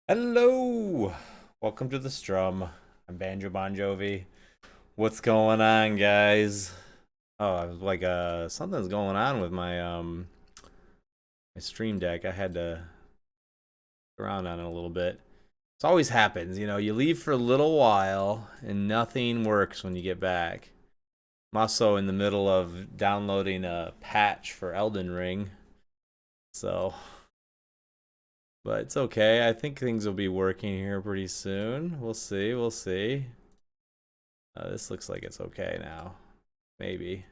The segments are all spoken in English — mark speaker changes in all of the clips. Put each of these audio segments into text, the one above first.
Speaker 1: Hello! Welcome to the Strum. I'm Banjo Bon Jovi. What's going on, guys? Oh, I was like, something's going on with my stream deck. I had to go around on it a little bit. It always happens, you leave for a little while and nothing works when you get back. I'm also in the middle of downloading a patch for Elden Ring. So, but it's okay. I think things will be working here pretty soon. We'll see. We'll see. This looks like it's okay now. Maybe.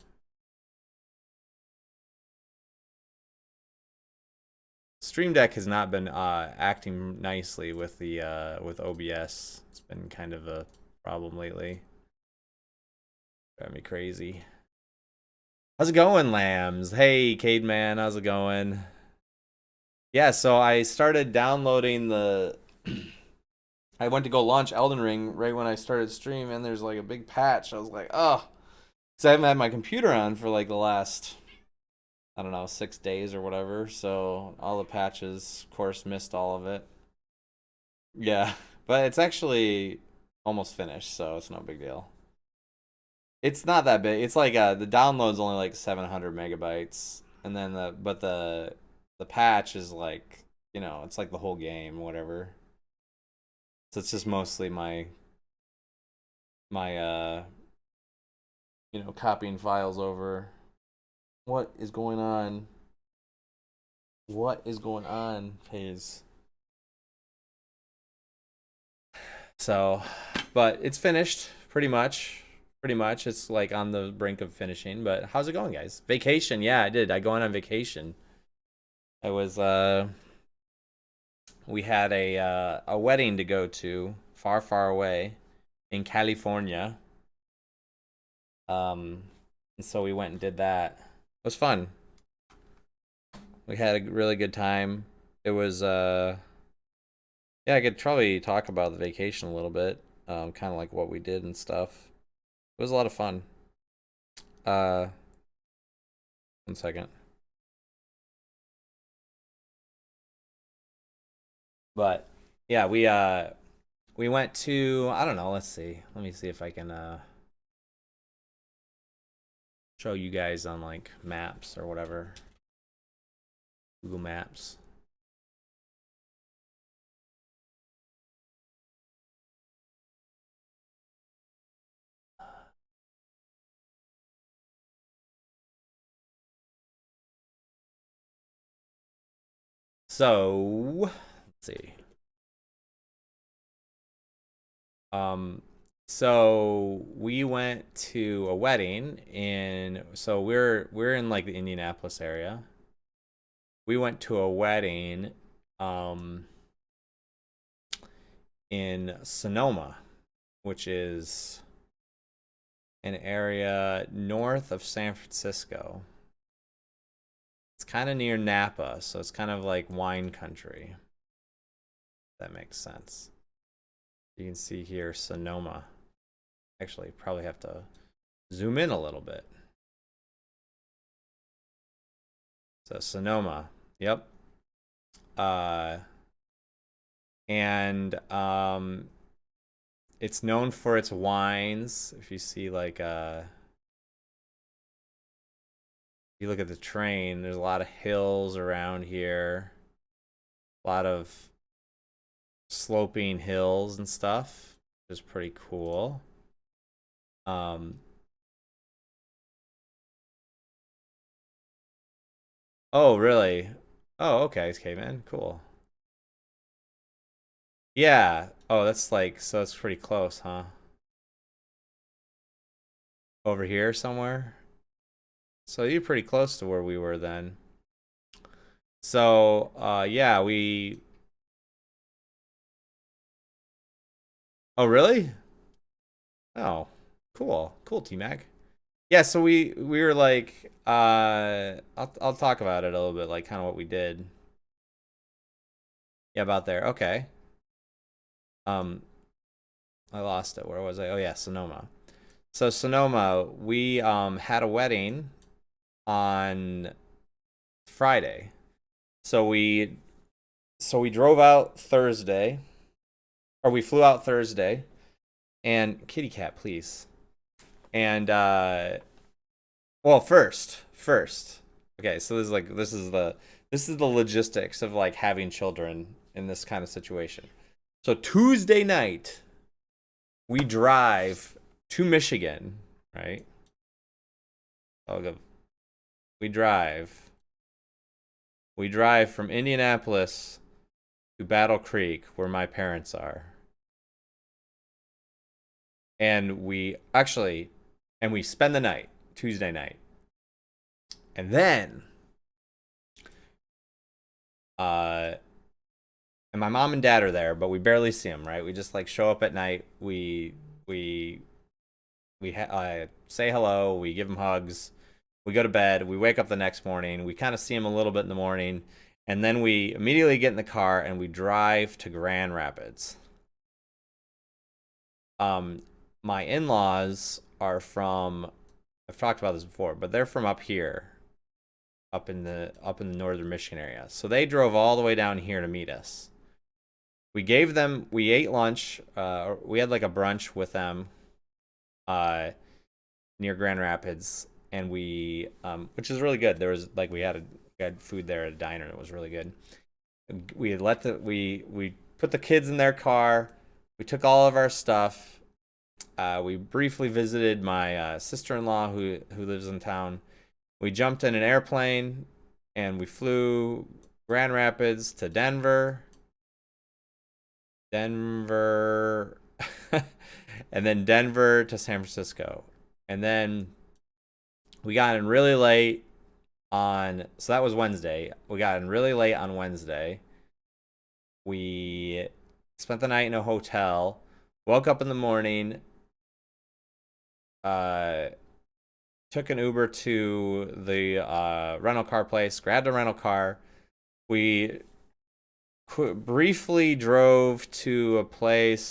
Speaker 1: Stream Deck has not been acting nicely with the with OBS. It's been kind of a problem lately. Got me crazy. How's it going, lambs? Hey, Cade Man, how's it going? Yeah, so I started downloading the. I went to go launch Elden Ring right when I started stream, and there's like a big patch. I was like, oh, because I haven't had my computer on for like the last, I don't know, 6 days or whatever. So all the patches, of course, missed all of it. Yeah, but it's actually almost finished, so it's no big deal. It's not that big. It's like the download's only like 700 megabytes, and then the patch is like, it's like the whole game, whatever. So it's just mostly my copying files over. What is going on? What is going on, Pays? So, but it's finished pretty much. Pretty much. It's like on the brink of finishing. But how's it going, guys? Vacation. Yeah, I did. I go on vacation. I was we had a wedding to go to far, far away in California. And so we went and did that. It was fun. We had a really good time. It was yeah, I could probably talk about the vacation a little bit. Kind of like what we did and stuff. It was a lot of fun. Uh, 1 second. But yeah, we went to, I don't know, let's see. Let me see if I can show you guys on like maps or whatever. Google Maps. So, let's see. Um, so we went to a wedding so we're in like the Indianapolis area. We went to a wedding in Sonoma, which is an area north of San Francisco. It's kind of near Napa, so it's kind of like wine country. That makes sense. You can see here Sonoma. Actually, probably have to zoom in a little bit. So Sonoma, yep. And it's known for its wines. If you see like you look at the train, there's a lot of hills around here. A lot of sloping hills and stuff, which is pretty cool. Oh, really? Oh, okay, it's caveman. Cool. Yeah. Oh, that's like, so it's pretty close, huh? Over here somewhere? So you're pretty close to where we were then. So, yeah, oh, really? Oh, cool. Cool, T-Mac. Yeah, so we were like, I'll talk about it a little bit, like kind of what we did. Yeah, about there. Okay. Um, I lost it. Where was I? Oh yeah, Sonoma. So Sonoma, we had a wedding on Friday. So we drove out Thursday or we flew out Thursday, and kitty cat, please. And well, first, okay. So this is the logistics of like having children in this kind of situation. So Tuesday night, we drive to Michigan, right? I'll go. We drive. We drive from Indianapolis to Battle Creek, where my parents are. And we spend the night, Tuesday night. And then uh and my mom and dad are there, but we barely see them, right? We just like show up at night. We say hello, we give them hugs, we go to bed, we wake up the next morning, we kind of see them a little bit in the morning, and then we immediately get in the car and we drive to Grand Rapids. My in-laws are from, I've talked about this before, but they're from up here, up in the northern Michigan area. So they drove all the way down here to meet us. We ate lunch, we had like a brunch with them near Grand Rapids, and which is really good. There was like we had food there at a diner. It was really good. We put the kids in their car. We took all of our stuff. We briefly visited my sister-in-law who lives in town. We jumped in an airplane and we flew Grand Rapids to Denver. And then Denver to San Francisco. And then we got in really late so that was Wednesday. We got in really late on Wednesday. We spent the night in a hotel, woke up in the morning, took an Uber to the rental car place, grabbed a rental car. We briefly drove to a place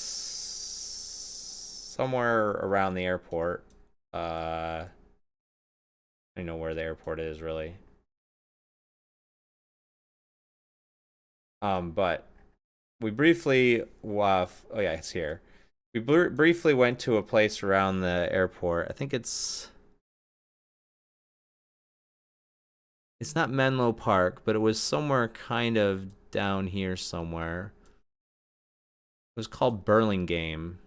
Speaker 1: somewhere around the airport. I don't know where the airport is really. But we briefly, oh yeah, it's here. We briefly went to a place around the airport. I think it's not Menlo Park, but it was somewhere kind of down here somewhere. It was called Burlingame.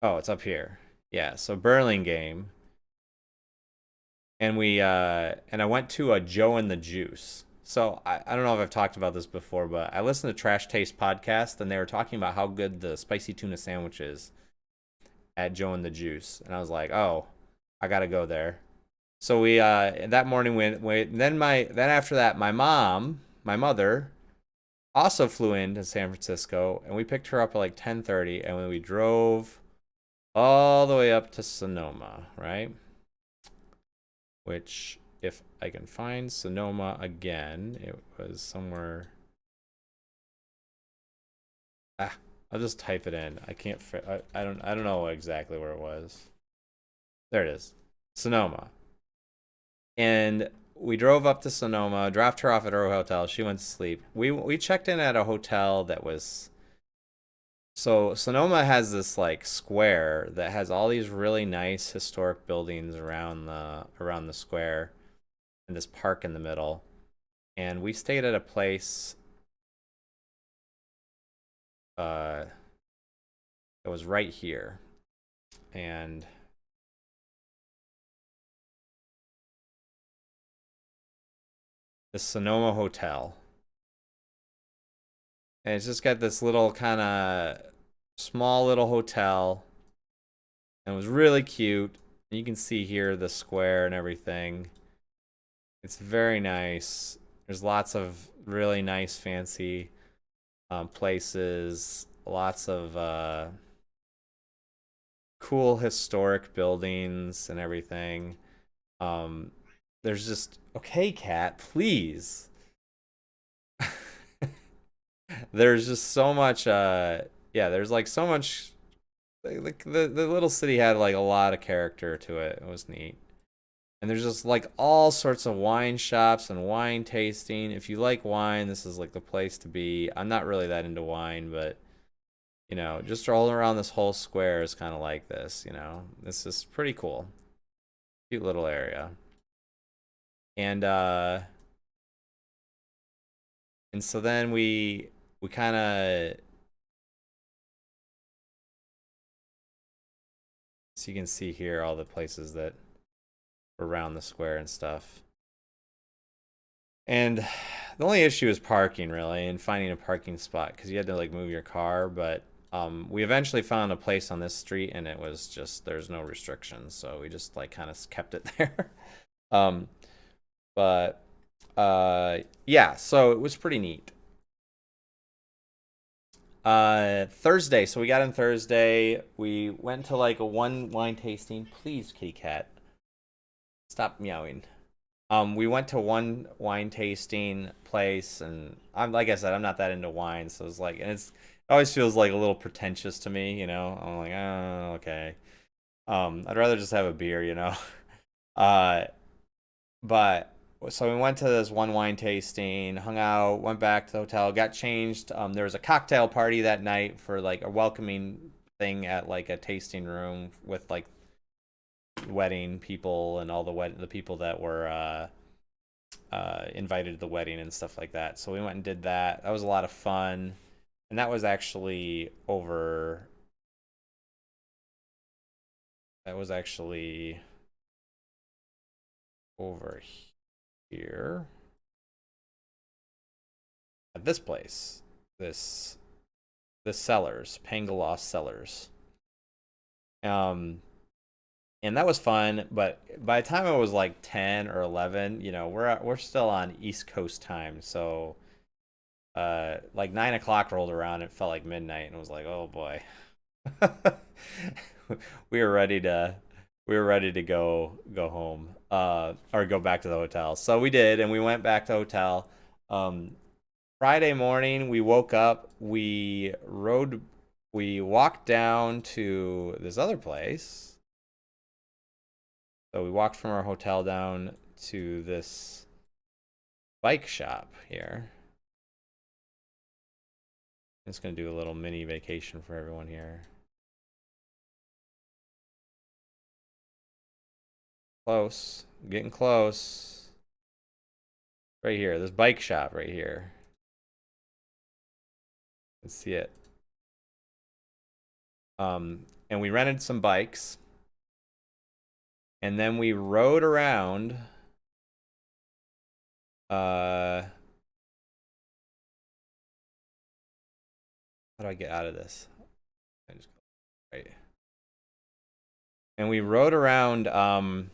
Speaker 1: Oh, it's up here. Yeah, so Burlingame. And I went to a Joe and the Juice. So I don't know if I've talked about this before, but I listened to Trash Taste podcast, and they were talking about how good the spicy tuna sandwich is at Joe and the Juice, and I was like, oh, I gotta go there. So we that morning then after that my mother also flew into San Francisco, and we picked her up at like 10:30, and when we drove all the way up to Sonoma, right? Which, if I can find Sonoma again, it was somewhere. I'll just type it in. I can't. I don't know exactly where it was. There it is, Sonoma. And we drove up to Sonoma, dropped her off at her hotel. She went to sleep. We checked in at a hotel that was. So Sonoma has this like square that has all these really nice historic buildings around the square, and this park in the middle. And we stayed at a place that was right here. And the Sonoma Hotel. And it's just got this little kind of small little hotel. And it was really cute. And you can see here the square and everything. It's very nice. There's lots of really nice, fancy places. Lots of cool historic buildings and everything. There's just, okay, cat, please. There's just so much there's like so much, like the little city had like a lot of character to it. It was neat. And there's just like all sorts of wine shops and wine tasting. If you like wine, this is like the place to be. I'm not really that into wine, but just rolling around this whole square is kind of like this. This is pretty cool. Cute little area. And and so then we kind of, so you can see here all the places that were around the square and stuff. And the only issue is parking, really, and finding a parking spot, because you had to like move your car. But we eventually found a place on this street, and it was just, there's no restrictions, so we just like kind of kept it there. um, but yeah, so it was pretty neat. Thursday, so we got in Thursday. We went to like a one wine tasting. Please, kitty cat, stop meowing. We went to one wine tasting place, and I'm like I said, I'm not that into wine, so it's like, and it always feels like a little pretentious to me. I'm like, oh, okay. I'd rather just have a beer. Uh, but so we went to this one wine tasting, hung out, went back to the hotel, got changed. There was a cocktail party that night for like a welcoming thing at like a tasting room with like wedding people and all the people that were invited to the wedding and stuff like that. So we went and did that. That was a lot of fun, and that was actually over. That was actually over here at this place. This Cellars, Pangaloss Cellars. And that was fun, but by the time it was like 10 or 11, we're still on East Coast time. So like 9 o'clock rolled around, it felt like midnight, and it was like, oh boy. we were ready to go home, or go back to the hotel. So we did, and we went back to the hotel. Friday morning we woke up, we walked down to this other place. So we walked from our hotel down to this bike shop here. I'm just going to do a little mini vacation for everyone here. Close. Getting close. Right here. This bike shop right here. Let's see it. And we rented some bikes. And then we rode around. How do I get out of this? I just right. And we rode around all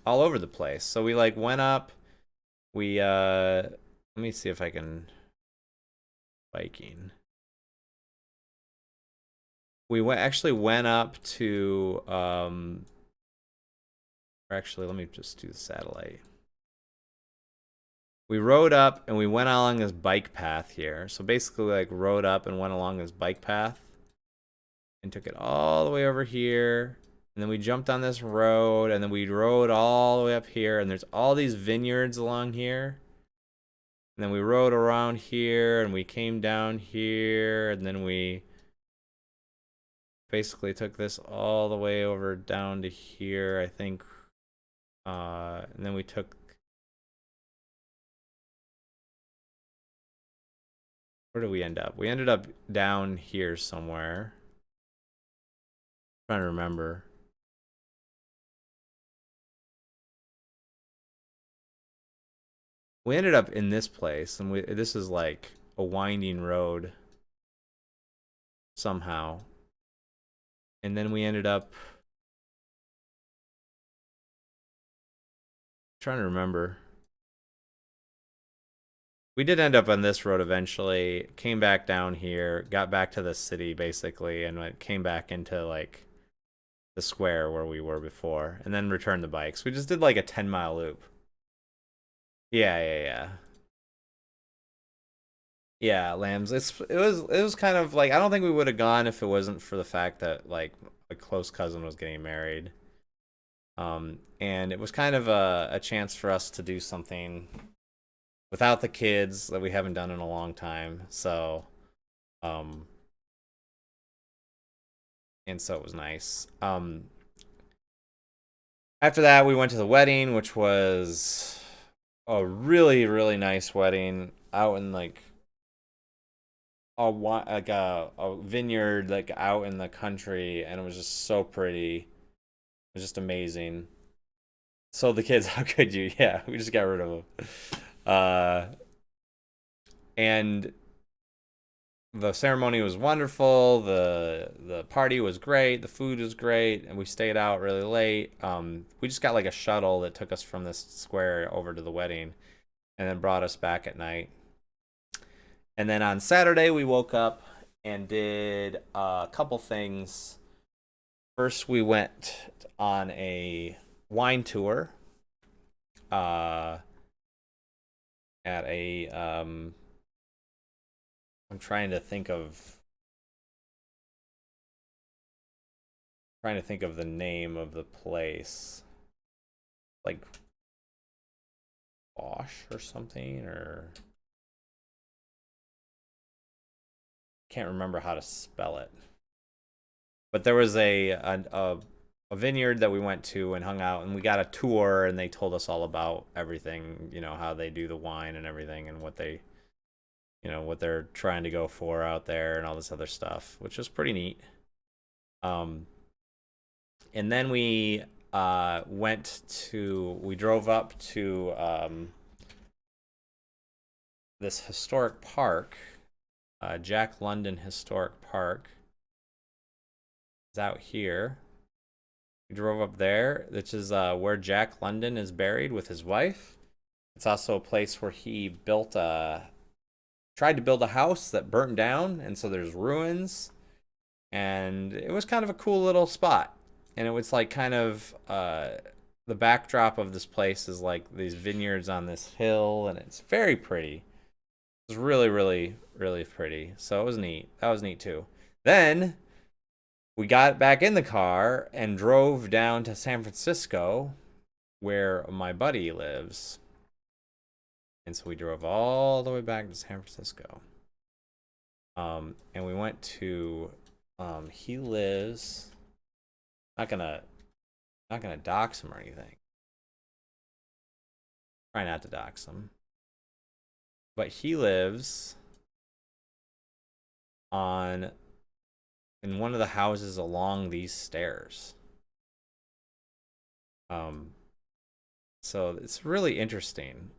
Speaker 1: over the place. So we like went up. Let me see if I can biking. We actually went up to actually, let me just do the satellite. We rode up and we went along this bike path here. So basically, like, rode up and went along this bike path and took it all the way over here. And then we jumped on this road, and then we rode all the way up here. And there's all these vineyards along here. And then we rode around here, and we came down here, and then we basically took this all the way over down to here, I think. And then we took, where did we end up? We ended up down here somewhere. I'm trying to remember. We ended up in this place, and this is like a winding road somehow. And then we ended up, trying to remember. We did end up on this road eventually, came back down here, got back to the city basically, and came back into like the square where we were before, and then returned the bikes. We just did like a 10-mile loop. Yeah. Yeah, Lambs. It was kind of like, I don't think we would have gone if it wasn't for the fact that like a close cousin was getting married. And it was kind of a chance for us to do something without the kids that we haven't done in a long time. So, um, and so it was nice. After that, we went to the wedding, which was a really, really nice wedding out in like a vineyard like out in the country, and it was just so pretty. It was just amazing. So the kids, how could you? Yeah, we just got rid of them. Uh, and the ceremony was wonderful. The party was great. The food was great, and we stayed out really late. We just got like a shuttle that took us from this square over to the wedding, and then brought us back at night. And then on Saturday, we woke up and did a couple things. First, we went on a wine tour uh, at a. I'm trying to think of the name of the place, like Bosch or something, or can't remember how to spell it. But there was a vineyard that we went to and hung out, and we got a tour, and they told us all about everything, how they do the wine and everything, and what they're trying to go for out there, and all this other stuff, which was pretty neat. Um, and then we drove up to this historic park, Jack London Historic Park. It's out here. We drove up there, which is where Jack London is buried with his wife. It's also a place where he tried to build a house that burnt down, and so there's ruins. And it was kind of a cool little spot. And it was like kind of the backdrop of this place is like these vineyards on this hill, and it's very pretty. It was really, really, really pretty. So it was neat. That was neat too. Then we got back in the car and drove down to San Francisco, where my buddy lives. And so we drove all the way back to San Francisco. And we went to he lives, not gonna dox him or anything. Try not to dox him. But he lives in one of the houses along these stairs. So it's really interesting.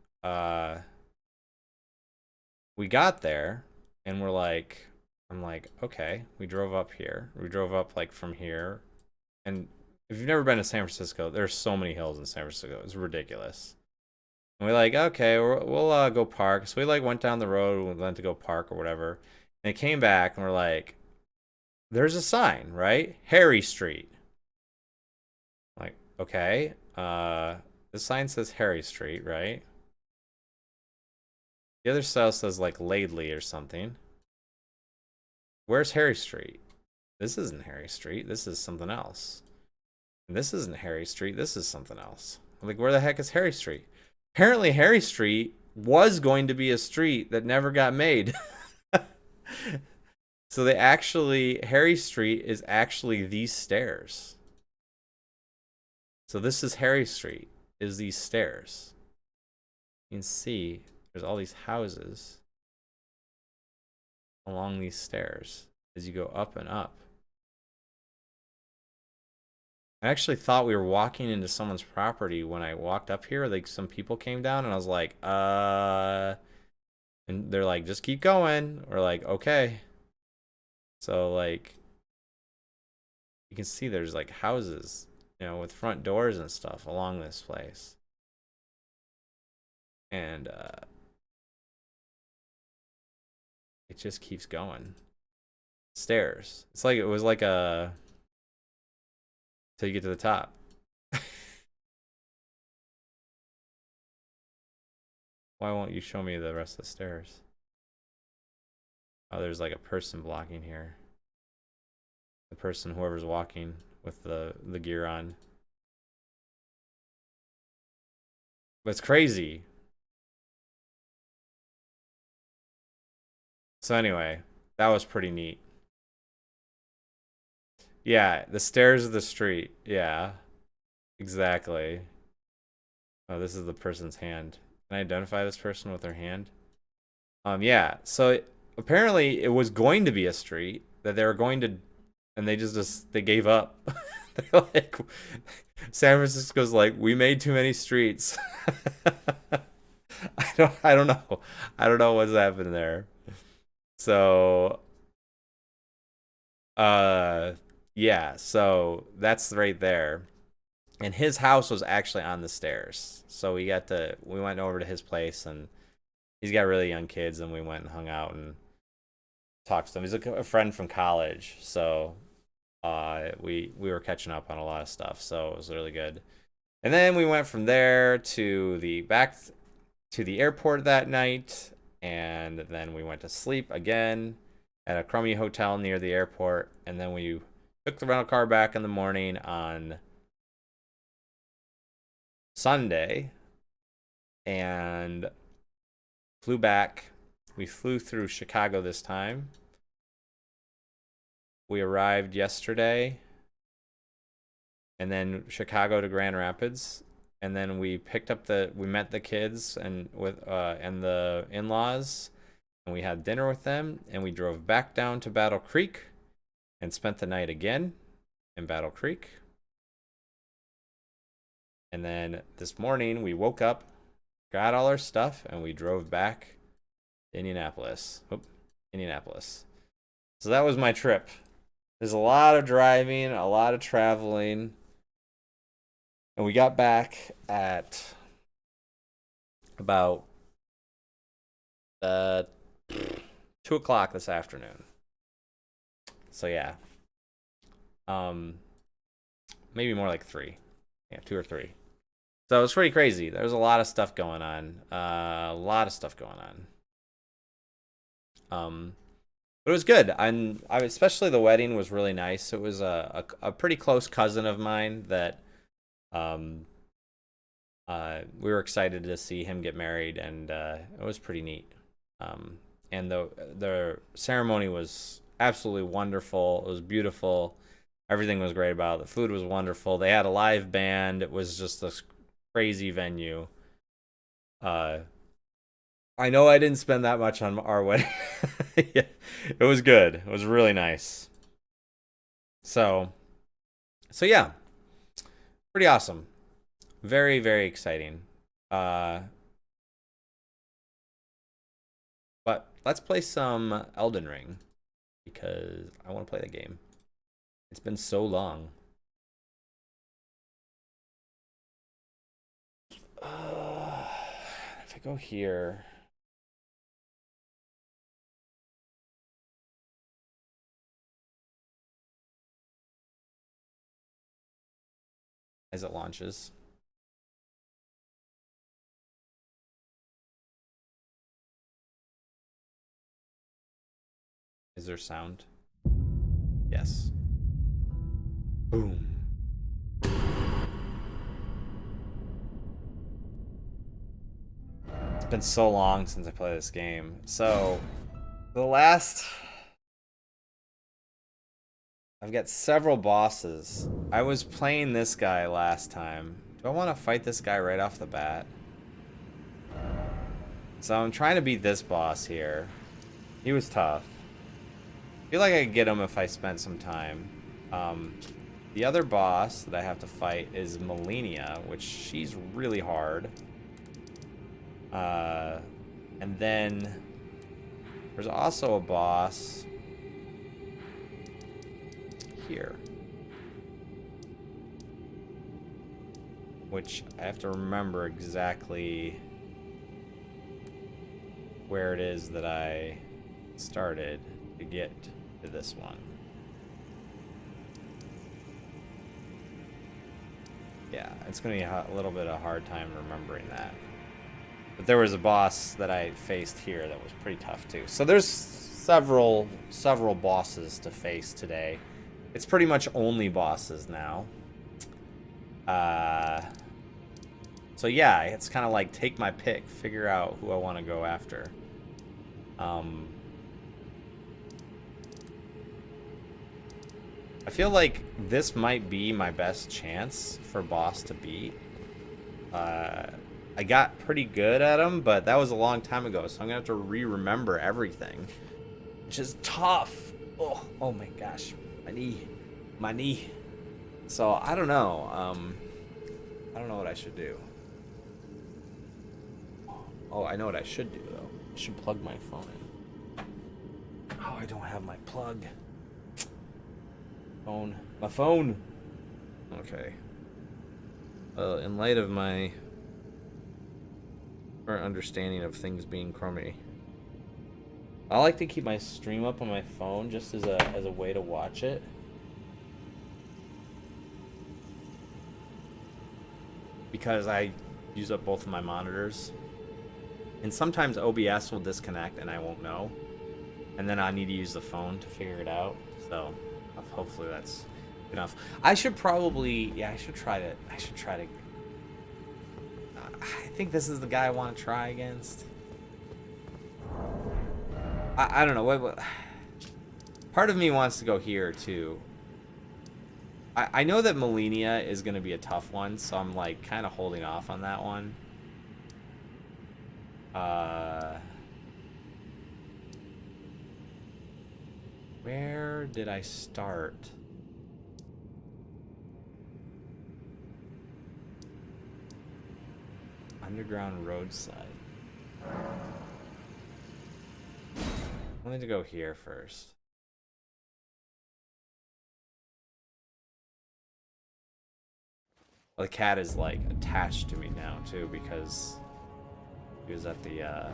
Speaker 1: We got there and I'm like, okay, we drove up here. We drove up like from here. And if you've never been to San Francisco, there's so many hills in San Francisco. It's ridiculous. And we're like, okay, we'll go park. So we like went down the road and went to go park or whatever. And it came back and we're like, there's a sign, right? Harry Street. I'm like, okay. The sign says Harry Street, right? The other stuff says like Laidley or something. Where's Harry Street? This isn't Harry Street. This is something else. And this isn't Harry Street. This is something else. I'm like, where the heck is Harry Street? Apparently, Harry Street was going to be a street that never got made. So Harry Street is actually these stairs. So this is Harry Street, is these stairs. You can see there's all these houses along these stairs as you go up and up. I actually thought we were walking into someone's property when I walked up here. Like some people came down and I was like, and they're like, just keep going. We're like, okay. So like, you can see there's like houses, with front doors and stuff along this place. And it just keeps going. Stairs. It's like it was like till you get to the top. Why won't you show me the rest of the stairs? Oh, there's like a person blocking here. The person, whoever's walking with the gear on. It's crazy. So anyway, that was pretty neat. Yeah, the stairs of the street. Yeah, exactly. Oh, this is the person's hand. Can I identify this person with their hand? Yeah. So apparently it was going to be a street that they were going to, and they gave up. They're like, San Francisco's like, we made too many streets. I don't know. I don't know what's happened there. So uh yeah, so that's right there. And his house was actually on the stairs. So we went over to his place, and he's got really young kids, and we went and hung out and talked to him. He's a friend from college, so we were catching up on a lot of stuff, so it was really good. And then we went from there to the back to the airport that night, and then we went to sleep again at a crummy hotel near the airport, and then we took the rental car back in the morning on Sunday and flew back. We flew through Chicago this time. We arrived yesterday, and then Chicago to Grand Rapids, and then we met the kids and the in-laws, and we had dinner with them, and we drove back down to Battle Creek and spent the night again in Battle Creek. And then this morning we woke up, got all our stuff, and we drove back to Indianapolis. Indianapolis. So that was my trip. There's a lot of driving, a lot of traveling. And we got back at about 2 o'clock this afternoon. So yeah. Maybe more like 3. Yeah, 2 or 3. So it was pretty crazy. There was a lot of stuff going on. But it was good. Especially the wedding was really nice. It was a pretty close cousin of mine that we were excited to see him get married, and it was pretty neat. And the ceremony was absolutely wonderful. It was beautiful. Everything was great about it. The food was wonderful. They had a live band. It was just a crazy venue. I know I didn't spend that much on our wedding. Yeah, it was good. It was really nice. So yeah, pretty awesome. Very, very exciting. But let's play some Elden Ring, because I want to play the game. It's been so long. If I go here. As it launches. Is there sound? Yes. Boom. It's been so long since I played this game. So, I've got several bosses. I was playing this guy last time. Do I want to fight this guy right off the bat? So I'm trying to beat this boss here. He was tough. I feel like I could get him if I spent some time. The other boss that I have to fight is Melania, which she's really hard. And then there's also a boss here, which I have to remember exactly where it is that I started to get to this one. Yeah, it's gonna be a little bit of a hard time remembering that. But there was a boss that I faced here that was pretty tough too. So there's several bosses to face today. It's pretty much only bosses now. So yeah, it's kind of like take my pick, figure out who I want to go after. I feel like this might be my best chance for boss to beat. I got pretty good at him, but that was a long time ago, so I'm gonna have to remember everything, which is tough. Oh my gosh, my knee. So I don't know. I don't know what I should do. Oh, I know what I should do though. I should plug my phone in. Oh, I don't have my plug. My phone. Okay. In light of my current understanding of things being crummy, I like to keep my stream up on my phone just as a way to watch it. Because I use up both of my monitors. And sometimes OBS will disconnect and I won't know. And then I need to use the phone to figure it out. So hopefully that's enough. I should probably, yeah, I should try to, I think this is the guy I want to try against. I don't know, what, part of me wants to go here too. I know that Melania is going to be a tough one, so I'm like kind of holding off on that one. Where did I start? Underground roadside. I need to go here first. Well, the cat is like attached to me now too because she was at the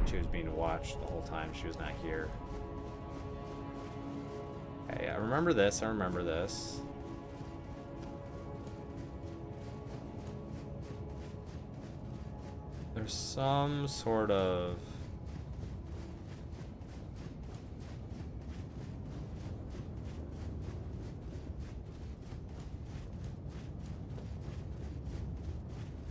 Speaker 1: she was being watched the whole time she was not here. Okay, I remember this. There's some sort of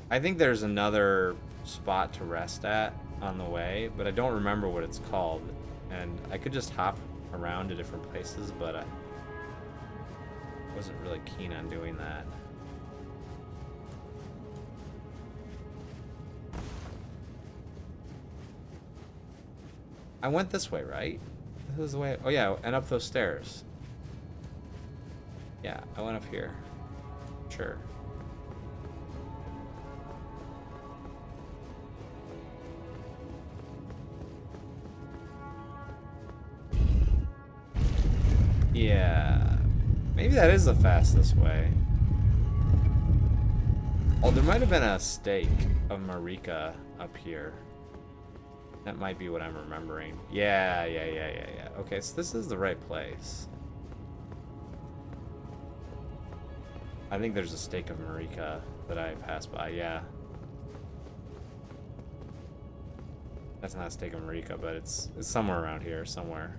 Speaker 1: I think there's another spot to rest at on the way, but I don't remember what it's called. And I could just hop around to different places, but I wasn't really keen on doing that. I went this way, right? This is the way. Oh yeah, and up those stairs. Yeah, I went up here. Sure. Yeah, maybe that is the fastest way. Oh, there might have been a stake of Marika up here. That might be what I'm remembering. Yeah. Okay, so this is the right place. I think there's a stake of Marika that I passed by, yeah. That's not a stake of Marika, but it's somewhere around here, somewhere.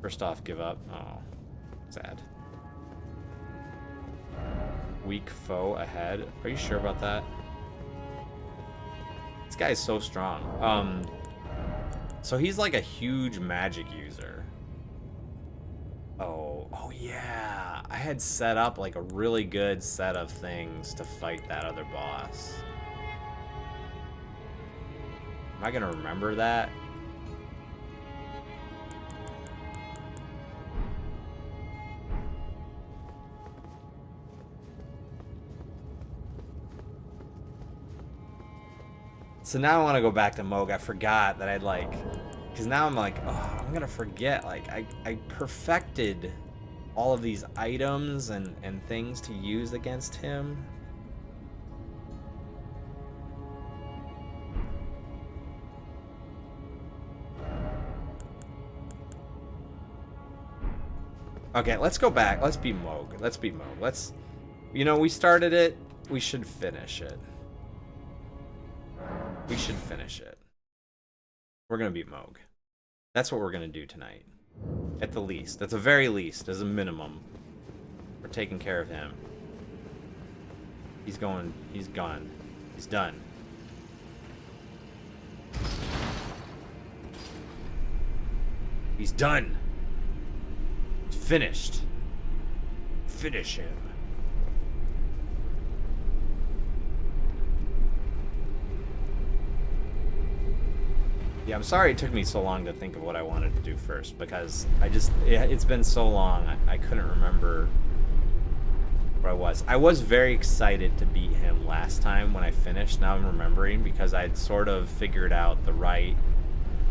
Speaker 1: First off, give up. Oh, sad. Weak foe ahead. Are you sure about that? This guy is so strong. So he's like a huge magic user. Oh yeah. I had set up like a really good set of things to fight that other boss. Am I gonna remember that? So now I want to go back to Moog. I forgot that I'd like, because now I'm like, oh, I'm gonna forget. Like I perfected all of these items and things to use against him. Okay, let's go back. Let's be Moog. Let's, you know, we started it. We should finish it. We're gonna beat Moog. That's what we're gonna do tonight. At the least. At the very least, as a minimum. We're taking care of him. He's gone. He's done. He's done. It's finished. Finish him. Yeah, I'm sorry it took me so long to think of what I wanted to do first, because it's been so long, I couldn't remember where I was. I was very excited to beat him last time when I finished. Now I'm remembering, because I'd sort of figured out the right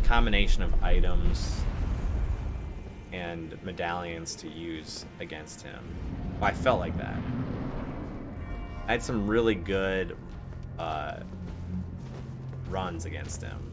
Speaker 1: combination of items and medallions to use against him. Well, I felt like that. I had some really good runs against him.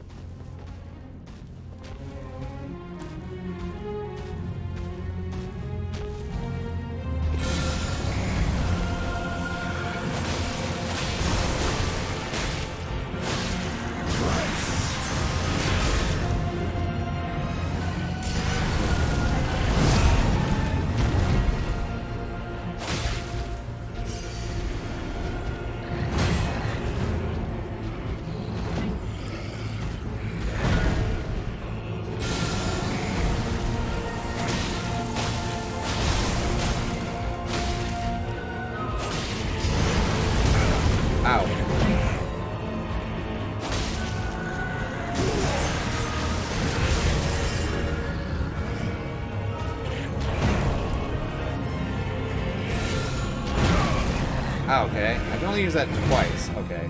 Speaker 1: Oh, okay. I can only use that twice. Okay.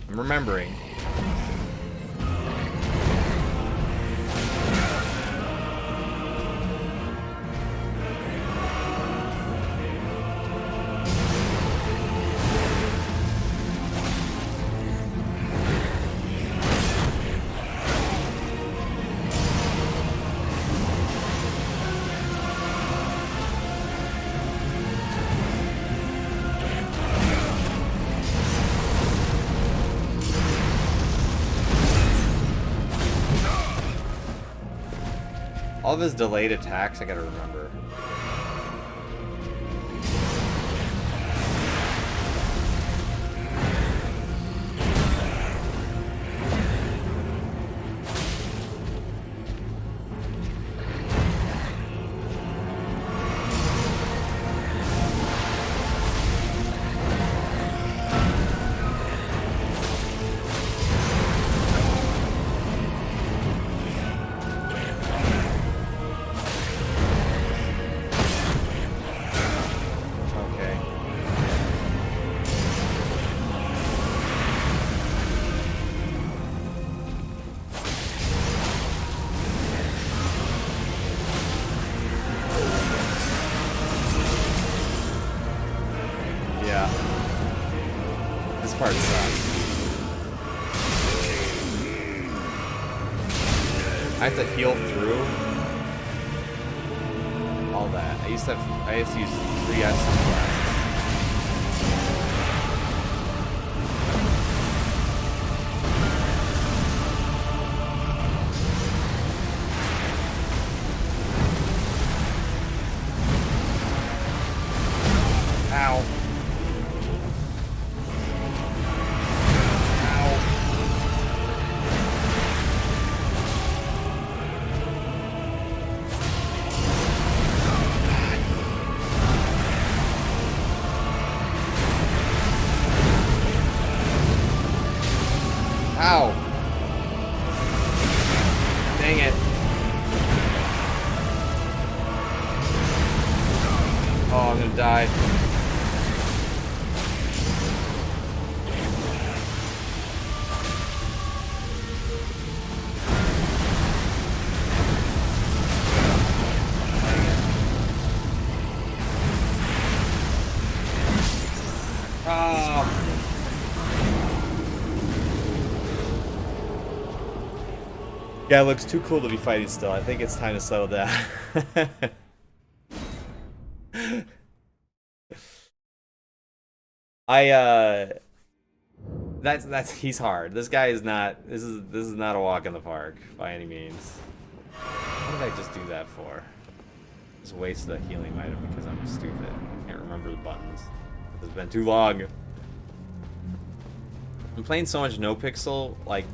Speaker 1: I'm remembering. All of his delayed attacks, I gotta remember. Part sucks. I have to heal through all that. I used to use 3S. Ow! Dang it. Oh, I'm gonna die. Yeah, it looks too cool to be fighting still. I think it's time to settle down. He's hard. This guy is not, this is not a walk in the park by any means. What did I just do that for? Just waste the healing item because I'm stupid. I can't remember the buttons. It's been too long. I'm playing so much No Pixel, like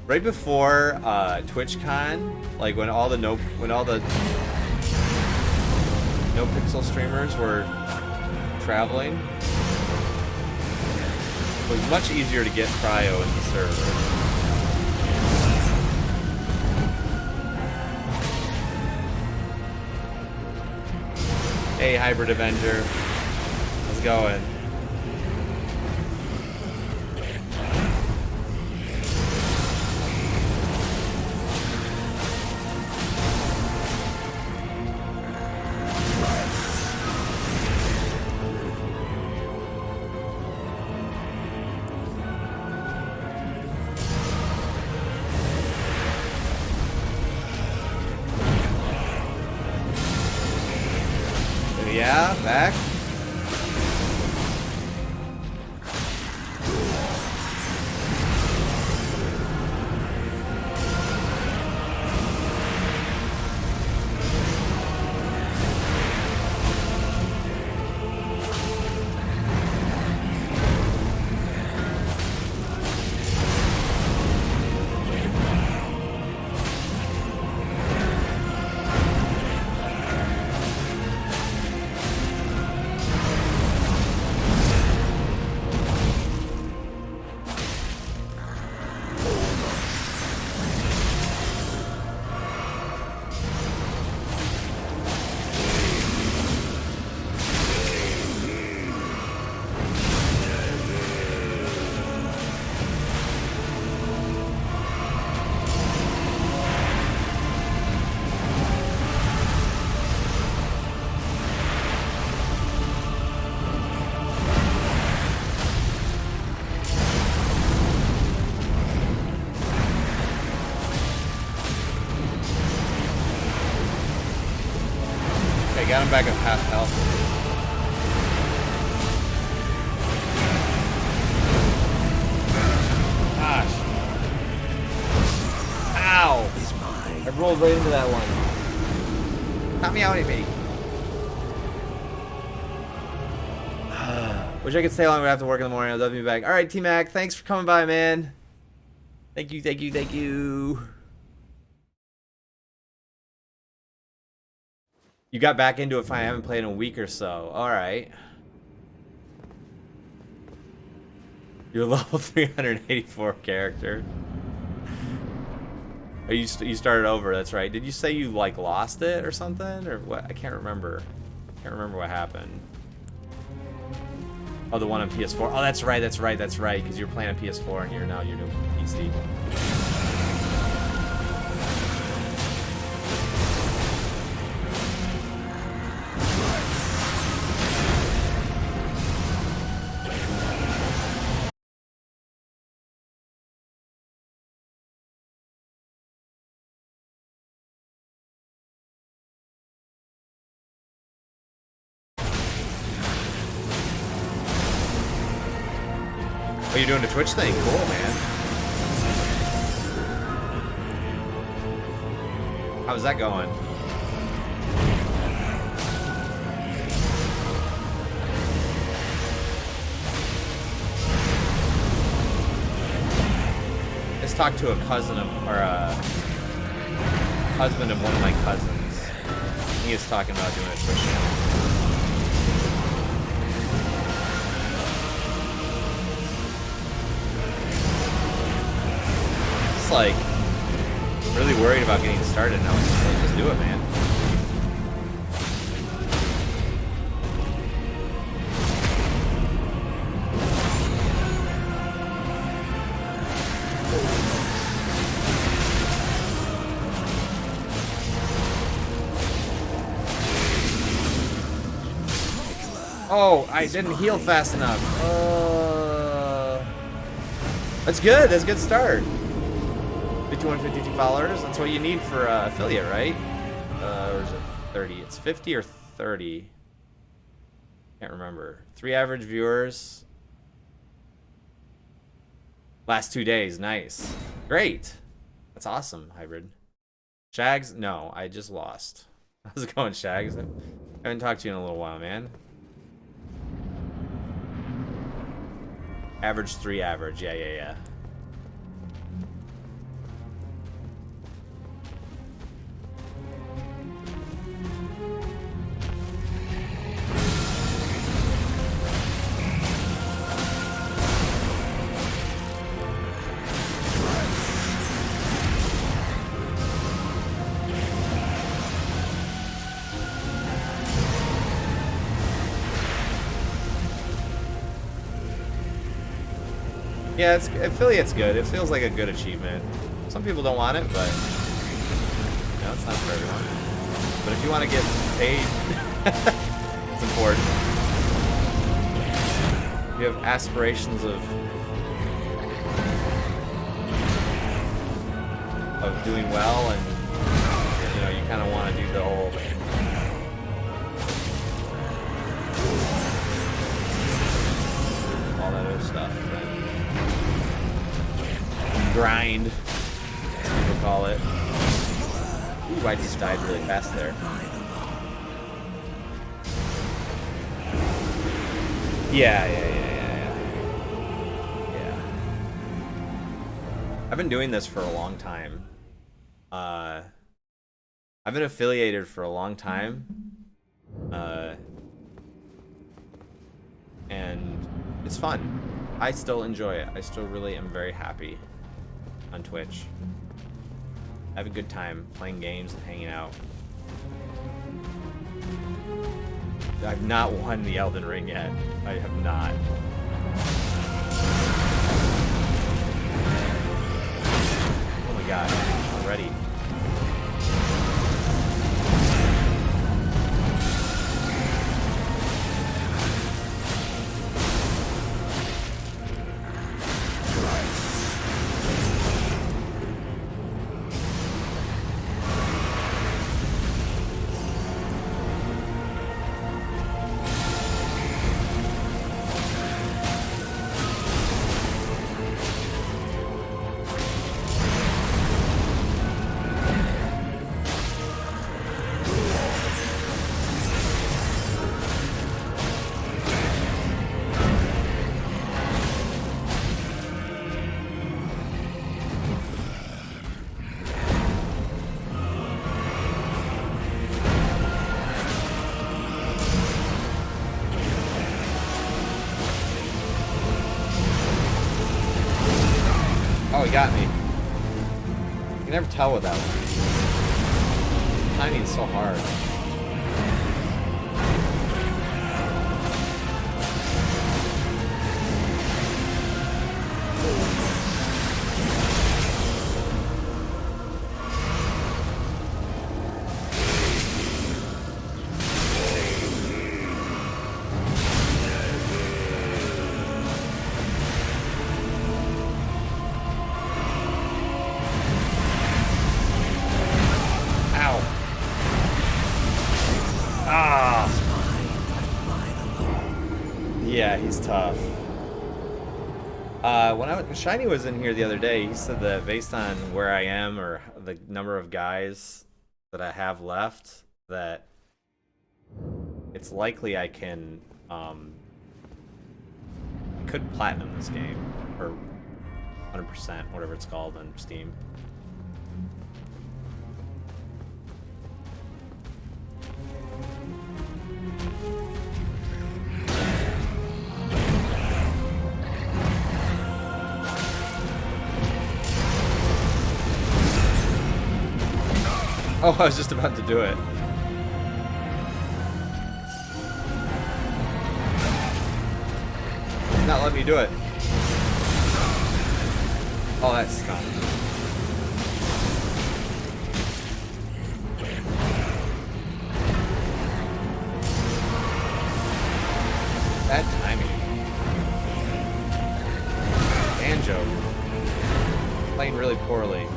Speaker 1: right before TwitchCon, like when all the No Pixel streamers were traveling. It was much easier to get cryo in the server. Hey, Hybrid Avenger. How's it going? Yeah, back. Got him back at half health. Gosh. Ow! I rolled right into that one. Got me out of me. Wish I could stay longer after work in the morning. I'll love you back. Alright, T-Mac, thanks for coming by, man. Thank you, thank you, thank you. You got back into it fine. I haven't played in a week or so. Alright. You're level 384 character. Oh, you started over, that's right. Did you say you, like, lost it or something? Or what? I can't remember. Can't remember what happened. Oh, the one on PS4. Oh, that's right, that's right, that's right. Because you're playing on PS4 and you're doing PC. Oh, you're doing the Twitch thing? Cool, man. How's that going? Let's talk to a cousin of, or a husband of one of my cousins. He is talking about doing a Twitch channel. Like really worried about getting started now. Just do it, man. Oh, I didn't heal fast enough. That's good. That's a good start. 252 followers. That's what you need for affiliate, right? Or is it 30? It's 50 or 30. Can't remember. 3 average viewers. Last 2 days. Nice. Great. That's awesome, Hybrid. Shags? No, I just lost. How's it going, Shags? I haven't talked to you in a little while, man. Average 3 average. Yeah. Yeah, affiliate's good. It feels like a good achievement. Some people don't want it, but no, it's not for everyone. But if you want to get paid, it's important. If you have aspirations of doing well, and you know, you kind of want to do the whole all that other stuff. Grind, as people call it. Ooh, I just died really fast there. Yeah. I've been doing this for a long time. I've been affiliated for a long time. And it's fun. I still enjoy it. I still really am very happy on Twitch. I have a good time playing games and hanging out. I've not won the Elden Ring yet. I have not. Oh my god, already. Oh, he got me. You can never tell with that one. Timing is so hard. Yeah, he's tough. When Shiny was in here the other day, he said that based on where I am or the number of guys that I have left, that it's likely I can could platinum this game, or 100%, whatever it's called on Steam. Oh, I was just about to do it. He's not letting me do it. Oh, that's not. Bad timing. Banjo. Playing really poorly.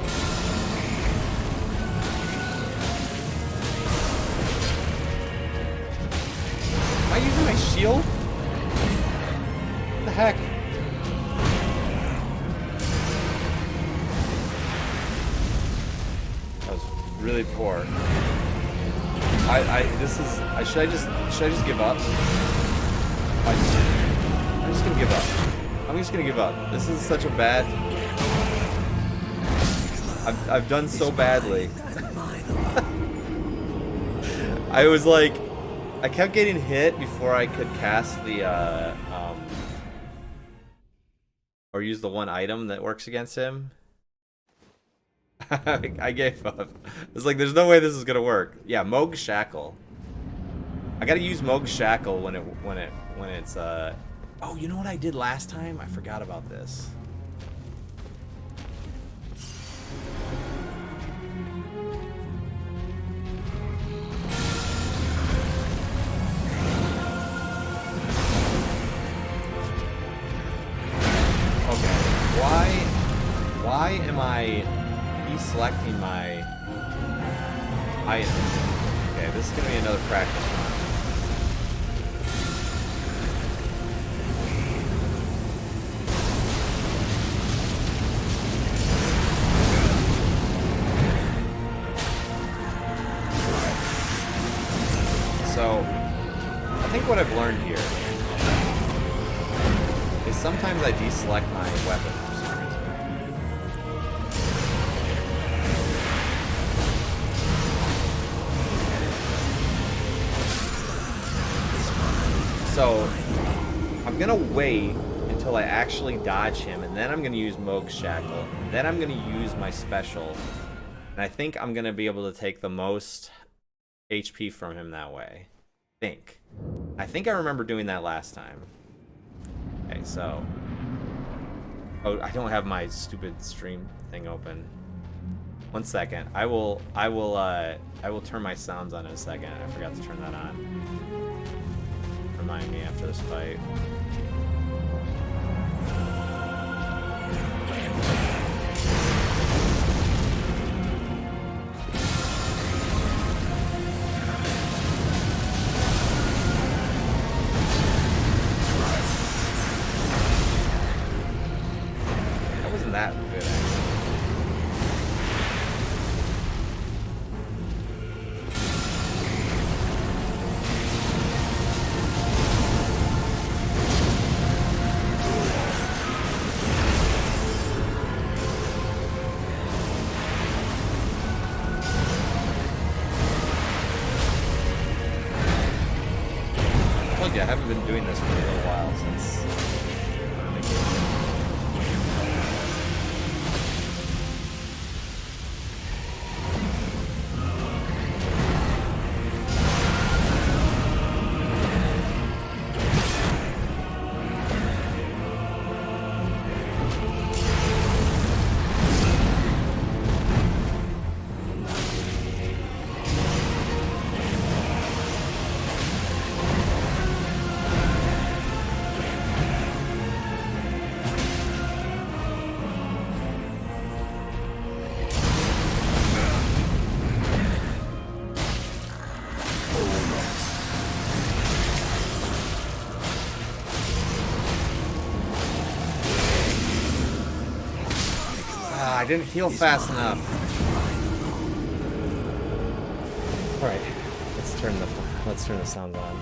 Speaker 1: Am I using my shield? What the heck? That was really poor. Should I just give up? I'm just gonna give up. I'm just gonna give up. This is such a bad. I've done so badly. I was like, I kept getting hit before I could cast the or use the one item that works against him. I gave up. It's like, there's no way this is gonna work. Yeah, Moog Shackle. I gotta use Moog Shackle when it's Oh, you know what I did last time? I forgot about this. Okay, why am I deselecting my items? Okay, this is gonna be another practice run. So, I think what I've learned here is sometimes I deselect my weapon for some reason. So, I'm gonna wait until I actually dodge him, and then I'm gonna use Moog Shackle, and then I'm gonna use my special, and I think I'm gonna be able to take the most HP from him that way. I think I remember doing that last time. Okay, so oh, I don't have my stupid stream thing open. 1 second. I will turn my sounds on in a second. I forgot to turn that on. Remind me after this fight. That good, actually. I told you I haven't been doing this for a little while since. I didn't heal fast enough. All right, let's turn the sound on.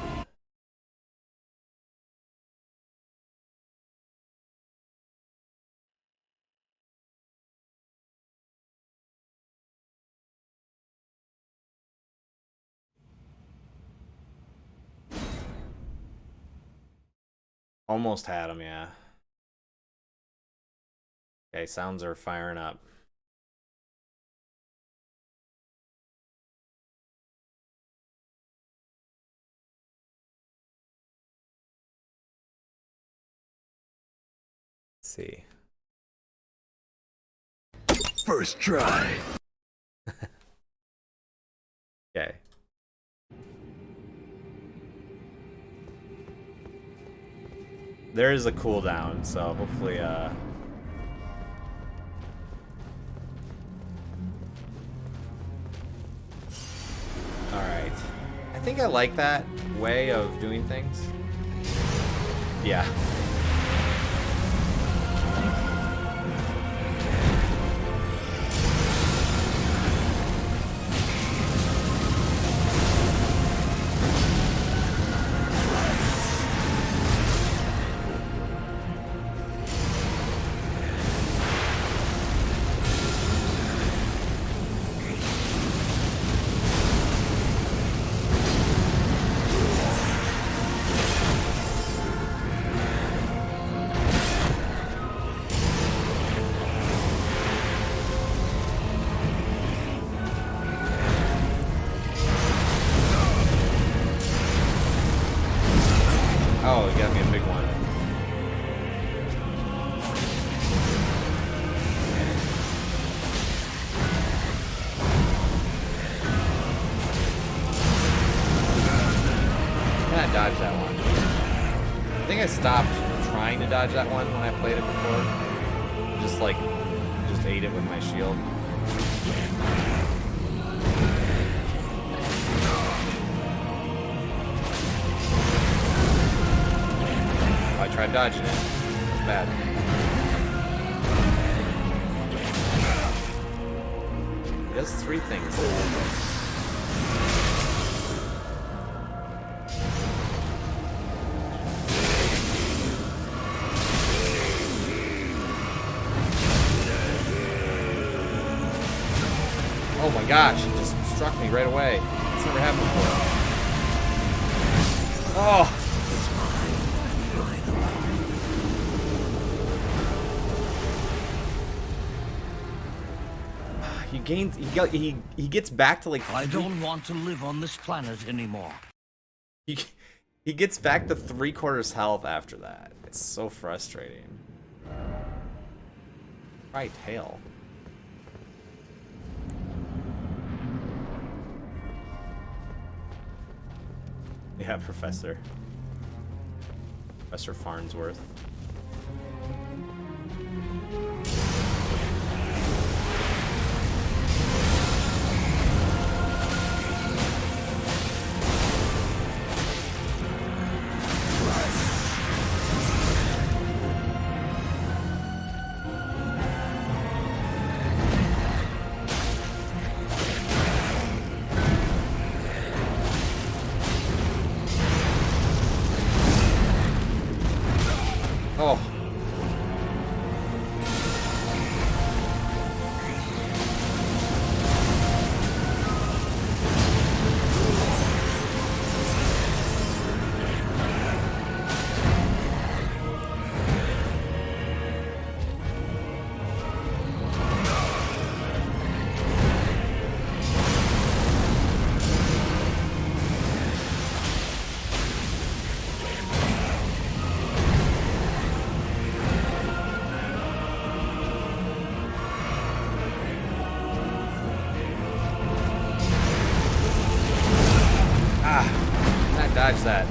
Speaker 1: Almost had him, yeah. Okay, sounds are firing up. Let's see.
Speaker 2: First try.
Speaker 1: Okay. There is a cooldown, so hopefully Alright. I think I like that way of doing things. Yeah. trying to dodge that one when I played it before. Just ate it with my shield. I tried dodging it. That's bad. He does 3 things. Oh my gosh, he just struck me right away. It's never happened before. Oh! He gets back to like...
Speaker 2: I don't want to live on this planet anymore.
Speaker 1: He gets back to 3/4 health after that. It's so frustrating. Try tail. Yeah, Professor Farnsworth. Oh. Dodge that.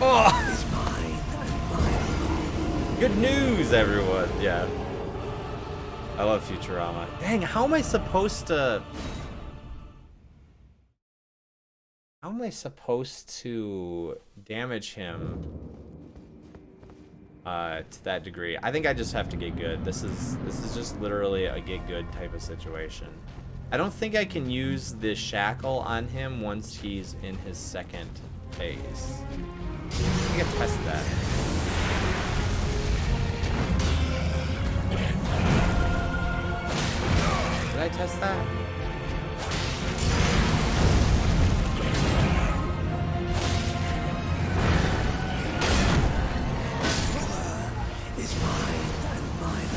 Speaker 1: Oh! Good news, everyone. Yeah. I love Futurama. Dang, how am I supposed to damage him to that degree? I think I just have to get good. This is just literally a get good type of situation. I don't think I can use the shackle on him once he's in his second phase. I think I tested that. Did I test that?
Speaker 2: Is mine and mine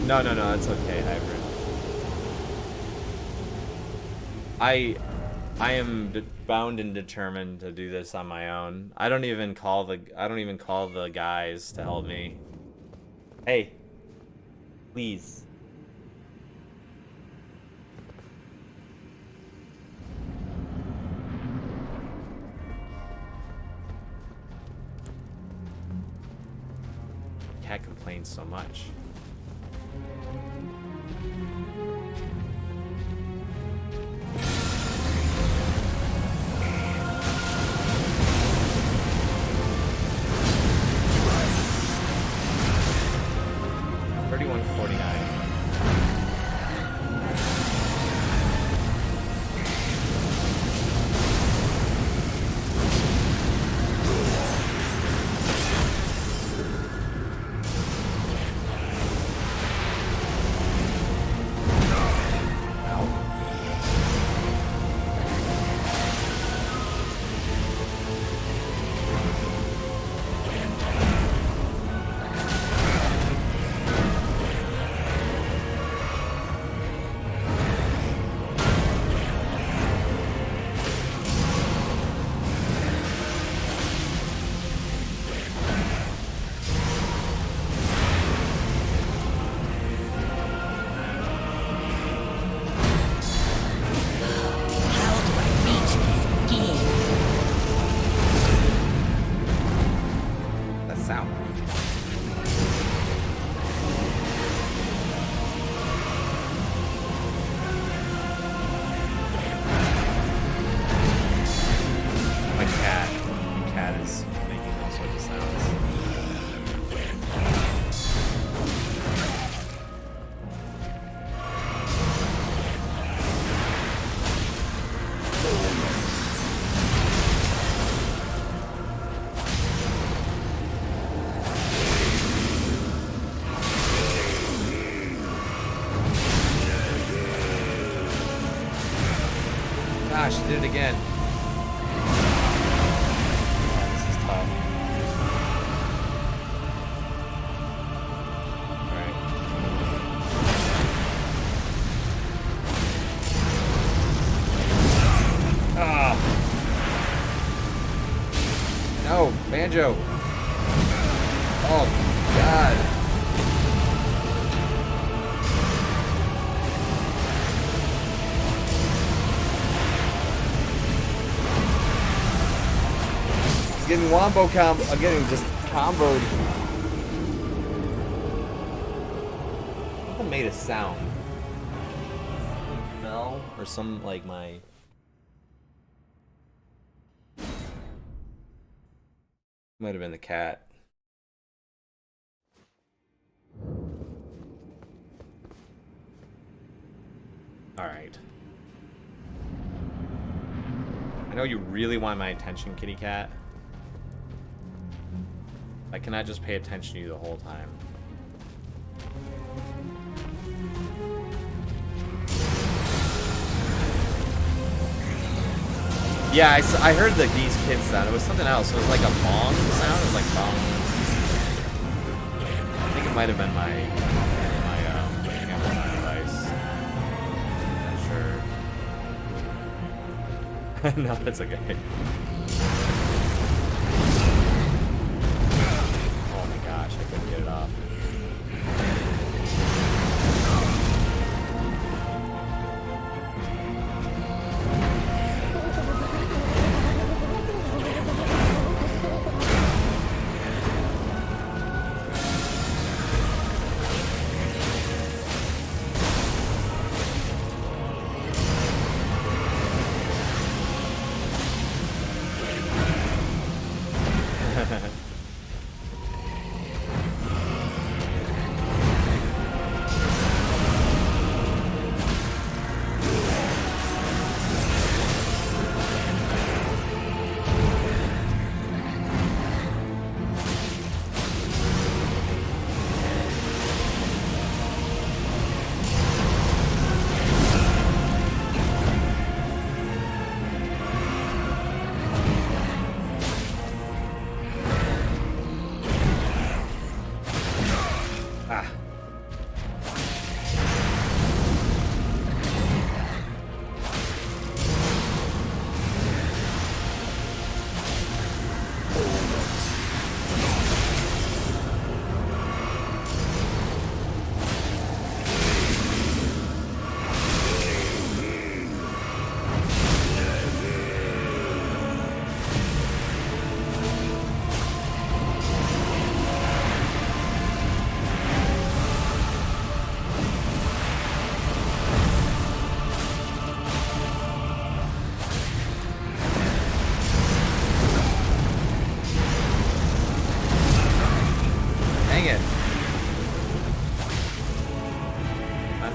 Speaker 2: alone.
Speaker 1: No, it's okay, Hybrid. I am bound and determined to do this on my own. I don't even call the guys to help me. Hey, please. Cat complains so much. can. This is tough. Alright. Ah! No, Banjo! Oh, God! Getting wombo combo, getting just comboed. Something made a sound. Bell or some like my. Might have been the cat. All right. I know you really want my attention, kitty cat. I cannot just pay attention to you the whole time. Yeah, I heard the geese kid sound. It was something else. It was like a bong sound. It was like bong. I think it might have been my device. Not sure. No, that's okay. Oh my gosh, I couldn't get it off.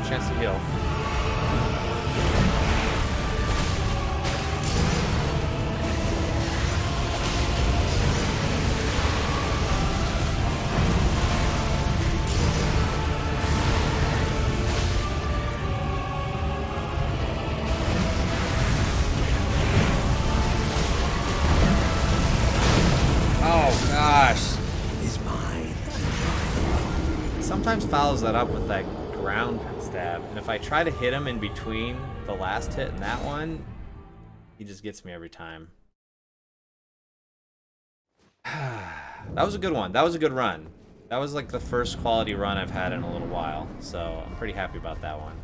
Speaker 1: Chance to heal. Oh gosh. Sometimes follows that up with that ground stab, and if I try to hit him in between the last hit and that one, he just gets me every time. That was a good one. That was a good run. That was like the first quality run I've had in a little while, so I'm pretty happy about that one.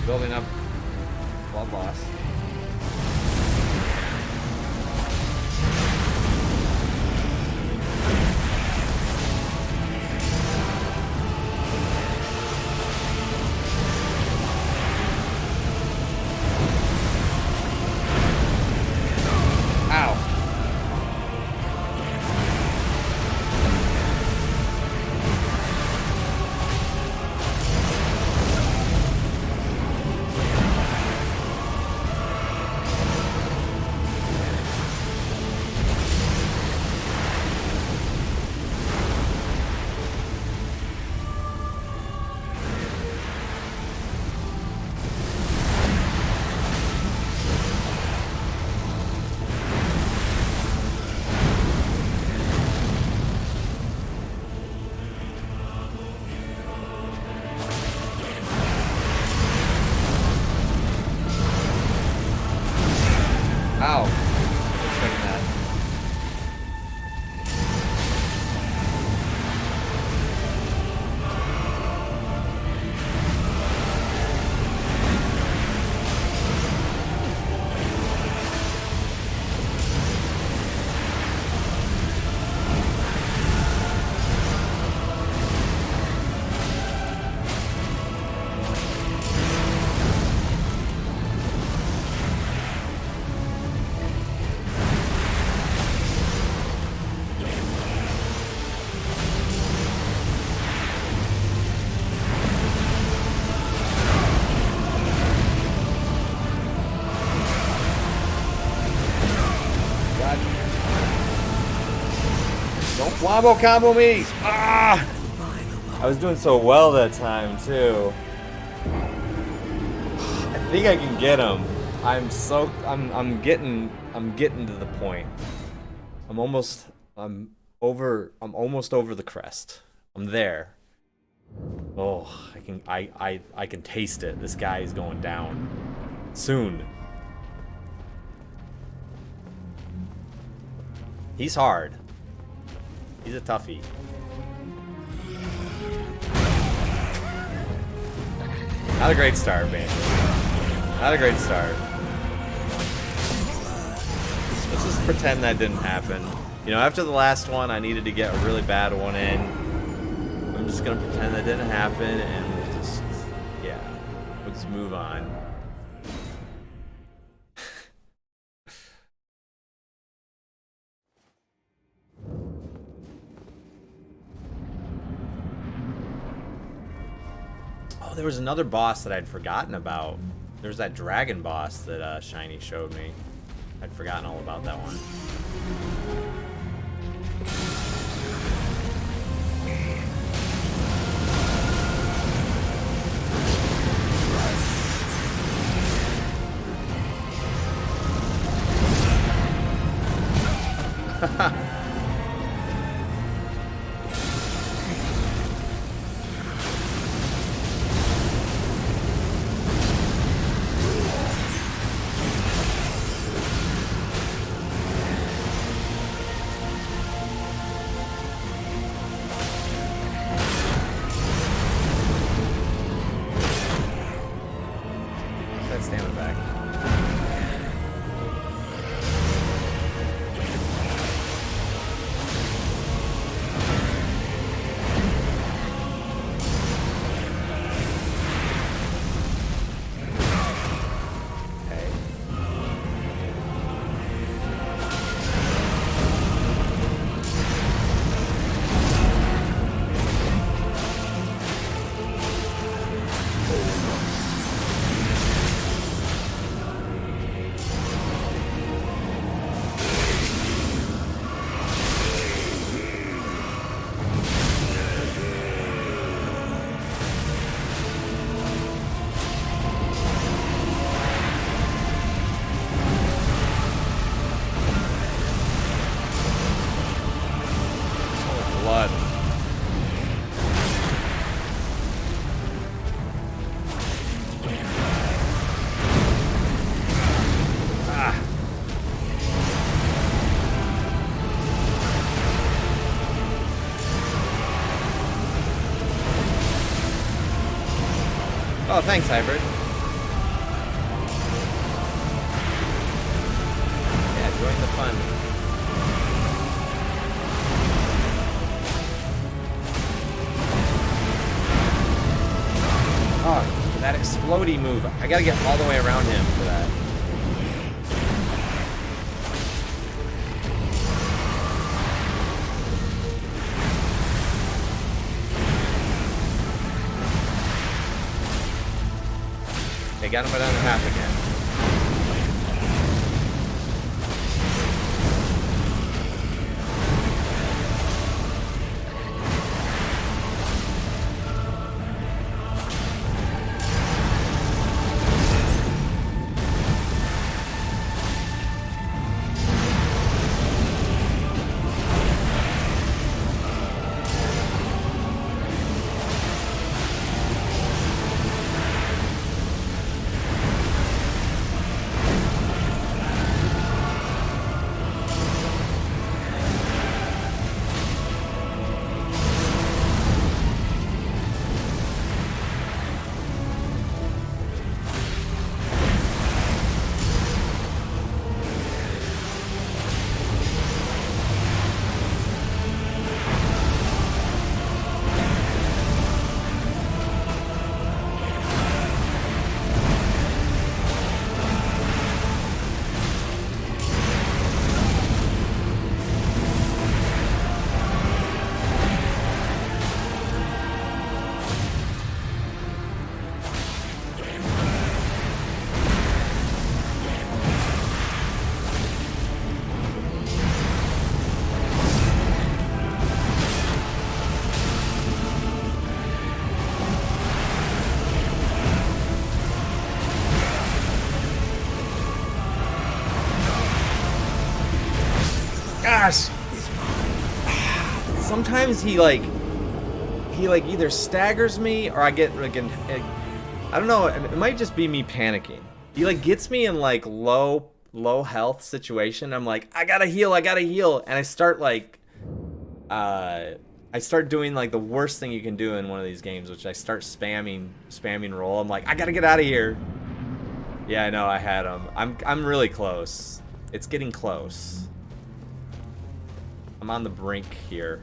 Speaker 1: Building up. Blood loss. Ow. Expecting that. Don't wombo combo me! Ah! I was doing so well that time too. I think I can get him. I'm getting to the point. I'm almost over the crest. I'm there. Oh, I can taste it. This guy is going down soon. He's hard. He's a toughie. Not a great start, man. Not a great start. Let's just pretend that didn't happen. You know, after the last one, I needed to get a really bad one in. I'm just gonna pretend that didn't happen and we'll just, yeah, we'll just move on. Oh, there was another boss that I'd forgotten about. There's that dragon boss that Shiny showed me. I'd forgotten all about that one. Stamina back. Okay. Blood. Ah. Oh, thanks, Hybrid. the fun. Oh, that explodey move. I gotta get all the way around him for that. They got him down to half again. Gosh! Sometimes he either staggers me or I get like I don't know, it might just be me panicking. He like gets me in like low health situation. I'm like, I gotta heal, and I start like I start doing like the worst thing you can do in one of these games, which I start spamming roll. I'm like, I gotta get out of here. Yeah, I know, I had him. I'm really close. It's getting close. I'm on the brink here.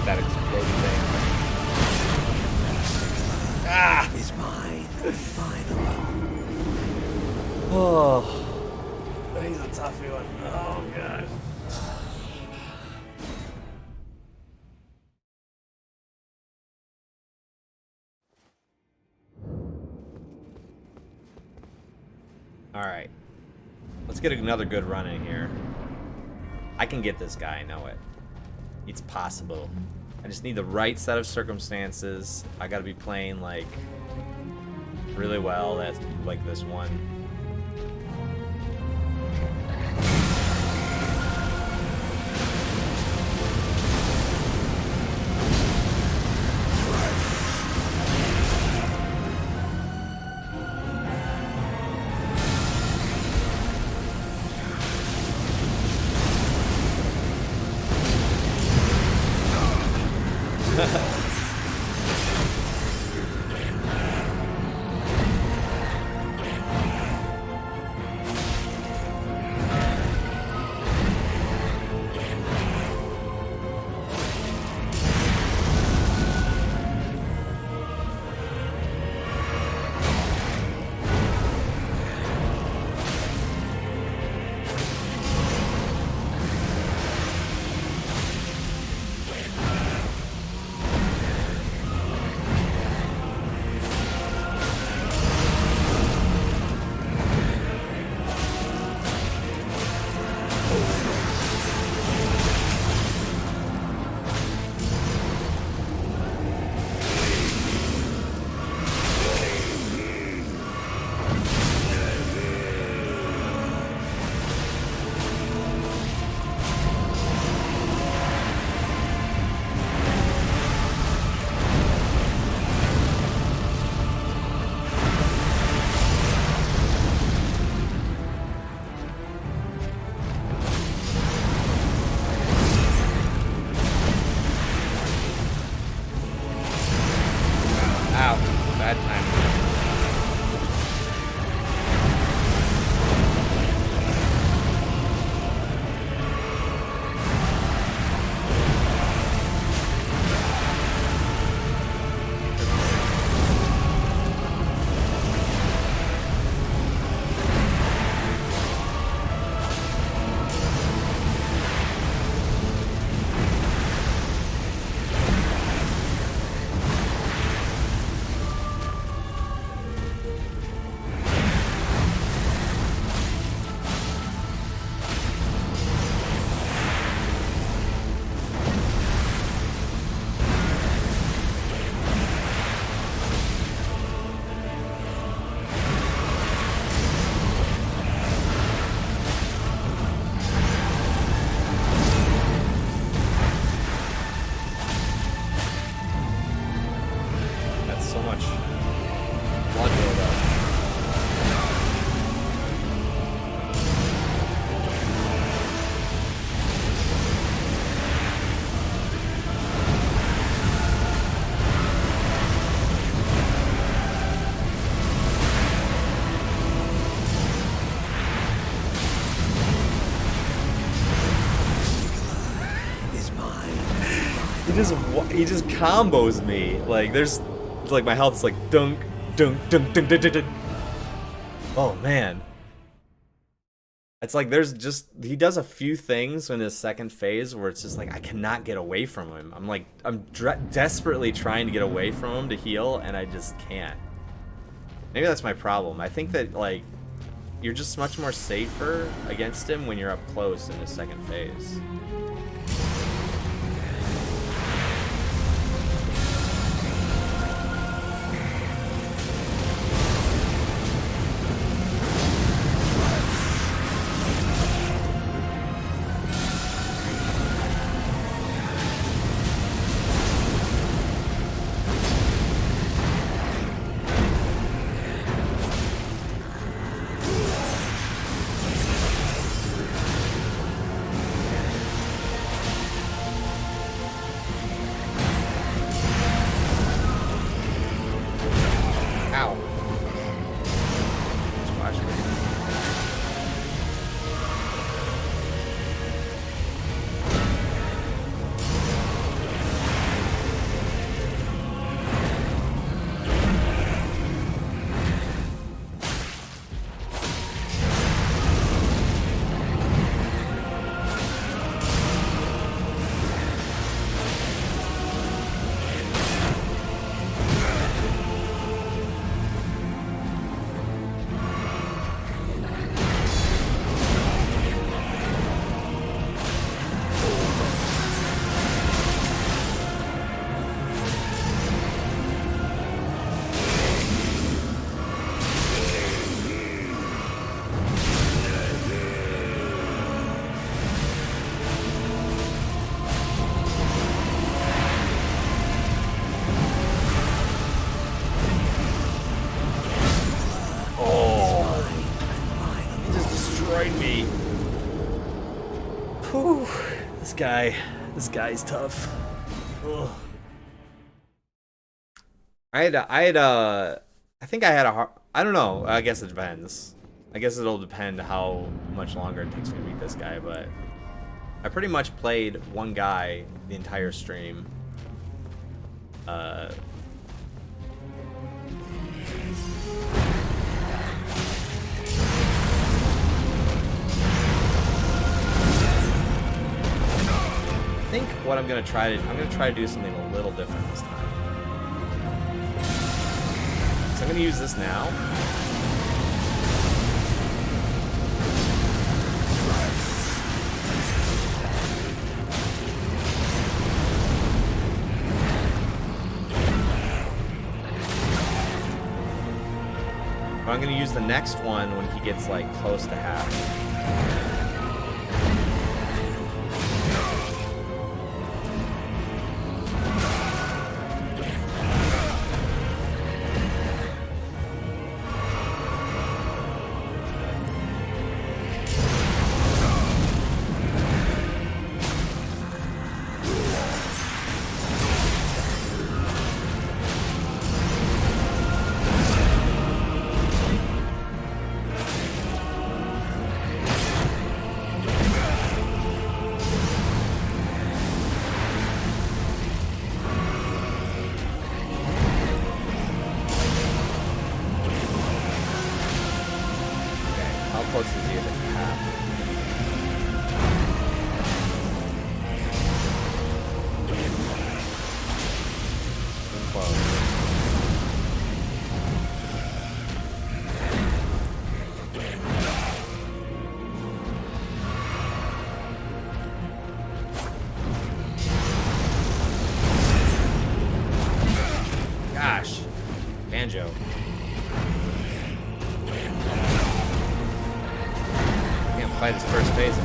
Speaker 1: That exploding thing. Ah!
Speaker 2: Is mine alone.
Speaker 1: Oh. He's a toughie one. Oh, God. Alright. Let's get another good run in here. I can get this guy, I know it. It's possible. I just need the right set of circumstances. I gotta be playing like really well. That's like this one. Bad time. So much blood buildup.
Speaker 2: Is mine.
Speaker 1: He just combos me. Like there's like my health is like dunk, dunk, dunk, dunk, dunk, dunk, dunk. Oh man. It's like there's just he does a few things in his second phase where it's just like I cannot get away from him. I'm desperately trying to get away from him to heal and I just can't. Maybe that's my problem. I think that like you're just much more safer against him when you're up close in his second phase. Me. Whew. This guy's tough. Ugh. I think I had a hard, I don't know, I guess it depends. I guess it'll depend how much longer it takes me to beat this guy, but I pretty much played one guy the entire stream. I think what I'm gonna try to do something a little different this time. So I'm gonna use this now. But I'm gonna use the next one when he gets like close to half. close is he to half? Close. Gosh, Banjo. Can't fight his first phase.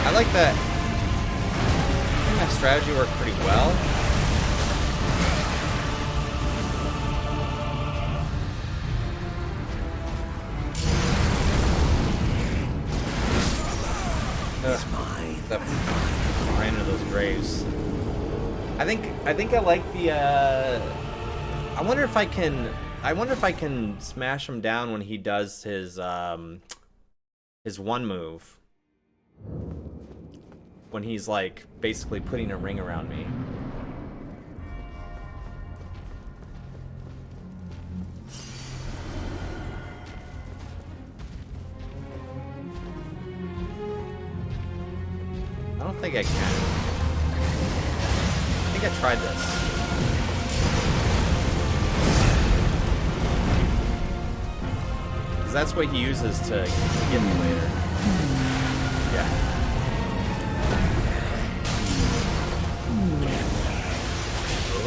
Speaker 1: I like that. I think that strategy worked pretty well. That ran into those graves. I think I like the. I wonder if I can. I wonder if I can smash him down when he does his one move. When he's like basically putting a ring around me. I don't think I can. I think I tried this. Because that's what he uses to get me later. Yeah.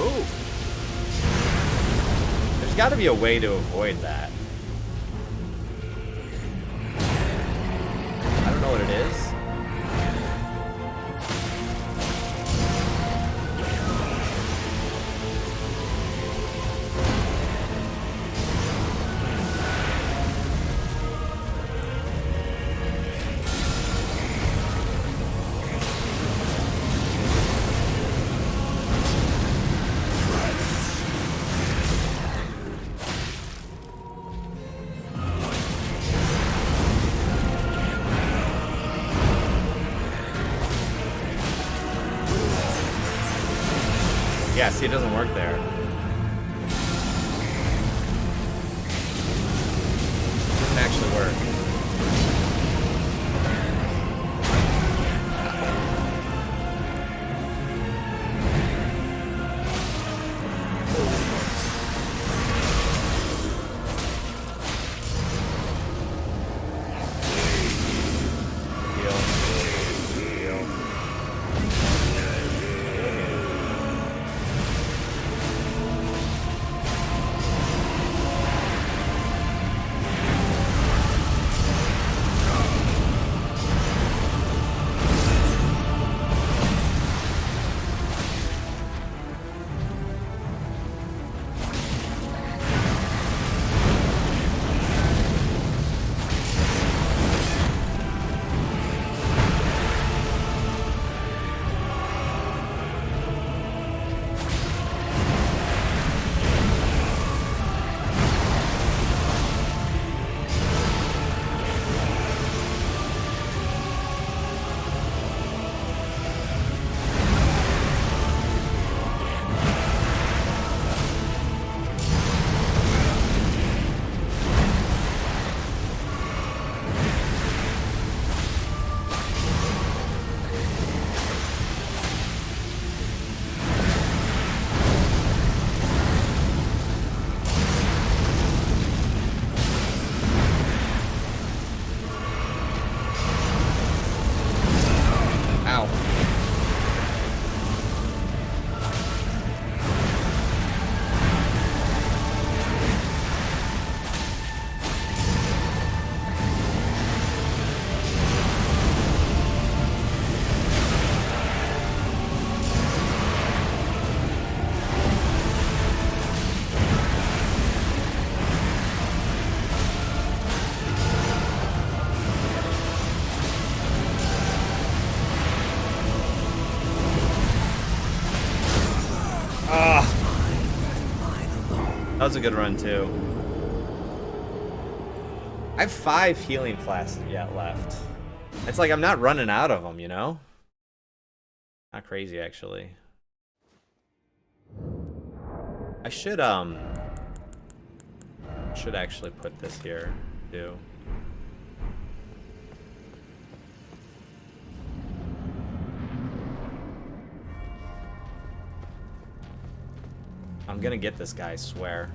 Speaker 1: Oh. There's got to be a way to avoid that. I don't know what it is. Yeah, see, it doesn't work there. It doesn't actually work. That was a good run too. I have 5 healing flasks yet left. It's like I'm not running out of them, you know? Not crazy, actually. I should actually put this here too. I'm gonna get this guy, I swear.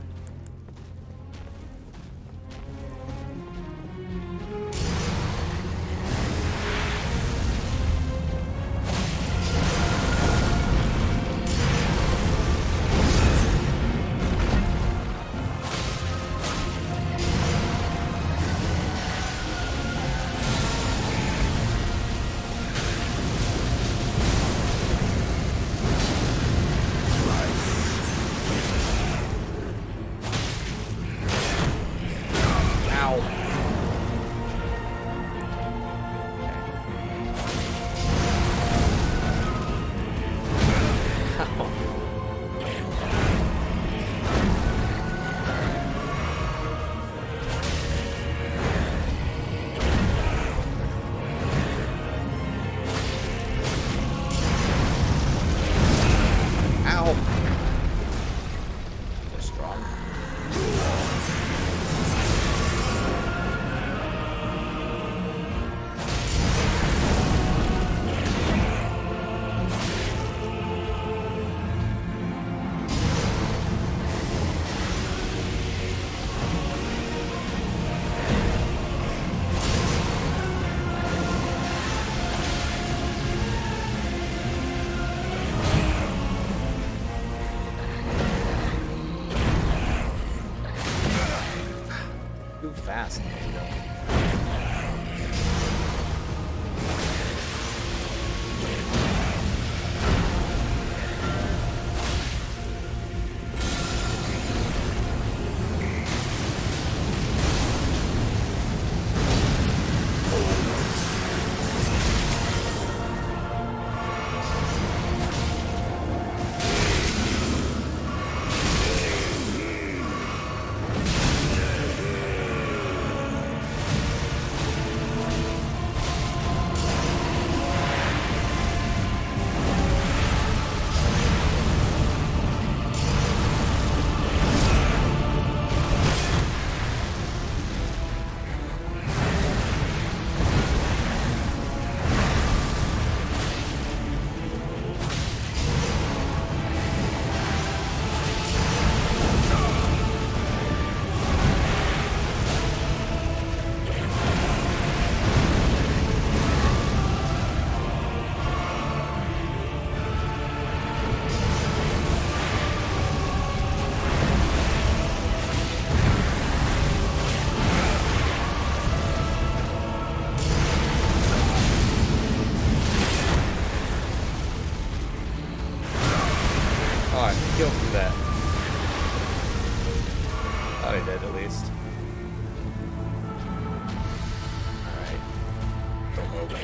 Speaker 1: Fast. Kill through that. Thought I did at least. Alright. Go over.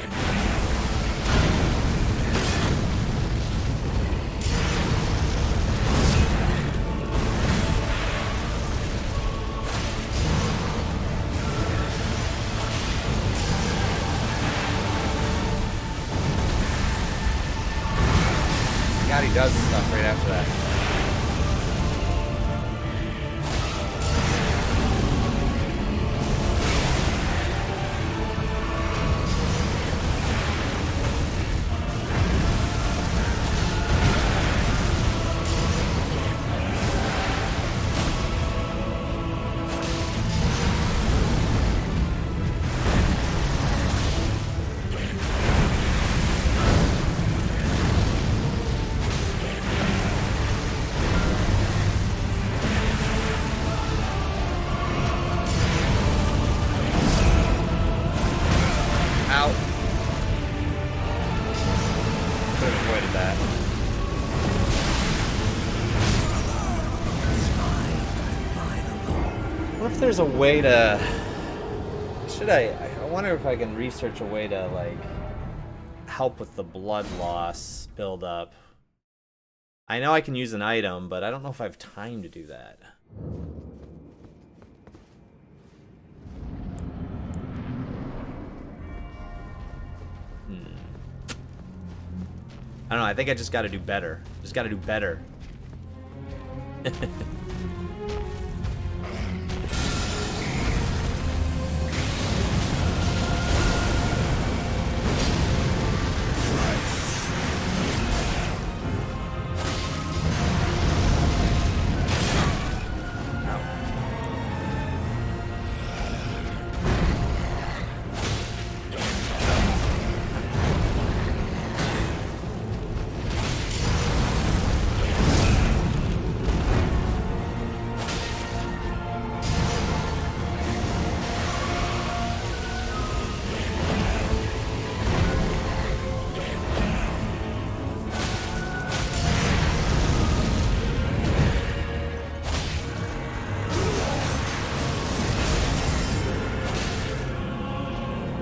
Speaker 1: God, he does stuff right after that. There's a way to... I wonder if I can research a way to, like, help with the blood loss build up. I know I can use an item, but I don't know if I have time to do that. I don't know, I think I just gotta do better. Just gotta do better.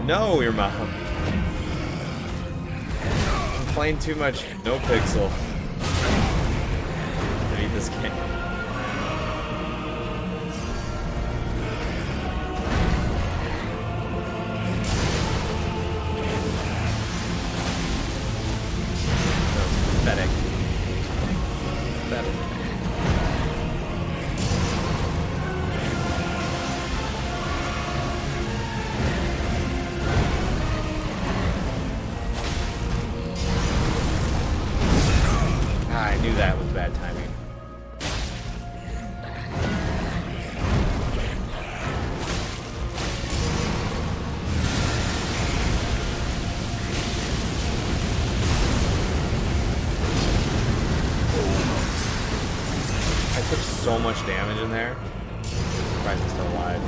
Speaker 1: No, your mom. I'm playing too much No Pixel to beat this game. Sounds pathetic. Pathetic. I knew that was bad timing. I took so much damage in there. I'm surprised I'm still alive.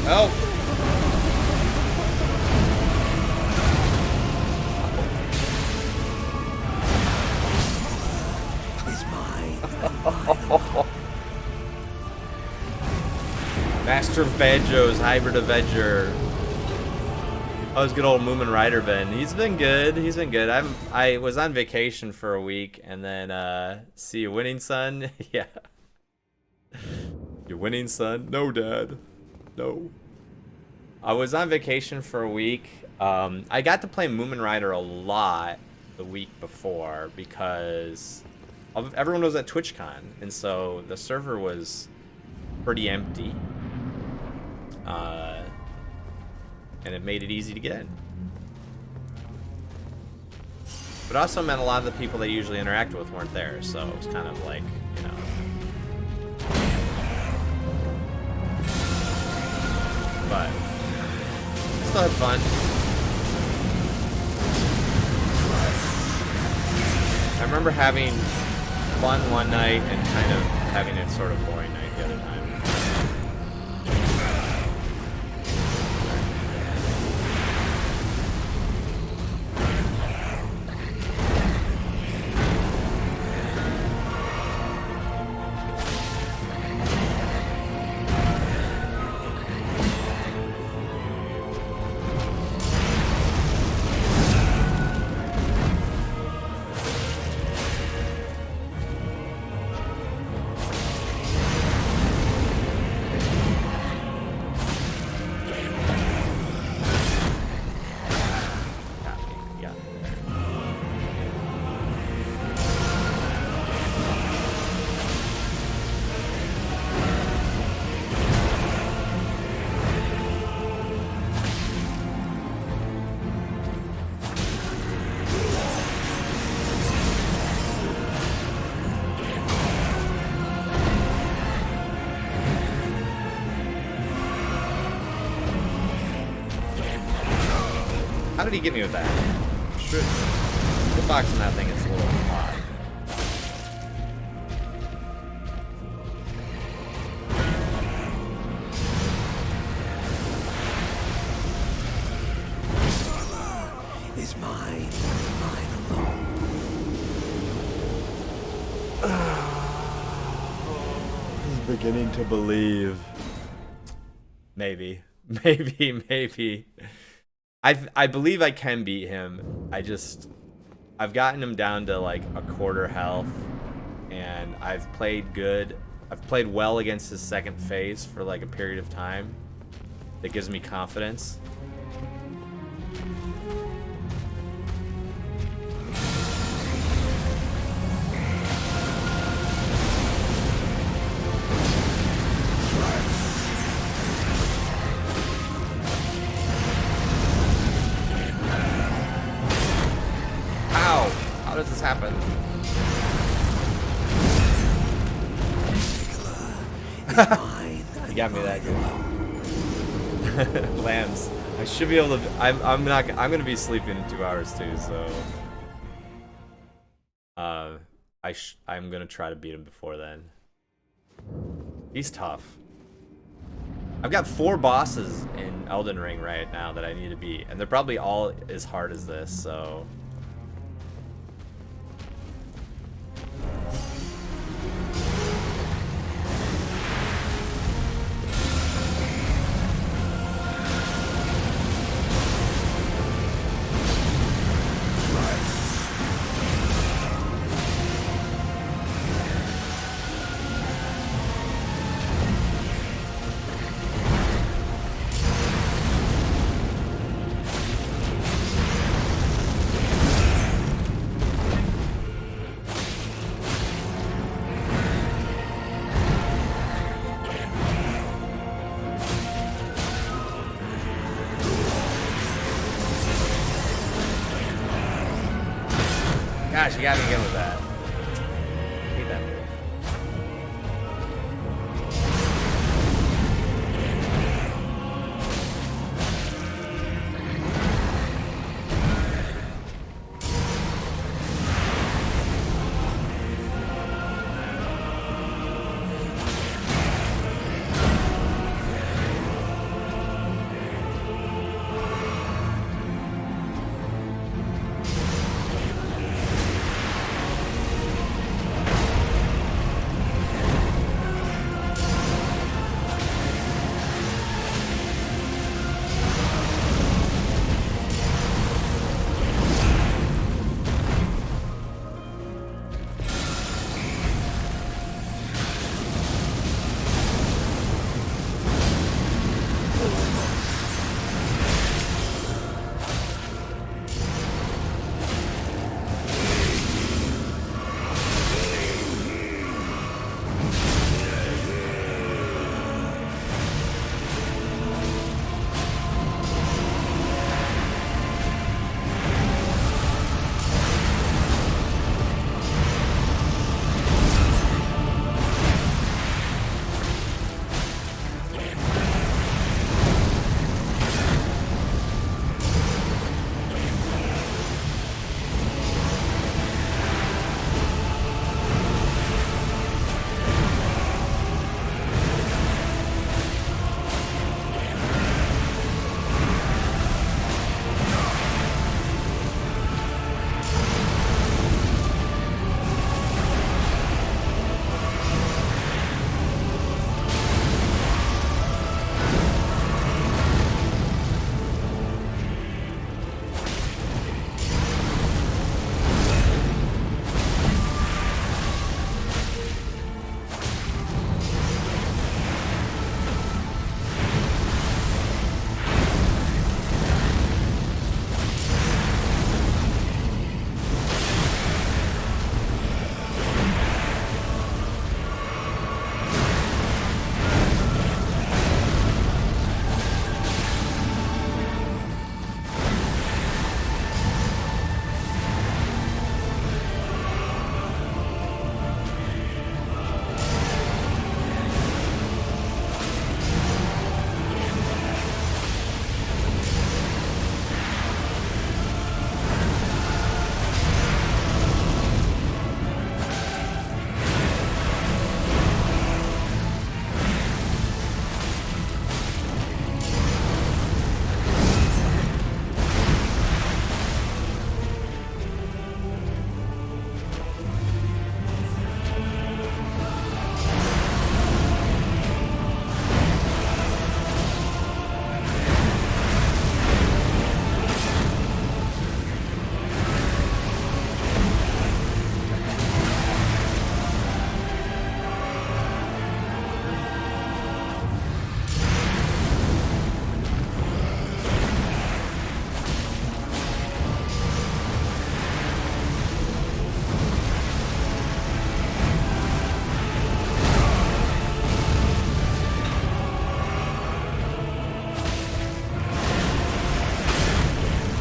Speaker 1: Help!
Speaker 2: Is mine.
Speaker 1: Master Vejo's Hybrid Avenger. Oh, it's good old Moomin Rider Ben. He's been good. He's been good. I was on vacation for a week and then see you winning, son. Yeah. You winning, son? No, Dad. No. I was on vacation for a week. I got to play Moomin Rider a lot the week before because everyone was at TwitchCon, and so the server was pretty empty. And it made it easy to get in. But also meant a lot of the people they usually interact with weren't there, so it was kind of like, you know. But still had fun. I remember having fun one night and kind of having it sort of boring night the other time. How did he get me with that? Sure. The box on that thing is a little odd. beginning to believe. Maybe. Maybe. I believe I can beat him. I've gotten him down to like a quarter health, and I've played good. I've played well against his second phase for like a period of time. That gives me confidence. How does this happen? You got me that good. Lambs. I should be able to. I'm gonna be sleeping in 2 hours too. So. I'm gonna try to beat him before then. He's tough. I've got 4 bosses in Elden Ring right now that I need to beat, and they're probably all as hard as this. So. Gosh, you got me again with that. I hate that move.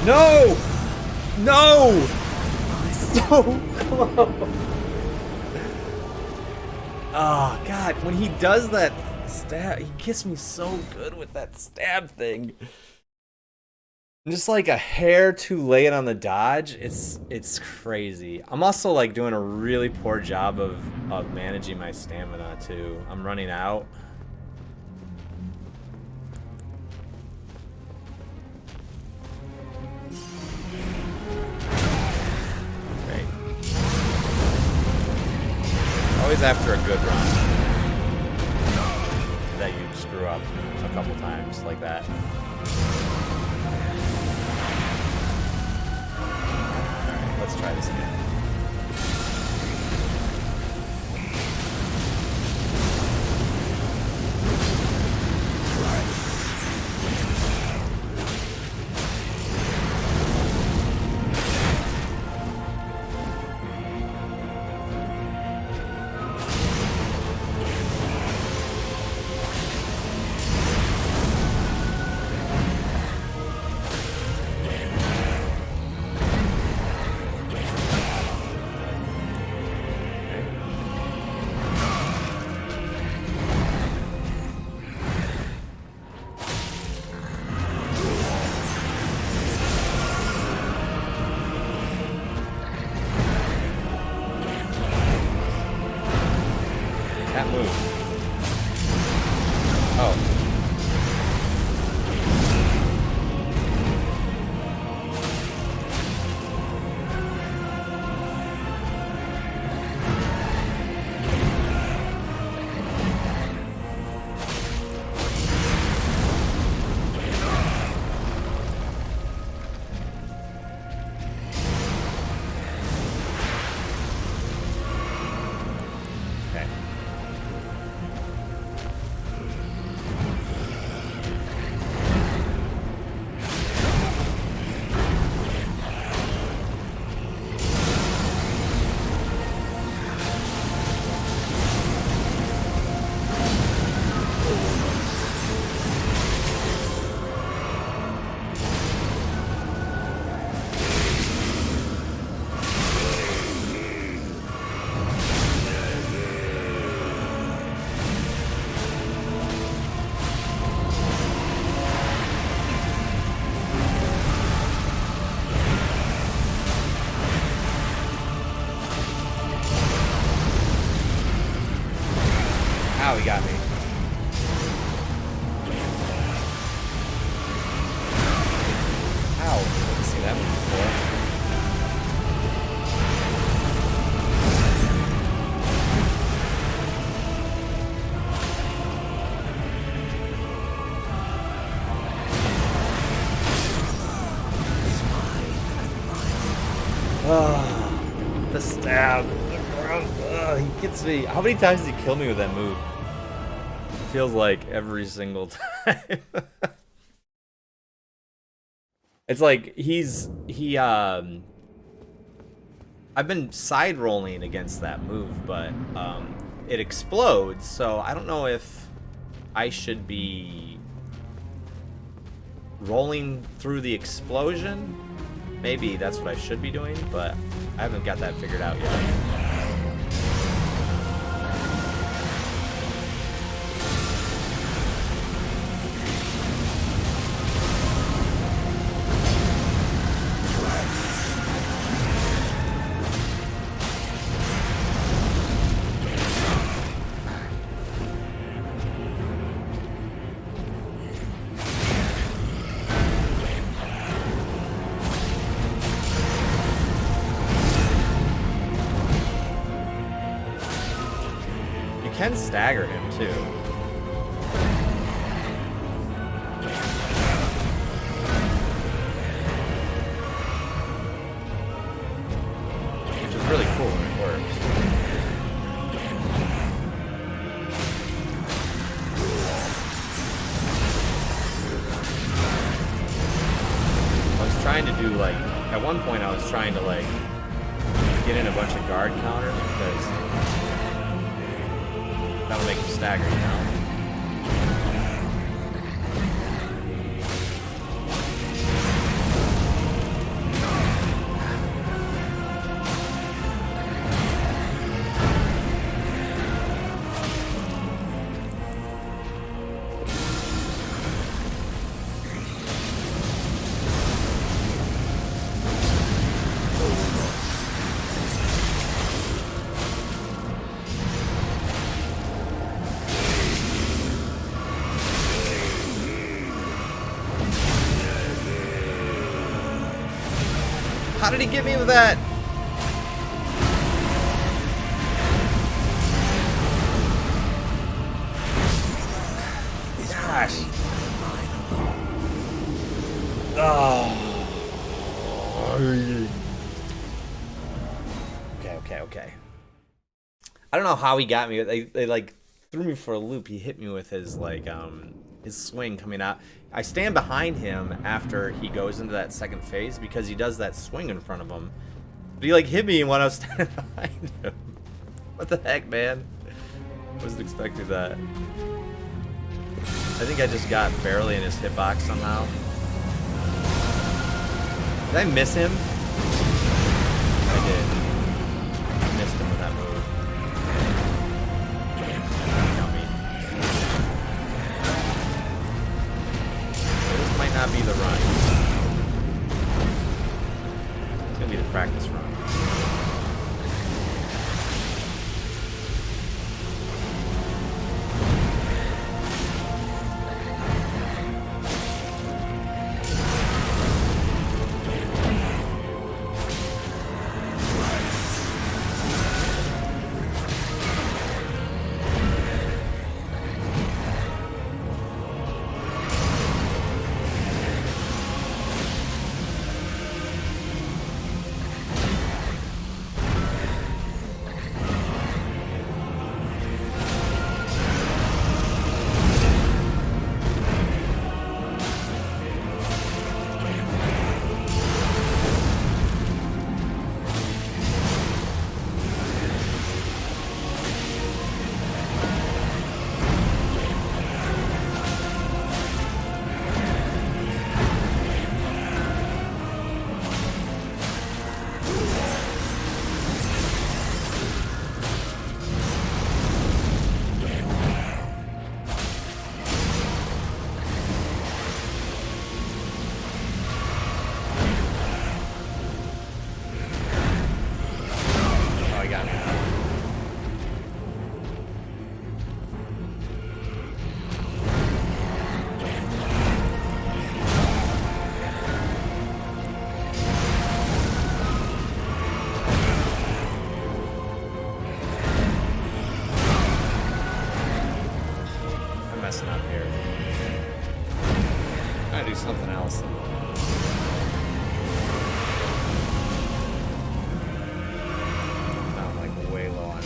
Speaker 1: No! No! So close. Oh god, when he does that stab, he gets me so good with that stab thing. I'm just like a hair too late on the dodge. It's crazy. I'm also like doing a really poor job of managing my stamina too. I'm running out. Always after a good run that you screw up a couple times like that. Alright, let's try this again. That move. Oh. Okay. Ow, he got me. Ow, didn't see that one before. Oh, the stab. Oh, he gets me. How many times did he kill me with that move? It feels like every single time. It's like I've been side rolling against that move, but it explodes, so I don't know if I should be rolling through the explosion. Maybe that's what I should be doing, but I haven't got that figured out yet. Can stagger him too. Which is really cool when it works. I was trying to do like, at one point I was trying to like get in a bunch of guard counters because that would make him stagger, you know? did he get me with that? Gosh. Oh. Okay. I don't know how he got me. They like threw me for a loop. He hit me with his like his swing coming out. I stand behind him after he goes into that second phase because he does that swing in front of him. But he like hit me when I was standing behind him. What the heck, man? Wasn't expecting that. I think I just got barely in his hitbox somehow. Did I miss him? I did. I missed him with that move. Got me. This might not be the run. It's gonna be the practice run. Something else. I'm like way low on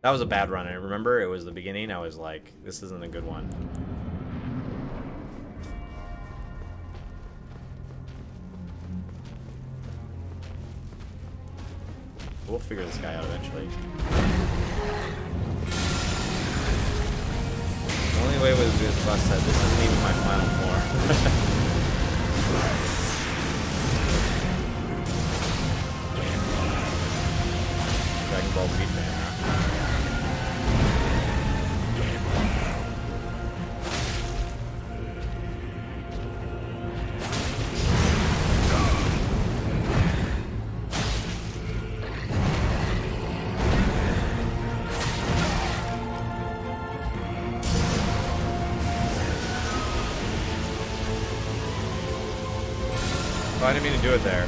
Speaker 1: That was a bad run. I remember it was the beginning. I was like, this isn't a good one. We'll figure this guy out eventually. The only way was this bus said this isn't even my final floor. Dragon Ball Z fan. Oh, I didn't mean to do it there.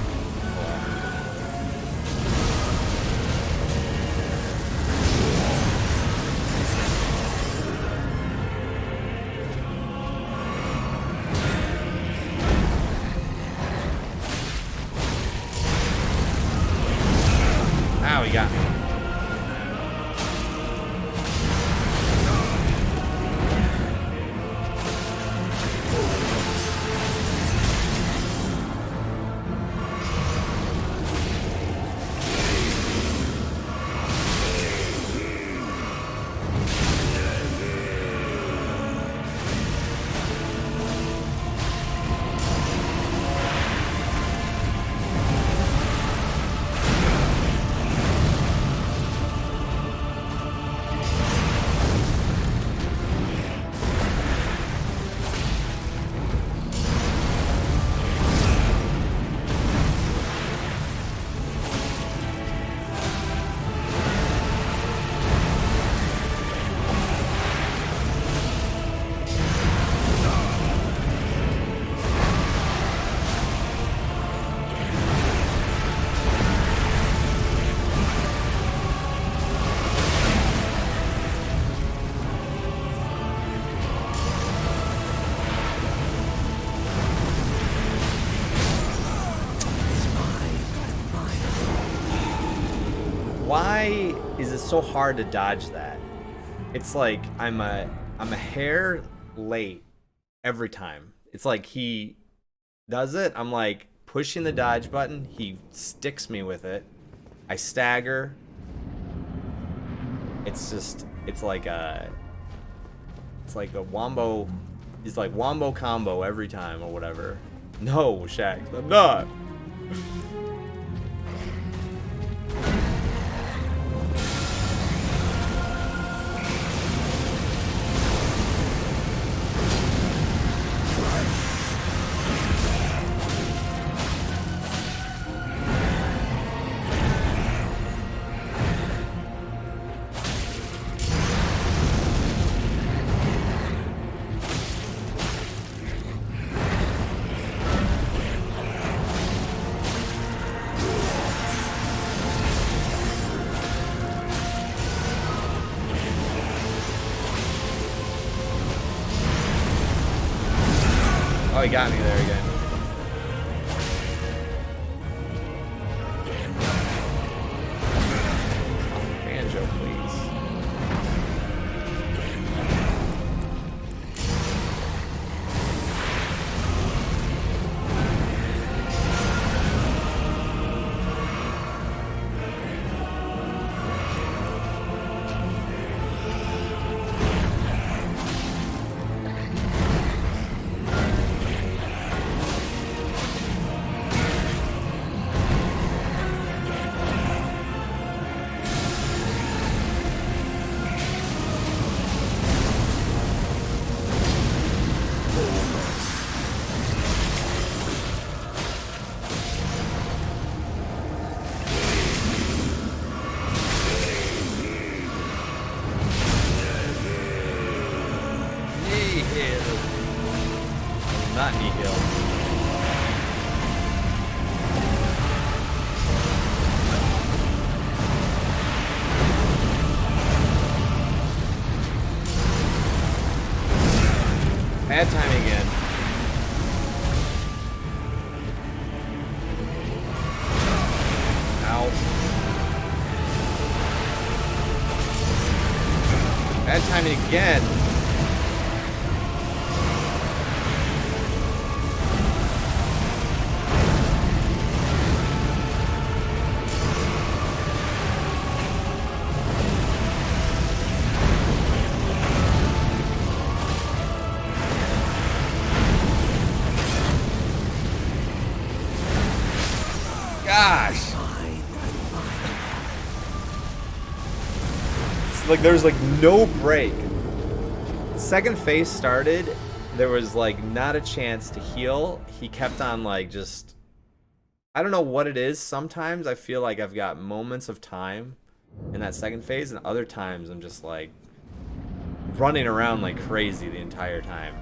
Speaker 1: is it's so hard to dodge that. It's like I'm a hair late every time. It's like he does it. I'm like pushing the dodge button. He sticks me with it. I stagger. It's like a wombo. It's like wombo combo every time or whatever. No, Shaq, I'm not. Oh, he got me there again. Banjo, please. Not nihil. Bad timing again. Ow. Bad timing again. Gosh. It's like there's like no break. The second phase started, there was like not a chance to heal. He kept on like just, I don't know what it is. Sometimes I feel like I've got moments of time in that second phase, and other times I'm just like running around like crazy the entire time.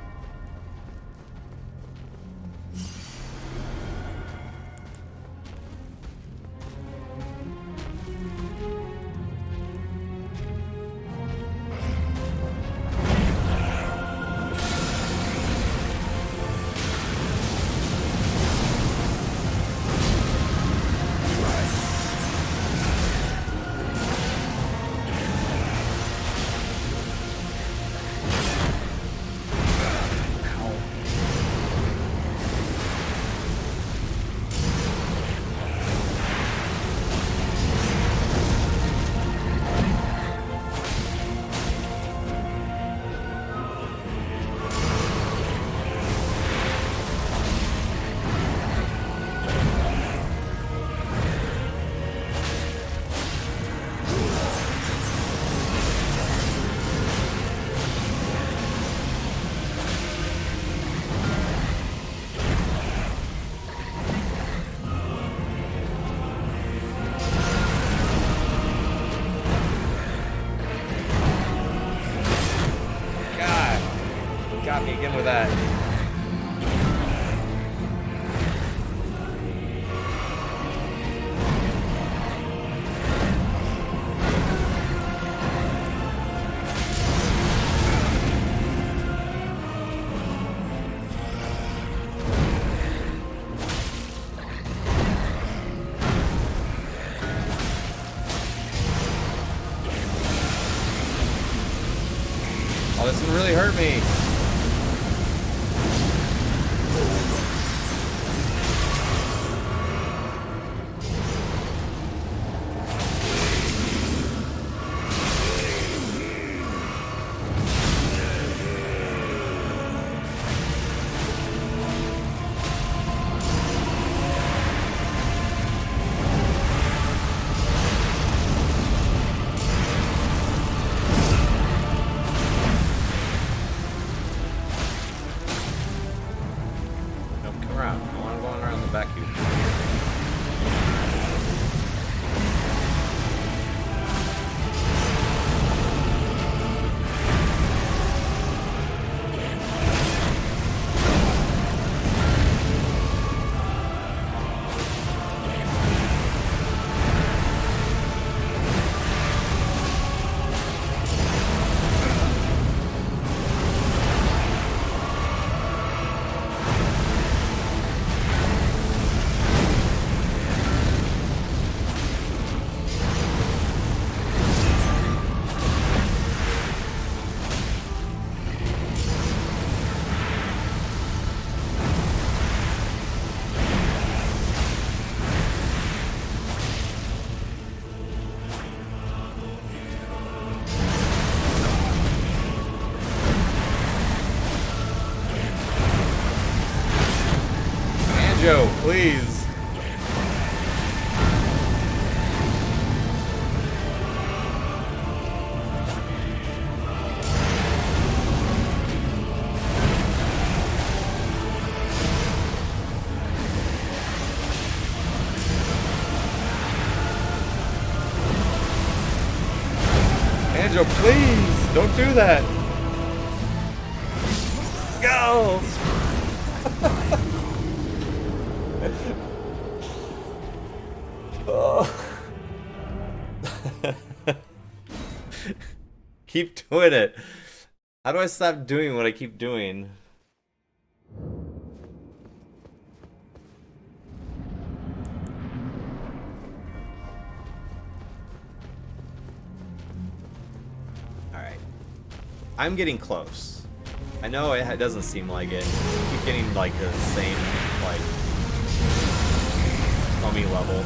Speaker 1: Got me again with that. Oh, this can really hurt me. Joe, please. Angel, please, don't do that. Go. Oh. Keep doing it. How do I stop doing what I keep doing? Alright. I'm getting close. I know it doesn't seem like it. I keep getting like the same, like, mummy level.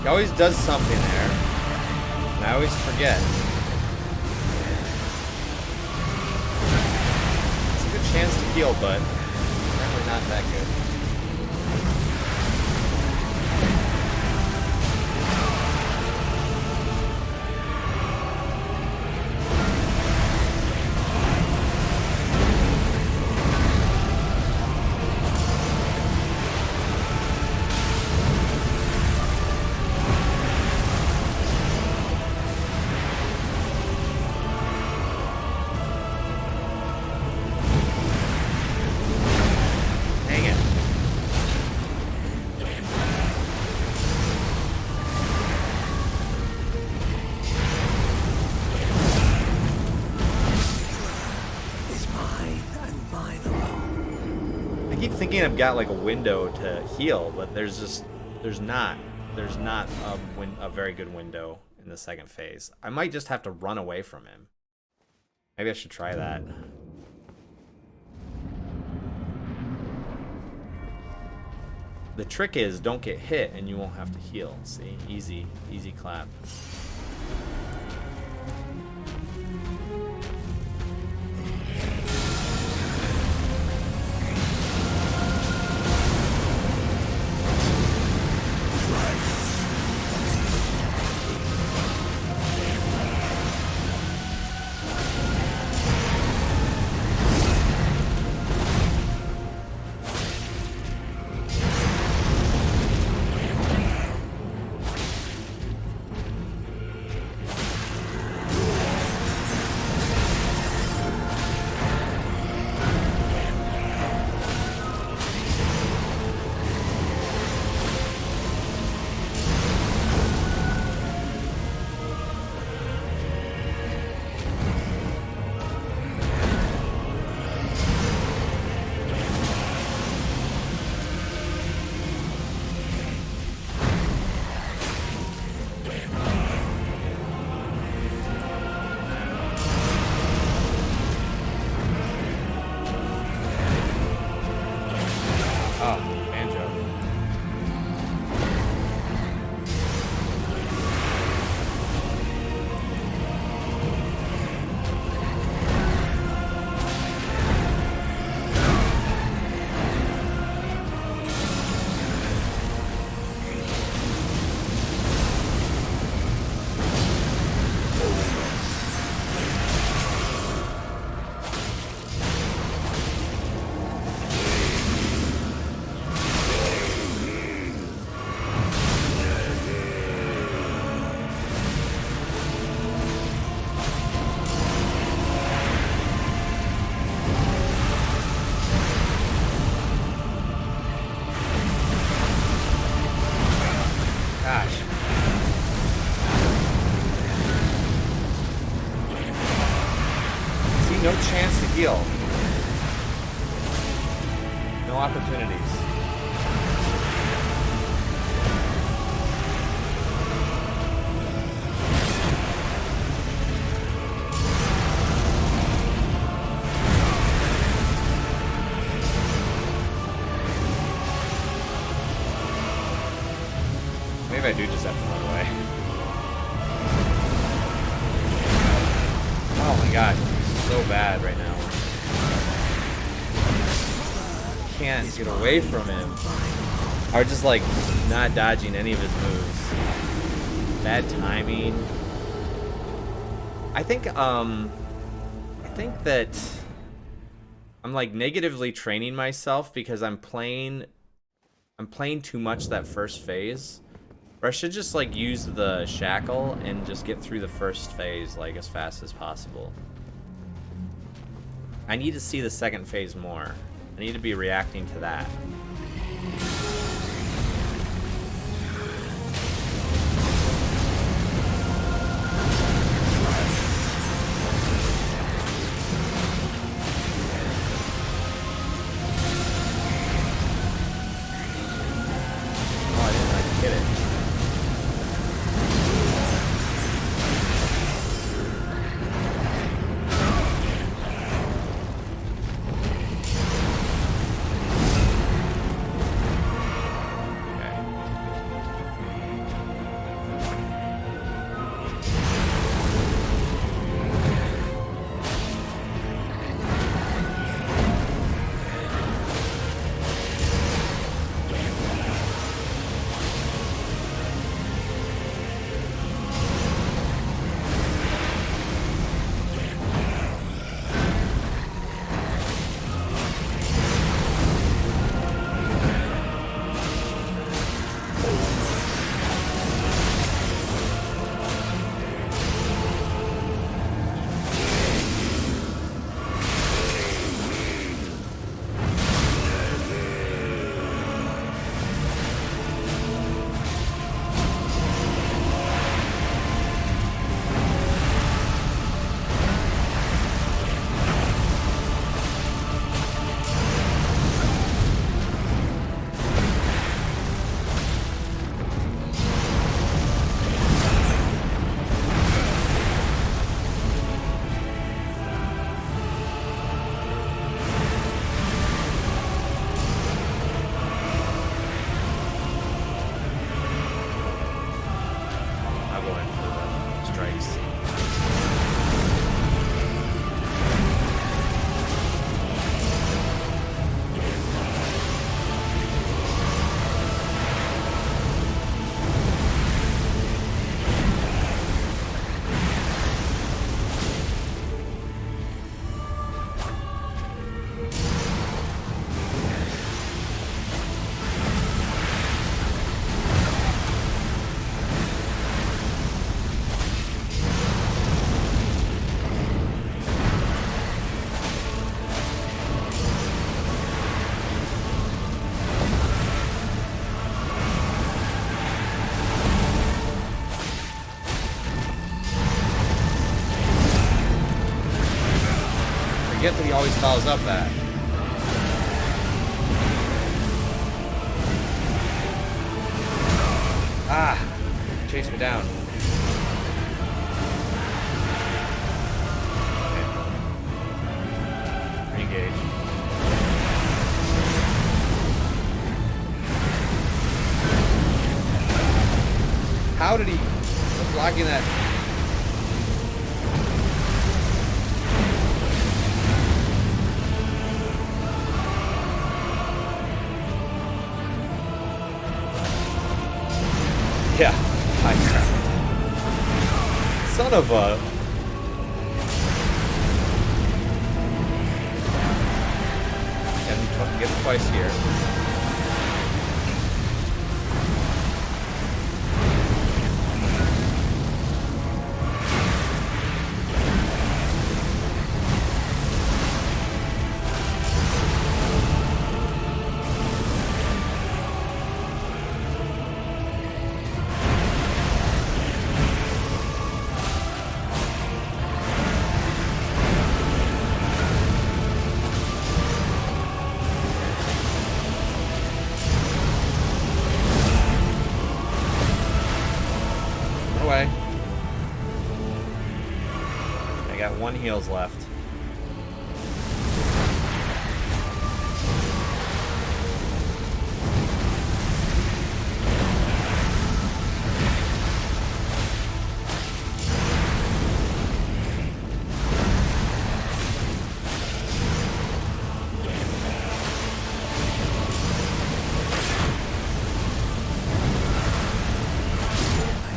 Speaker 1: He always does something there, and I always forget. It's a good chance to heal, but apparently not that good. thinking I've got like a window to heal, but there's not a very good window in the second phase. I might just have to run away from him. Maybe I should try that. The trick is don't get hit and you won't have to heal. See? Easy clap. No chance to heal. No opportunities. Maybe I do just have to run away. Oh my god. So bad right now. Can't get away from him. Or just like not dodging any of his moves. Bad timing. I think that I'm like negatively training myself because I'm playing too much that first phase. Or I should just like use the shackle and just get through the first phase like as fast as possible. I need to see the second phase more. I need to be reacting to that. Oh, I didn't like hit it. forget that he always follows up that. Ah! Chase me down. Okay. Re-engage. How did he... What's blocking that? Yeah. Son of a... And get twice here. Away. I got 1 heals left.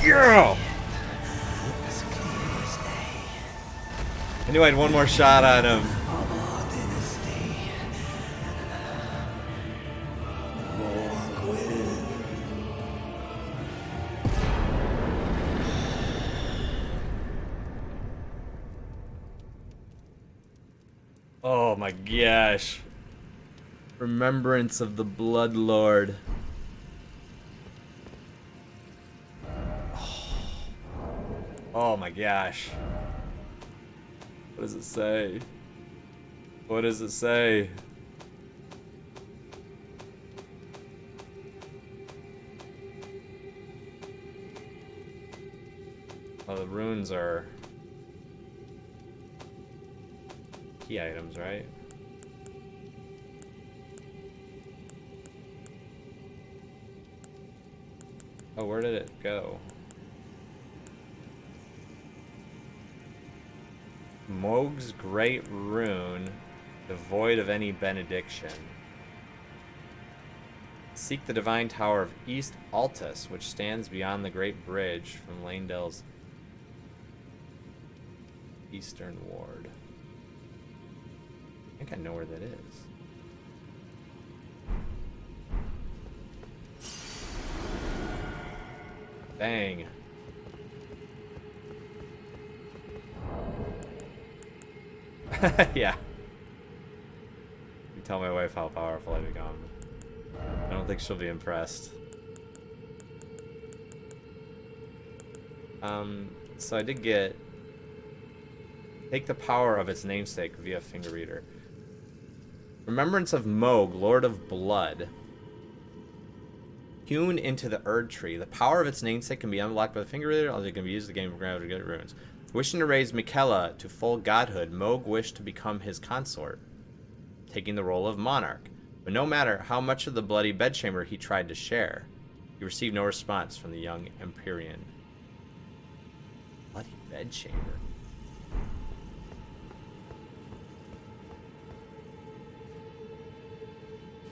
Speaker 1: Yeah!
Speaker 2: As clear as day.
Speaker 1: I knew I had 1 more shot on him.
Speaker 2: Of our dynasty. Walk with.
Speaker 1: Oh my gosh. Remembrance of the Blood Lord. Oh my gosh. What does it say? What does it say? Oh, the runes are key items, right? Oh, where did it go? Mog's Great Rune, devoid of any benediction. Seek the Divine Tower of East Altus, which stands beyond the Great Bridge from Lanedale's eastern ward. I think I know where that is. Dang. Yeah. You tell my wife how powerful I become. I don't think she'll be impressed. So I did get... Take the power of its namesake via finger reader. Remembrance of Mog, Lord of Blood. Hewn into the Erd tree. The power of its namesake can be unlocked by the finger reader, or it can be used in the game to get runes. Wishing to raise Miquella to full godhood, Mog wished to become his consort, taking the role of monarch. But no matter how much of the bloody bedchamber he tried to share, he received no response from the young Empyrean. Bloody bedchamber.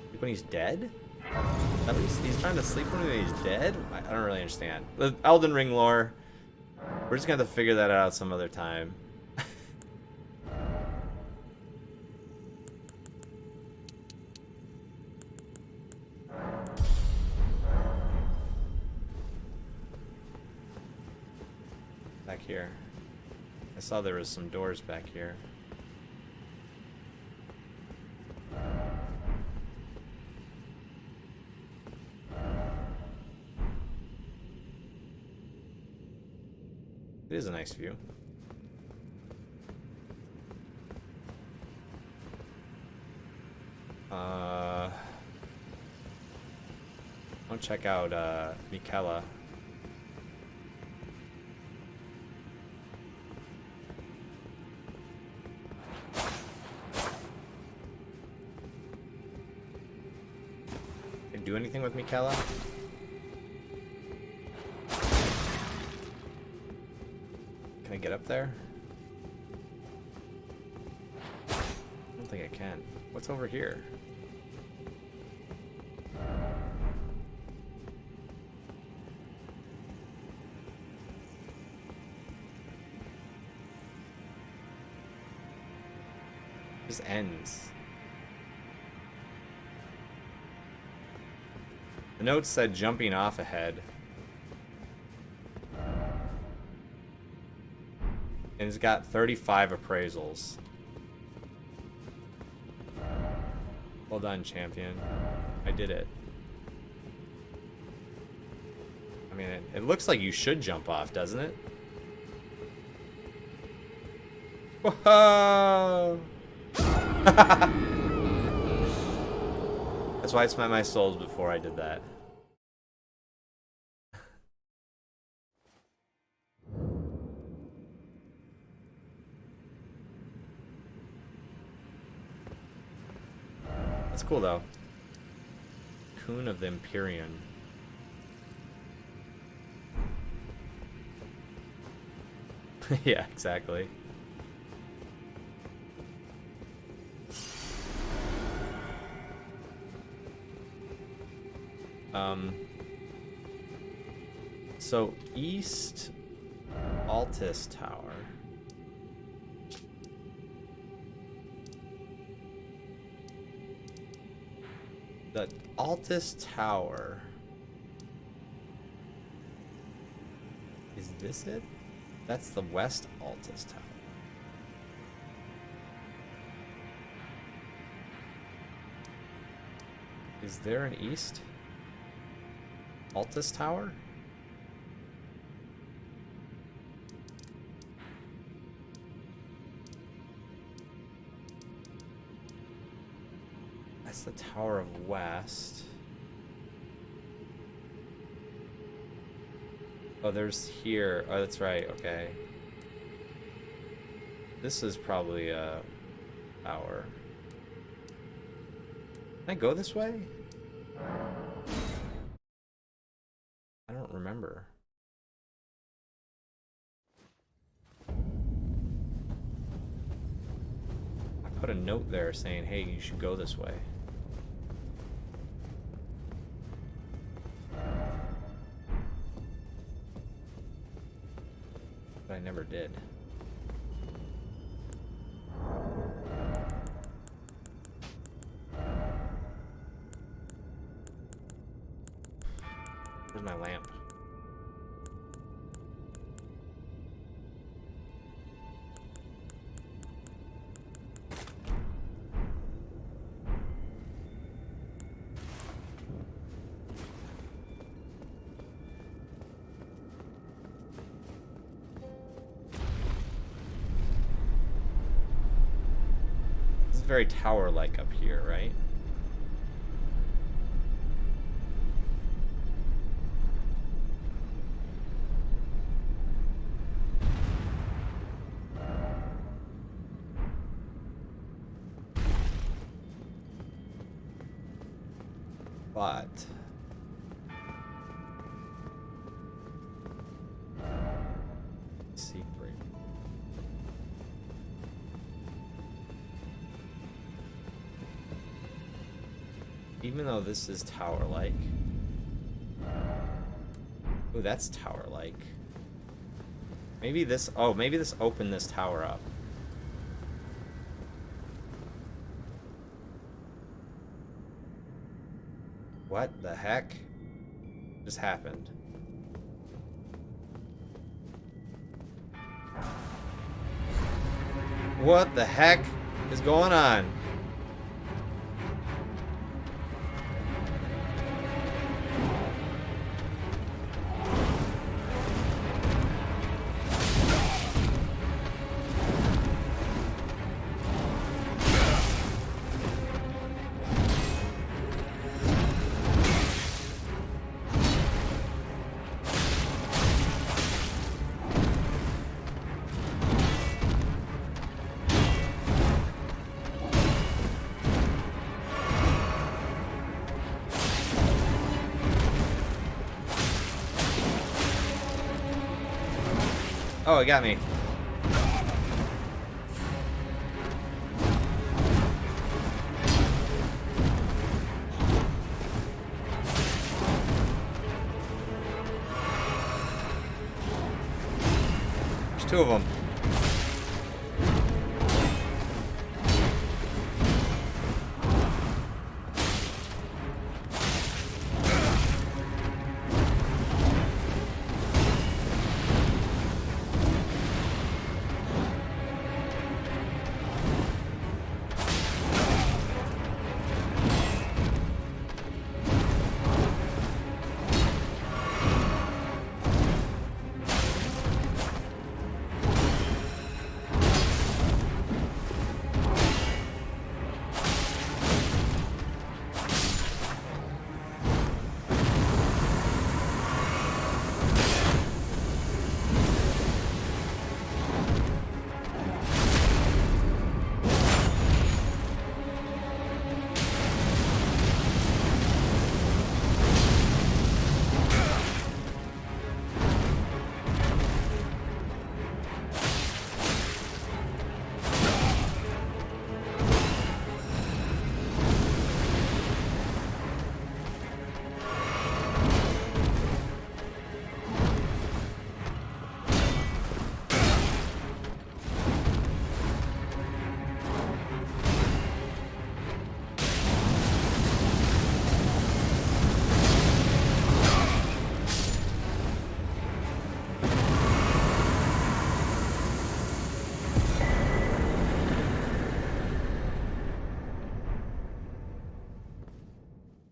Speaker 1: Like when he's dead? At least he's trying to sleep when he's dead? I don't really understand. The Elden Ring lore. We're just gonna have to figure that out some other time. Back here. I saw there was some doors back here. It is a nice view. I'll check out Mikela. Can I do anything with Mikela? Can I get up there? I don't think I can. What's over here? Just ends. The note said jumping off ahead. And it's got 35 appraisals. Well done, champion. I did it. I mean, it looks like you should jump off, doesn't it? Whoa! That's why I spent my souls before I did that. That's cool though. Coon of the Empyrean. Yeah, exactly. So East Altus Tower. The Altus Tower. Is this it? That's the West Altus Tower. Is there an East Altus Tower? That's the Tower of West. Oh, there's here. Oh, that's right. Okay. This is probably a tower. Can I go this way? I don't remember. I put a note there saying, hey, you should go this way. But I never did. Where's my lamp? This is very tower-like up here, right? But secret. Even though this is tower-like. Oh, that's tower-like. Maybe this. Oh, maybe this opened this tower up. What the heck just happened? What the heck is going on? Oh, it got me. There's two of them.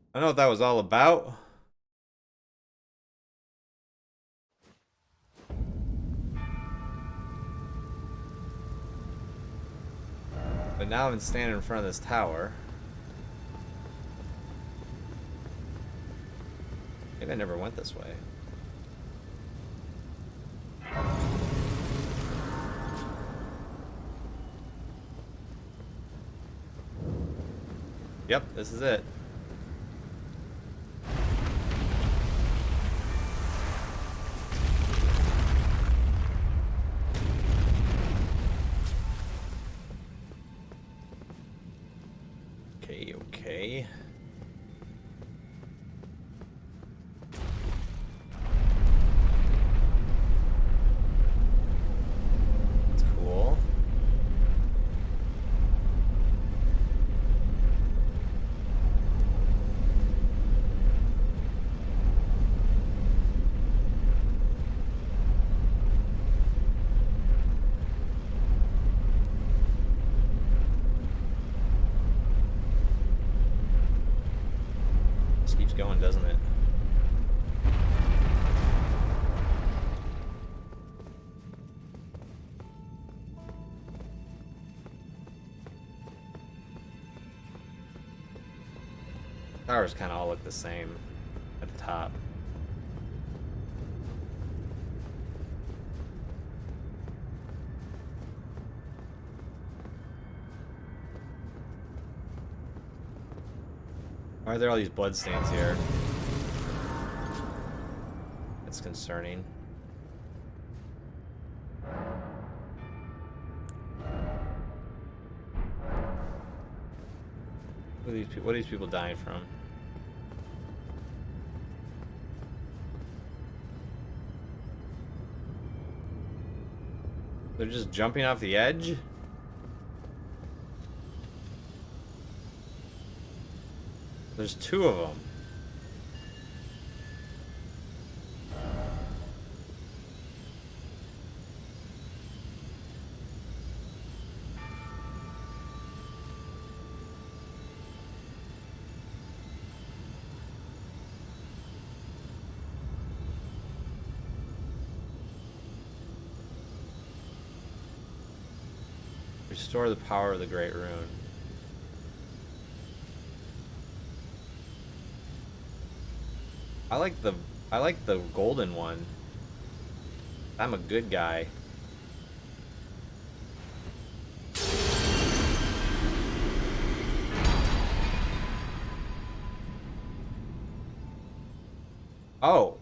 Speaker 1: I don't know what that was all about. But now I'm standing in front of this tower. Maybe I never went this way. Yep, this is it. Okay. That's cool. This keeps going, doesn't it? Towers kind of all look the same at the top. Why are there all these bloodstains here? That's concerning. What are these people dying from? They're just jumping off the edge? There's two of them. Restore the power of the Great Rune. I like the golden one. I'm a good guy. Oh.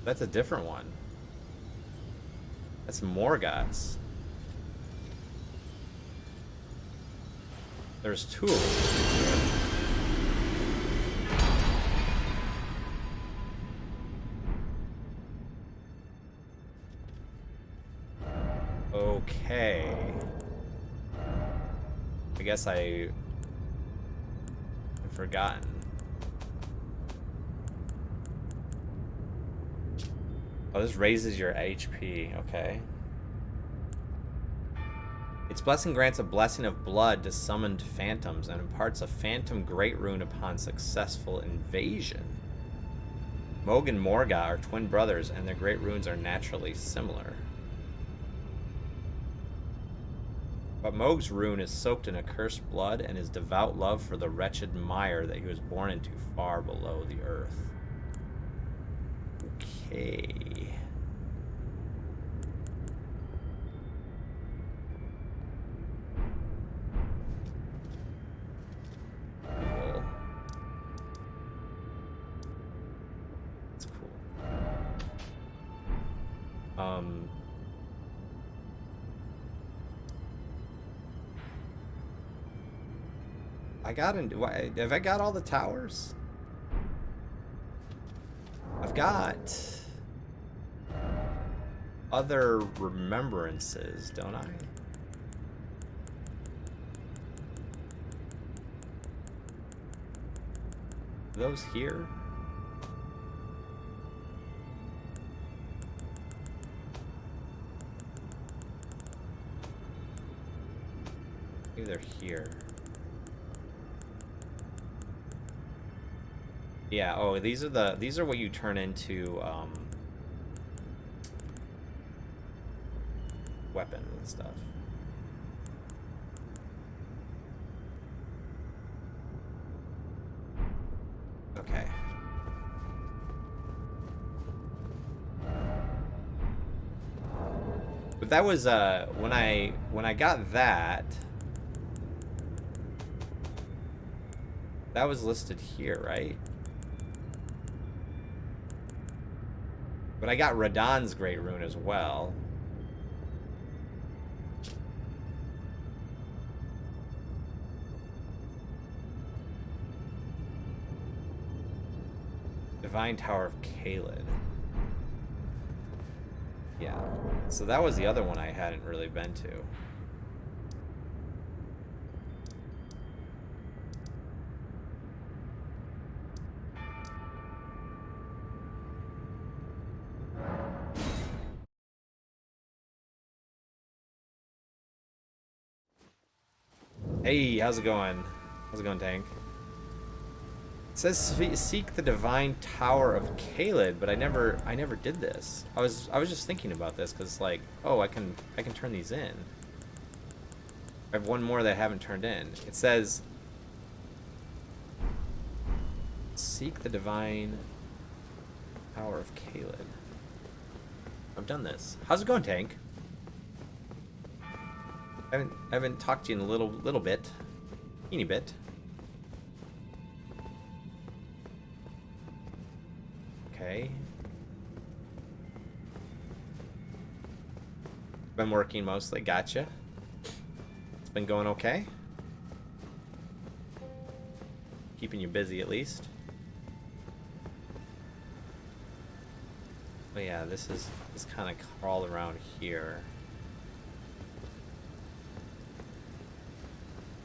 Speaker 1: That's a different one. That's Morgoth's. There's two of them. Okay. I guess I've forgotten. Oh, this raises your HP. Okay. Its blessing grants a blessing of blood to summoned phantoms and imparts a phantom great rune upon successful invasion. Mohg and Morgoth are twin brothers, and their great runes are naturally similar. But Mohg's rune is soaked in accursed blood, and his devout love for the wretched mire that he was born into far below the earth. Okay. Cool. That's cool. Have I got all the towers? I've got other remembrances, don't I? Are those here? Maybe they're here. Yeah, oh, these are what you turn into weapons and stuff. Okay. But that was when I got that was listed here, right? But I got Radahn's great rune as well. Divine Tower of Caelid. Yeah. So that was the other one I hadn't really been to. Hey, how's it going? How's it going, Tank? It says seek the divine tower of Caelid, but I never did this. I was just thinking about this because like, oh, I can turn these in. I have one more that I haven't turned in. It says seek the divine tower of Caelid. I've done this. How's it going, Tank? I haven't talked to you in a little bit. Teeny bit. Okay. Been working mostly. Gotcha. It's been going okay. Keeping you busy at least. But yeah, this kind of crawl around here.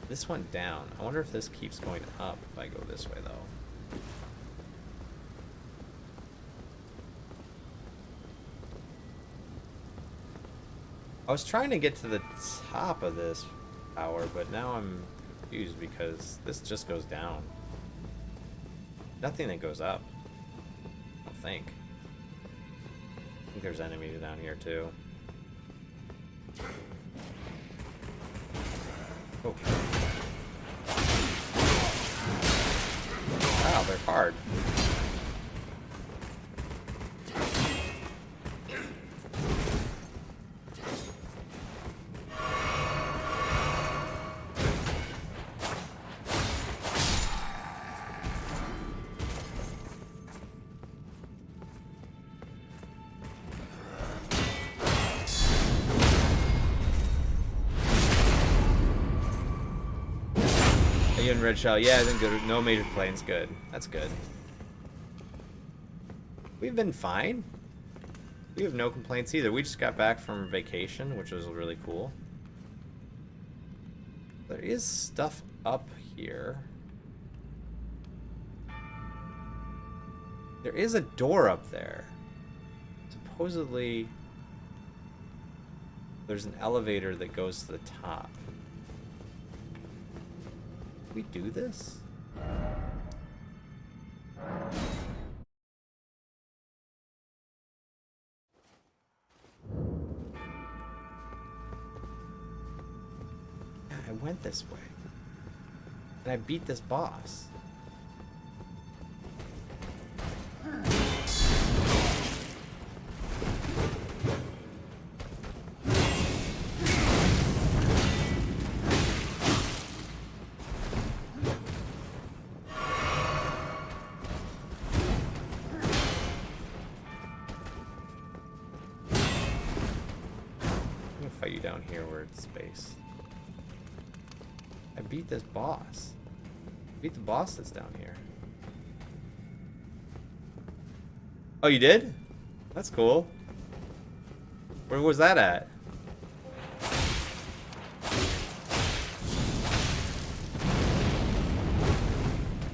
Speaker 1: This went down. I wonder if this keeps going up if I go this way, though. I was trying to get to the top of this tower, but now I'm confused because this just goes down. Nothing that goes up. I don't think. I think there's enemies down here, too. Oh. Wow, they're hard. You and Red Shell, yeah, I think good. No major complaints, good. That's good. We've been fine. We have no complaints either. We just got back from vacation, which was really cool. There is stuff up here. There is a door up there. Supposedly, there's an elevator that goes to the top. Did we do this? Yeah, I went this way. And I beat this boss. Fight you down here where it's space. I beat this boss. I beat the boss that's down here. Oh, you did? That's cool. Where was that at?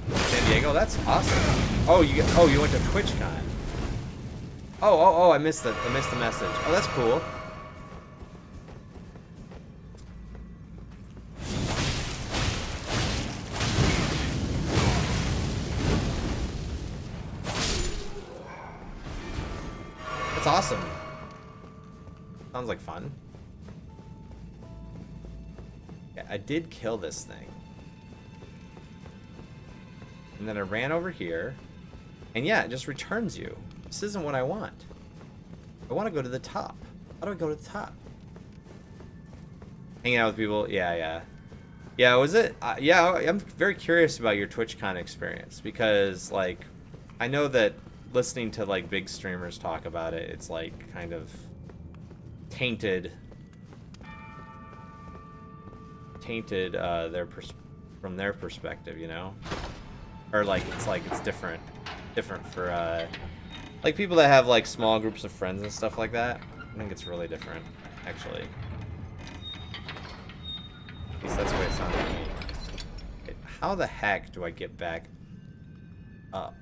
Speaker 1: San Diego? That's awesome. Oh, you went to TwitchCon. Oh, I missed the message. Oh, that's cool. That's awesome. Sounds like fun. Yeah, I did kill this thing. And then I ran over here. And yeah, it just returns you. This isn't what I want. I want to go to the top. How do I go to the top? Hanging out with people. Yeah. Yeah, was it? Yeah, I'm very curious about your TwitchCon experience. Because, like, I know that listening to like big streamers talk about it, it's like kind of tainted from their perspective, you know, or like it's different for like people that have like small groups of friends and stuff like that. I think it's really different, actually. At least that's the way it sounded to me. Okay, how the heck do I get back up?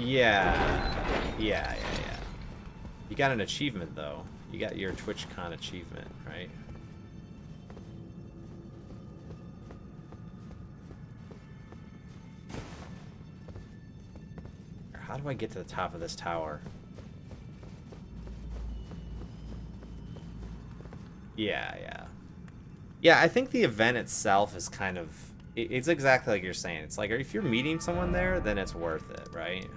Speaker 1: Yeah. You got an achievement, though. You got your TwitchCon achievement, right? How do I get to the top of this tower? Yeah, I think the event itself is kind of... It's exactly like you're saying. It's like, if you're meeting someone there, then it's worth it, right?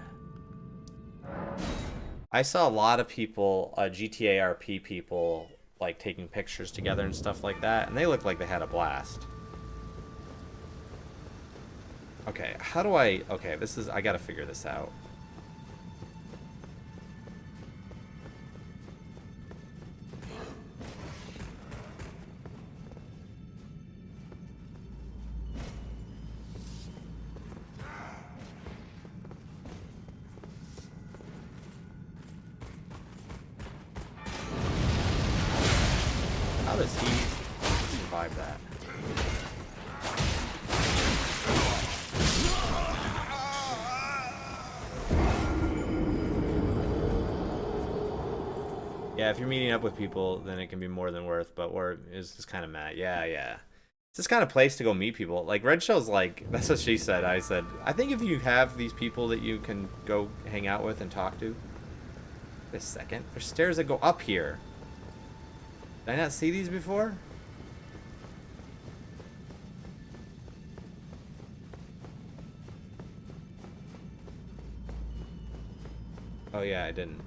Speaker 1: I saw a lot of people, GTA RP people, like, taking pictures together and stuff like that, and they looked like they had a blast. Okay, how do I... Okay, I gotta figure this out. How does he survive that? Yeah, if you're meeting up with people, then it can be more than worth, but it's just kind of mad. Yeah. It's this kind of place to go meet people. Like, Red Shell's like, that's what she said. I said, I think if you have these people that you can go hang out with and talk to. Wait a second. There's stairs that go up here. Did I not see these before? Oh yeah, I didn't.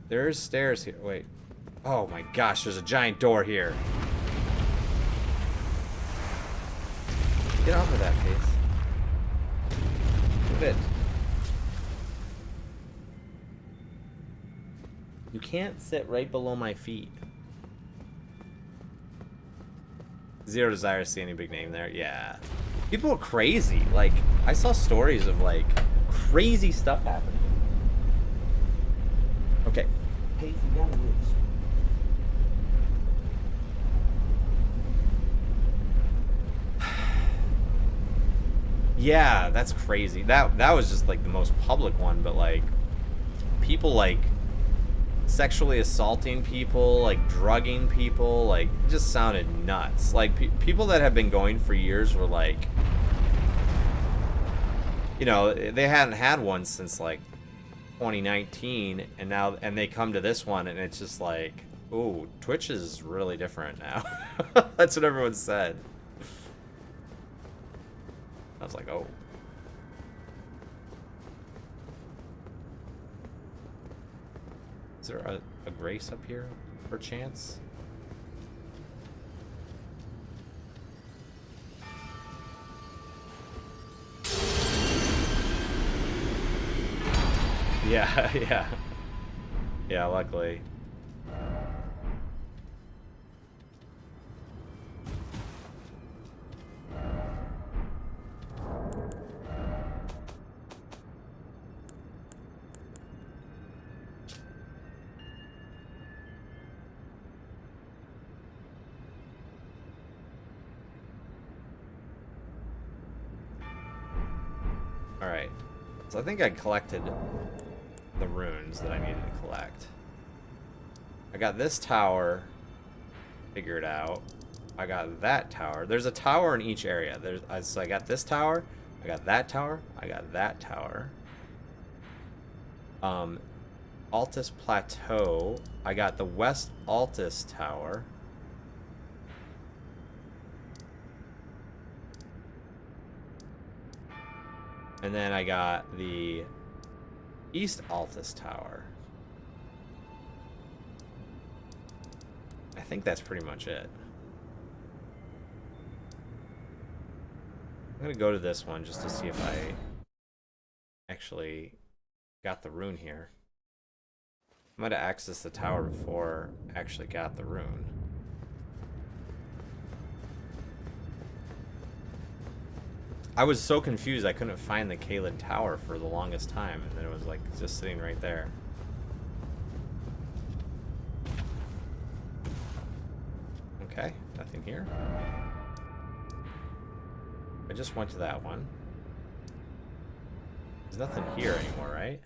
Speaker 1: There's stairs here. Wait. Oh my gosh, there's a giant door here. Get off of that, please. Move it. You can't sit right below my feet. Zero desire to see any big name there. Yeah. People are crazy. Like, I saw stories of, like, crazy stuff happening. Okay. Hey, you gotta move. Yeah, that's crazy. That was just, like, the most public one, but, like, people, like, sexually assaulting people, like drugging people, like it just sounded nuts. Like people that have been going for years were like, you know, they hadn't had one since like 2019, and now they come to this one, and it's just like, ooh, Twitch is really different now. That's what everyone said. I was like, oh. Is there a grace up here, perchance? Yeah, yeah. Yeah, luckily. Alright, so I think I collected the runes that I needed to collect. I got this tower figured out. I got that tower. There's a tower in each area. So I got this tower, I got that tower, I got that tower. Altus Plateau. I got the West Altus Tower. And then I got the East Altus Tower. I think that's pretty much it. I'm gonna go to this one just to see if I actually got the rune here. I might have accessed the tower before I actually got the rune. I was so confused I couldn't find the Caelid Tower for the longest time, and then it was like just sitting right there. Okay, nothing here. I just went to that one. There's nothing here anymore, right?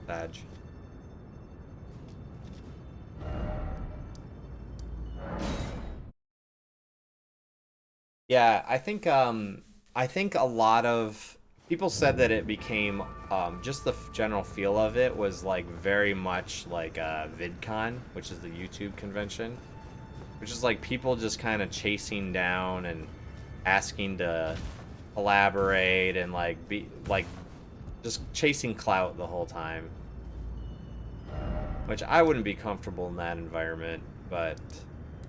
Speaker 1: Badge. Yeah, I think a lot of people said that it became just the general feel of it was like very much like VidCon, which is the YouTube convention, which is like people just kind of chasing down and asking to collaborate and like be like just chasing clout the whole time. Which I wouldn't be comfortable in that environment, but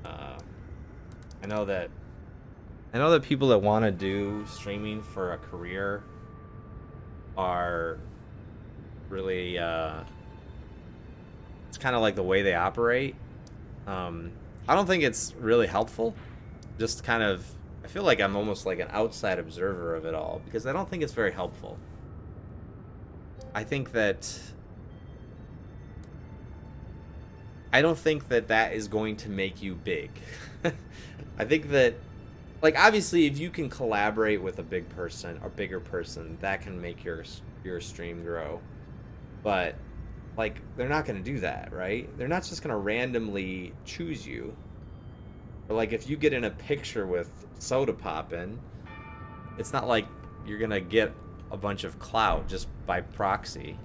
Speaker 1: I know that people that want to do streaming for a career are really it's kind of like the way they operate. I don't think it's really helpful. Just kind of, I feel like I'm almost like an outside observer of it all because I don't think it's very helpful. I don't think that that is going to make you big. I think that, like, obviously, if you can collaborate with a big person or bigger person, that can make your stream grow. But, like, they're not going to do that, right? They're not just going to randomly choose you. Or, like, if you get in a picture with Soda Poppin', it's not like you're going to get a bunch of clout just by proxy.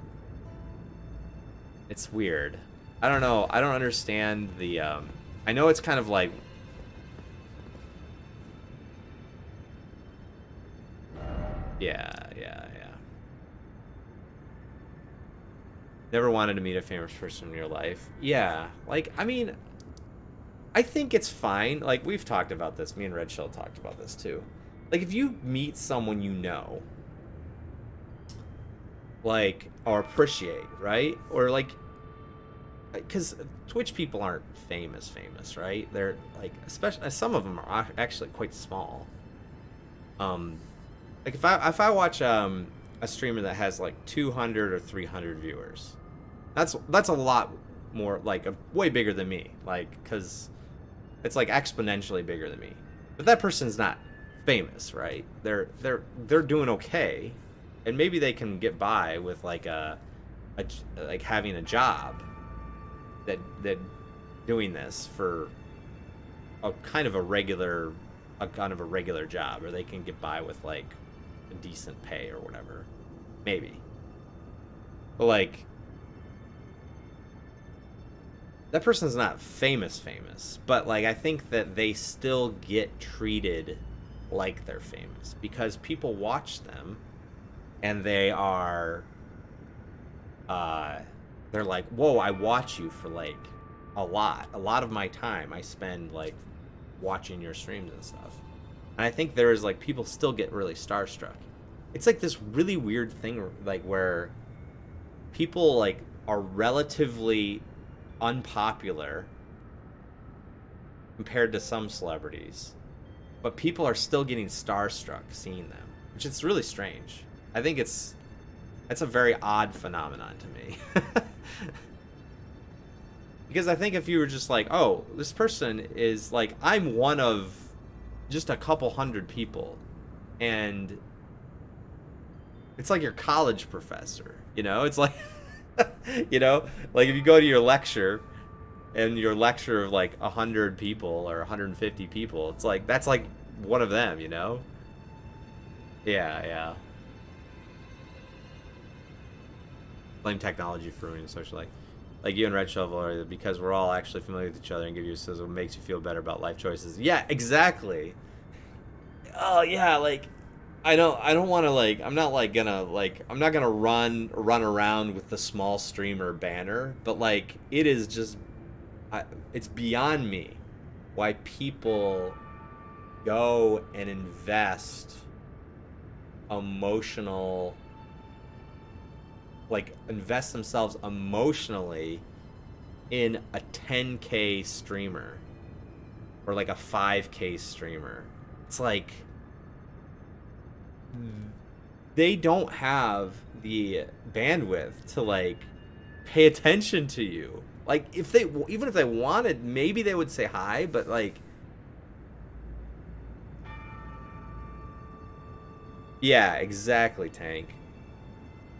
Speaker 1: It's weird. I don't know. I don't understand the I know it's kind of like Yeah. Never wanted to meet a famous person in your life. Yeah, like, I mean, I think it's fine. Like, we've talked about this. Me and Red Shell talked about this too. Like, if you meet someone you know, like, or appreciate, right? Or, like, because Twitch people aren't famous, right? They're, like, especially, some of them are actually quite small. Like, if I watch, a streamer that has, like, 200 or 300 viewers, that's a lot more, like, way bigger than me. Like, because it's like exponentially bigger than me. But that person's not famous, right? They're doing okay, and maybe they can get by with like like having a job that doing this for a kind of a regular job, or they can get by with like a decent pay or whatever, maybe. But like, that person's not famous, but like, I think that they still get treated like they're famous because people watch them, and they are, they're like, whoa, I watch you for like a lot of my time I spend like watching your streams and stuff. And I think there is like, people still get really starstruck. It's like this really weird thing, like, where people like are relatively unpopular compared to some celebrities, but people are still getting starstruck seeing them, which is really strange. I think it's a very odd phenomenon to me. Because I think if you were just like, oh, this person is like, I'm one of just a couple hundred people, and it's like your college professor, you know? It's like, you know, like if you go to your lecture, and your lecture of like 100 people or 150 people, it's like, that's like one of them, you know? Yeah. Blame technology for ruining social life. Like you and Red Shovel are, because we're all actually familiar with each other and give you what makes you feel better about life choices. Yeah, exactly. Oh yeah, like, I don't want to, like, I'm not gonna run around with the small streamer banner, but like, it is just, it's beyond me why people go and invest themselves emotionally in a 10K streamer or like a 5K streamer. It's like, they don't have the bandwidth to like pay attention to you. Like, even if they wanted, maybe they would say hi, but like, yeah, exactly, Tank.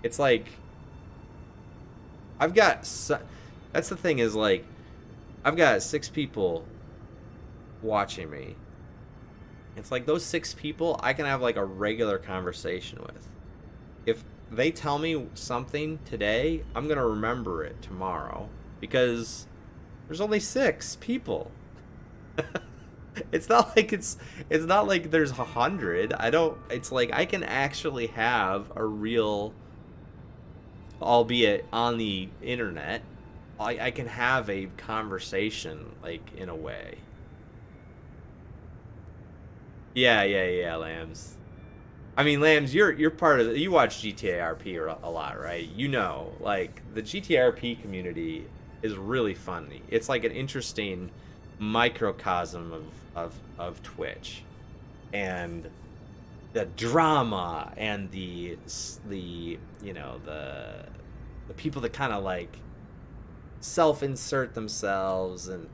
Speaker 1: It's like, that's the thing, is like, I've got 6 people watching me. It's like, those 6 people I can have like a regular conversation with. If they tell me something today, I'm gonna remember it tomorrow, because there's only 6 people. It's not like there's 100. It's like, I can actually have a real, albeit on the internet, I can have a conversation, like, in a way. Yeah, Lambs. I mean, Lambs, you're part of you watch GTA RP a lot, right? You know, like, the GTA RP community is really funny. It's like an interesting microcosm of Twitch, and the drama, and the you know, the people that kind of like self-insert themselves, and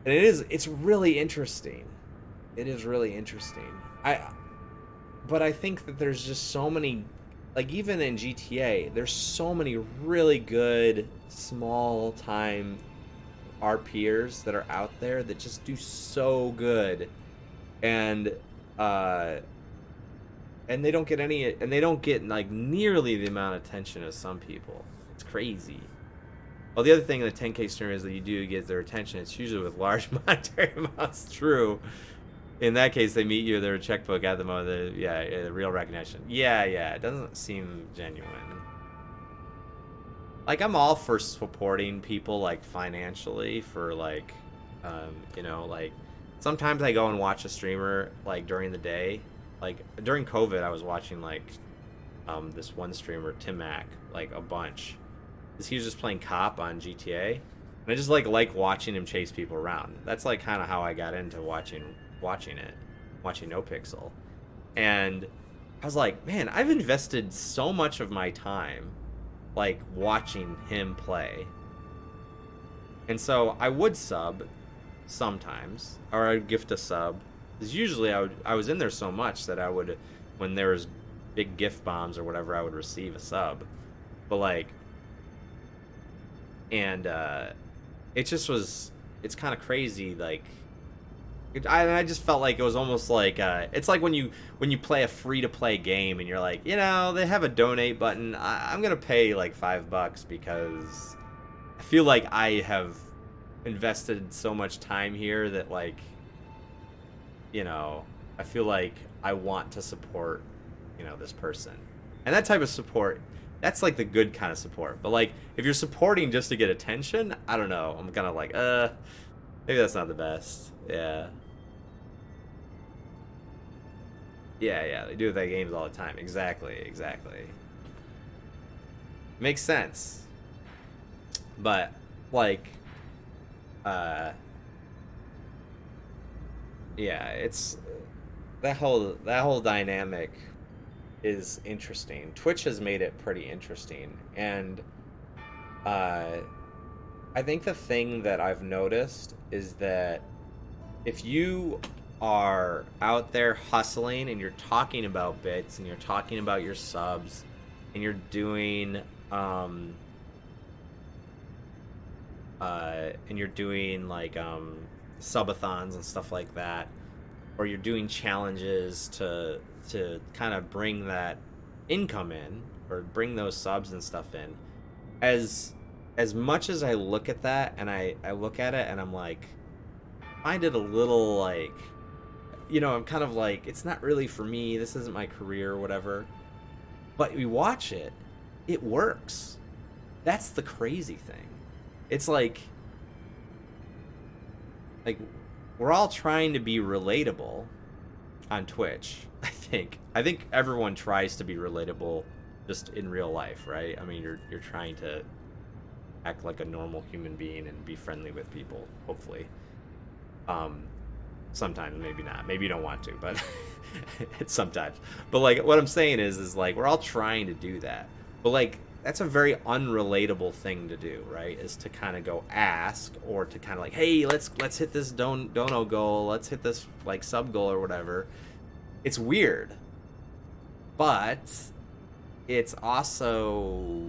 Speaker 1: it's really interesting. It is really interesting. But I think that there's just so many, like, even in GTA, there's so many really good small time RPers that are out there that just do so good, and they don't get like nearly the amount of attention as some people. It's crazy. Well, the other thing in the 10K streamer is that you do get their attention. It's usually with large monetary amounts. True. In that case, they meet you their checkbook at the moment. Yeah, real recognition. Yeah, it doesn't seem genuine. Like, I'm all for supporting people, like, financially for, like, you know, like, sometimes I go and watch a streamer, like, during the day. Like, during COVID, I was watching, like, this one streamer, Tim Mack, like, a bunch. Because he was just playing cop on GTA. And I just, like watching him chase people around. That's, like, kind of how I got into watching NoPixel. And I was like, man, I've invested so much of my time like watching him play. And so I would sub sometimes, or I'd gift a sub. Because usually I was in there so much that I would, when there was big gift bombs or whatever, I would receive a sub. But like, and it just was, it's kind of crazy. Like, I just felt like it was almost like it's like when you play a free-to-play game and you're like, you know, they have a donate button. I'm gonna pay like $5 because I feel like I have invested so much time here that, like, you know, I feel like I want to support, you know, this person. And that type of support, that's like the good kind of support. But like, if you're supporting just to get attention, I don't know. I'm kind of like, maybe that's not the best. Yeah. Yeah, they do that games all the time. Exactly. Makes sense. But, like, yeah, it's that whole dynamic is interesting. Twitch has made it pretty interesting, and I think the thing that I've noticed is that if you are out there hustling and you're talking about bits and you're talking about your subs and you're doing like subathons and stuff like that, or you're doing challenges to kind of bring that income in or bring those subs and stuff in, as much as I look at that and I look at it and I'm like, I find it a little like, you know, I'm kind of like, it's not really for me, this isn't my career or whatever. But we watch it, it works. That's the crazy thing. It's like we're all trying to be relatable on Twitch. I think everyone tries to be relatable just in real life, right? I mean, you're trying to act like a normal human being and be friendly with people, hopefully. Sometimes, maybe not. Maybe you don't want to, but it's sometimes. But like, what I'm saying is like, we're all trying to do that. But like, that's a very unrelatable thing to do, right? Is to kind of go ask, or to kind of like, hey, let's hit this dono goal, let's hit this like sub goal or whatever. It's weird, but it also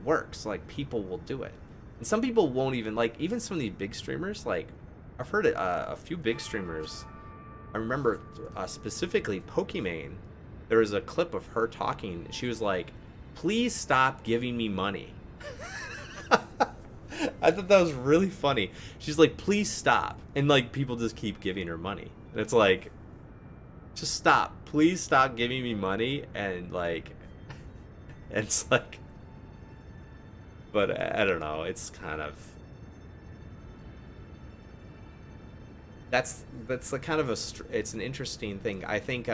Speaker 1: works. Like, people will do it, and some people won't even, like, even some of these big streamers. Like, I've heard a few big streamers. I remember specifically Pokimane. There was a clip of her talking. She was like, please stop giving me money. I thought that was really funny. She's like, please stop. And like, people just keep giving her money. And it's like, just stop. Please stop giving me money. And like, it's like, but I don't know. It's kind of, that's the kind of it's an interesting thing. I think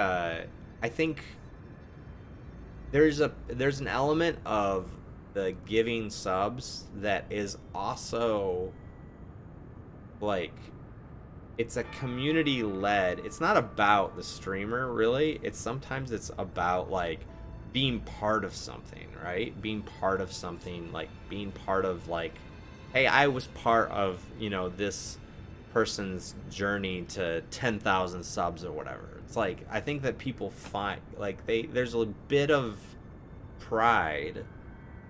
Speaker 1: there's an element of the giving subs that is also like, it's a community led. It's not about the streamer really. Sometimes it's about like being part of something, right? Being part of something, like being part of like, hey, I was part of, you know, this person's journey to 10,000 subs or whatever. It's like, I think that people find like there's a bit of pride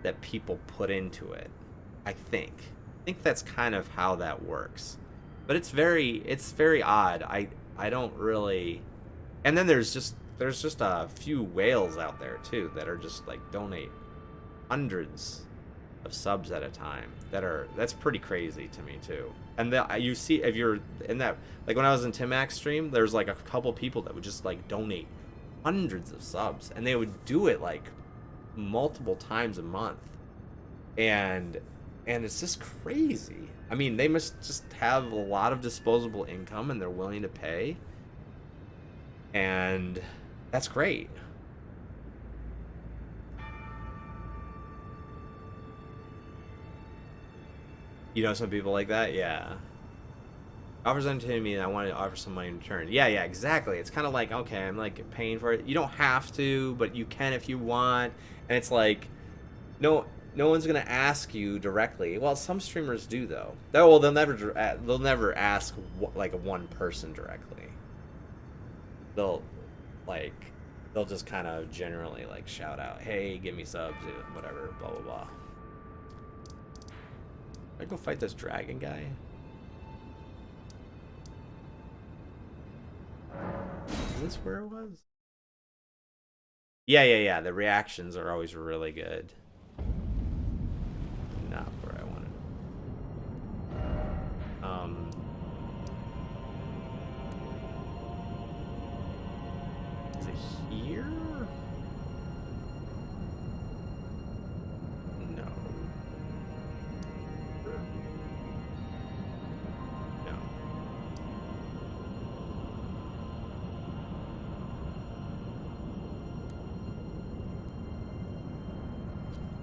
Speaker 1: that people put into it. I think that's kind of how that works. But it's very odd. I don't really. And then there's just a few whales out there too that are just like donate hundreds of subs at a time. That's pretty crazy to me too. And you see, if you're in that, like when I was in Tim Mac's stream, there's like a couple people that would just like donate hundreds of subs, and they would do it like multiple times a month, and it's just crazy. I mean, they must just have a lot of disposable income, and they're willing to pay, and that's great. You know some people like that? Yeah. Offers something to me and I want to offer some money in return. Yeah, exactly. It's kind of like, okay, I'm like paying for it. You don't have to, but you can if you want. And it's like, no one's gonna ask you directly. Well, some streamers do though. They'll never ask like a one person directly. They'll just kind of generally like shout out, hey, give me subs, whatever, blah blah blah. I go fight this dragon guy. Is this where it was? Yeah. The reactions are always really good. Not where I wanted. Is it here? No.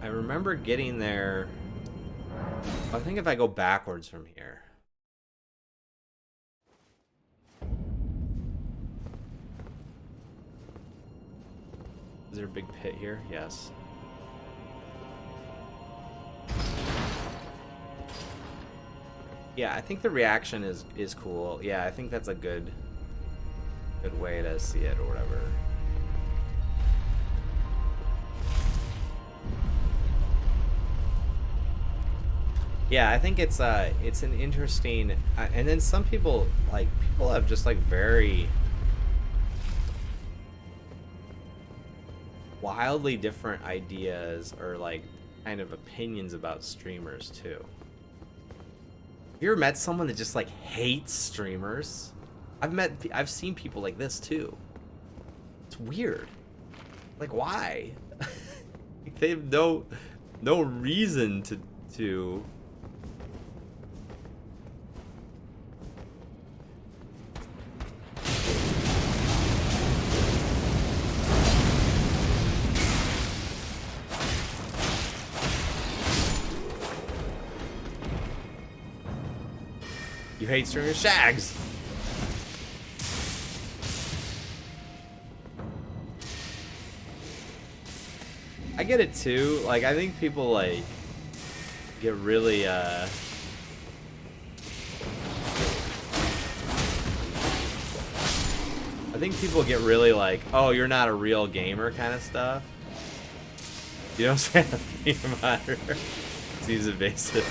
Speaker 1: I remember getting there. I think if I go backwards from here. Is there a big pit here? Yes. Yeah, I think the reaction is cool. Yeah, I think that's a good way to see it or whatever. Yeah, I think it's an interesting, and then some people have just like very wildly different ideas or like kind of opinions about streamers too. Have you ever met someone that just like hates streamers? I've seen people like this too. It's weird. Like, why? They have no reason to. You hate streamers? Shags! I get it too. Like, I think people like get really I think people get really like, oh, you're not a real gamer kind of stuff. You know what I'm saying? Seems evasive.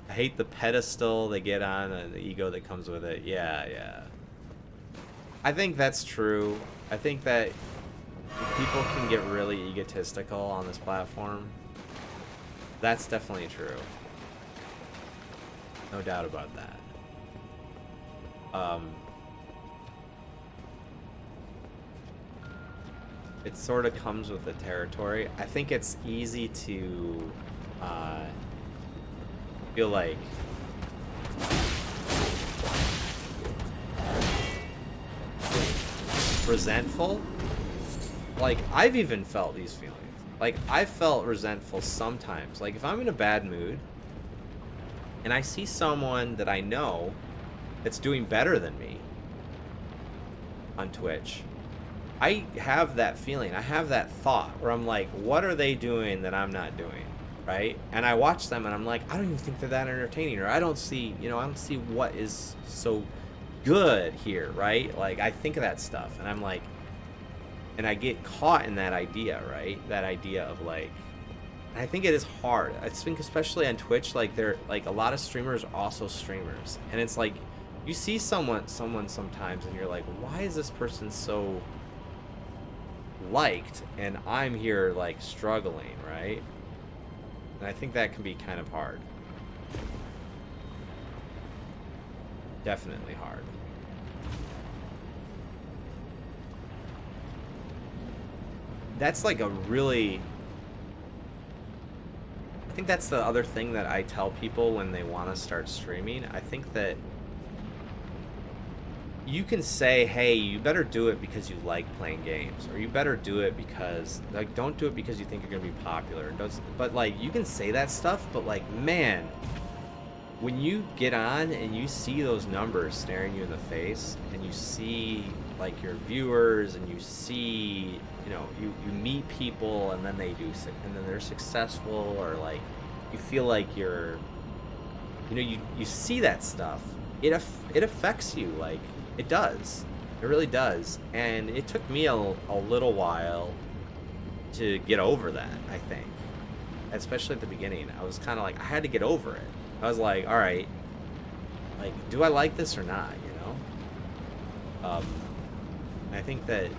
Speaker 1: I hate the pedestal they get on and the ego that comes with it. Yeah. I think that's true. I think that people can get really egotistical on this platform. That's definitely true. No doubt about that. It sort of comes with the territory. I think it's easy to feel like resentful. Like, I've even felt these feelings. Like, I felt resentful sometimes. Like, if I'm in a bad mood and I see someone that I know that's doing better than me on Twitch, I have that feeling. I have that thought where I'm like, what are they doing that I'm not doing? Right? And I watch them and I'm like, I don't even think they're that entertaining, or I don't see what is so good here, right? Like, I think of that stuff and I'm like, and I get caught in that idea, right? That idea of like, I think it is hard. I think especially on Twitch, like, they're like, a lot of streamers are also streamers, and it's like, you see someone sometimes and you're like, why is this person so liked and I'm here like struggling, right? And I think that can be kind of hard. Definitely hard. That's like a really... I think that's the other thing that I tell people when they want to start streaming. I think that you can say, hey, you better do it because you like playing games, or you better do it because, like, don't do it because you think you're gonna be popular. But like, you can say that stuff, but like, man, when you get on and you see those numbers staring you in the face, and you see like your viewers, and you see, you know, you meet people, and then and then they're successful, or like you feel like you're, you know, you see that stuff, it affects you. Like, it does. It really does. And it took me a little while to get over that, I think. Especially at the beginning. I was kind of like, I had to get over it. I was like, all right, like, do I like this or not, you know? I think that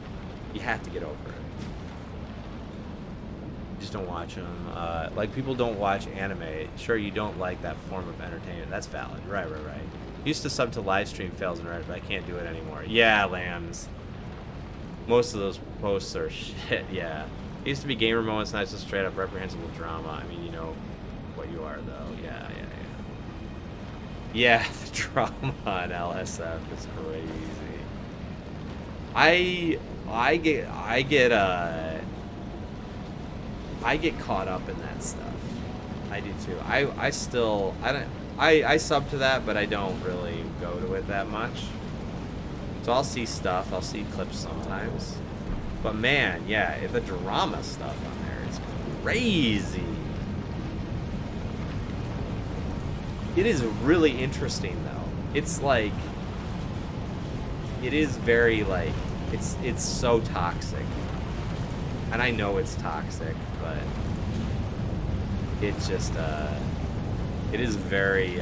Speaker 1: you have to get over it. You just don't watch them. Like, people don't watch anime. Sure, you don't like that form of entertainment. That's valid. Right. Used to sub to live stream fails in Reddit, but I can't do it anymore. Yeah, lambs. Most of those posts are shit, yeah. It used to be gamer moments, not just straight up reprehensible drama. I mean, you know what you are, though. Yeah. Yeah, the drama on LSF is crazy. I get caught up in that stuff. I do too. I sub to that, but I don't really go to it that much. So I'll see stuff, I'll see clips sometimes. But man, yeah, the drama stuff on there is crazy. It is really interesting though. It's like, it is very like, it's so toxic. And I know it's toxic, but it's just, it is very,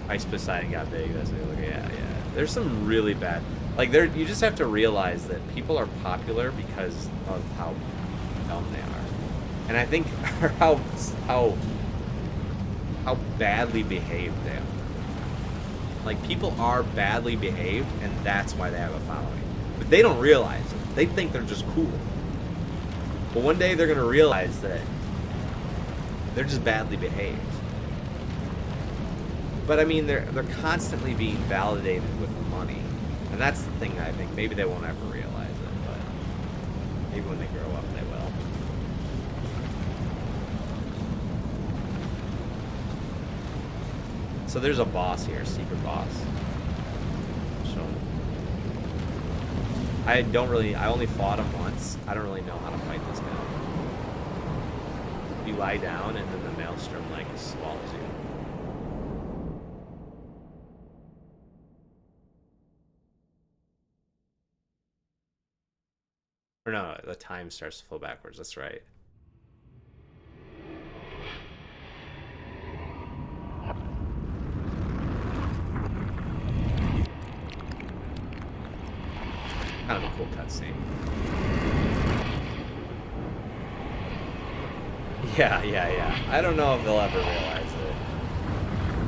Speaker 1: Ice Poseidon got big, that's what look at. Yeah. There's some really bad, like, you just have to realize that people are popular because of how dumb they are. And I think how badly behaved they are. Like, people are badly behaved, and that's why they have a following. But they don't realize it. They think they're just cool. But one day they're gonna realize that they're just badly behaved. But I mean, they're constantly being validated with money, and that's the thing that I think maybe they won't ever realize it, but maybe when they grow up they will. So there's a boss here, secret boss. So I only fought him once. I don't really know how to fight this guy. You lie down and then the maelstrom like swallows you. Or no, the time starts to flow backwards, that's right. Kind of a cool cutscene. Yeah. I don't know if they'll ever realize it.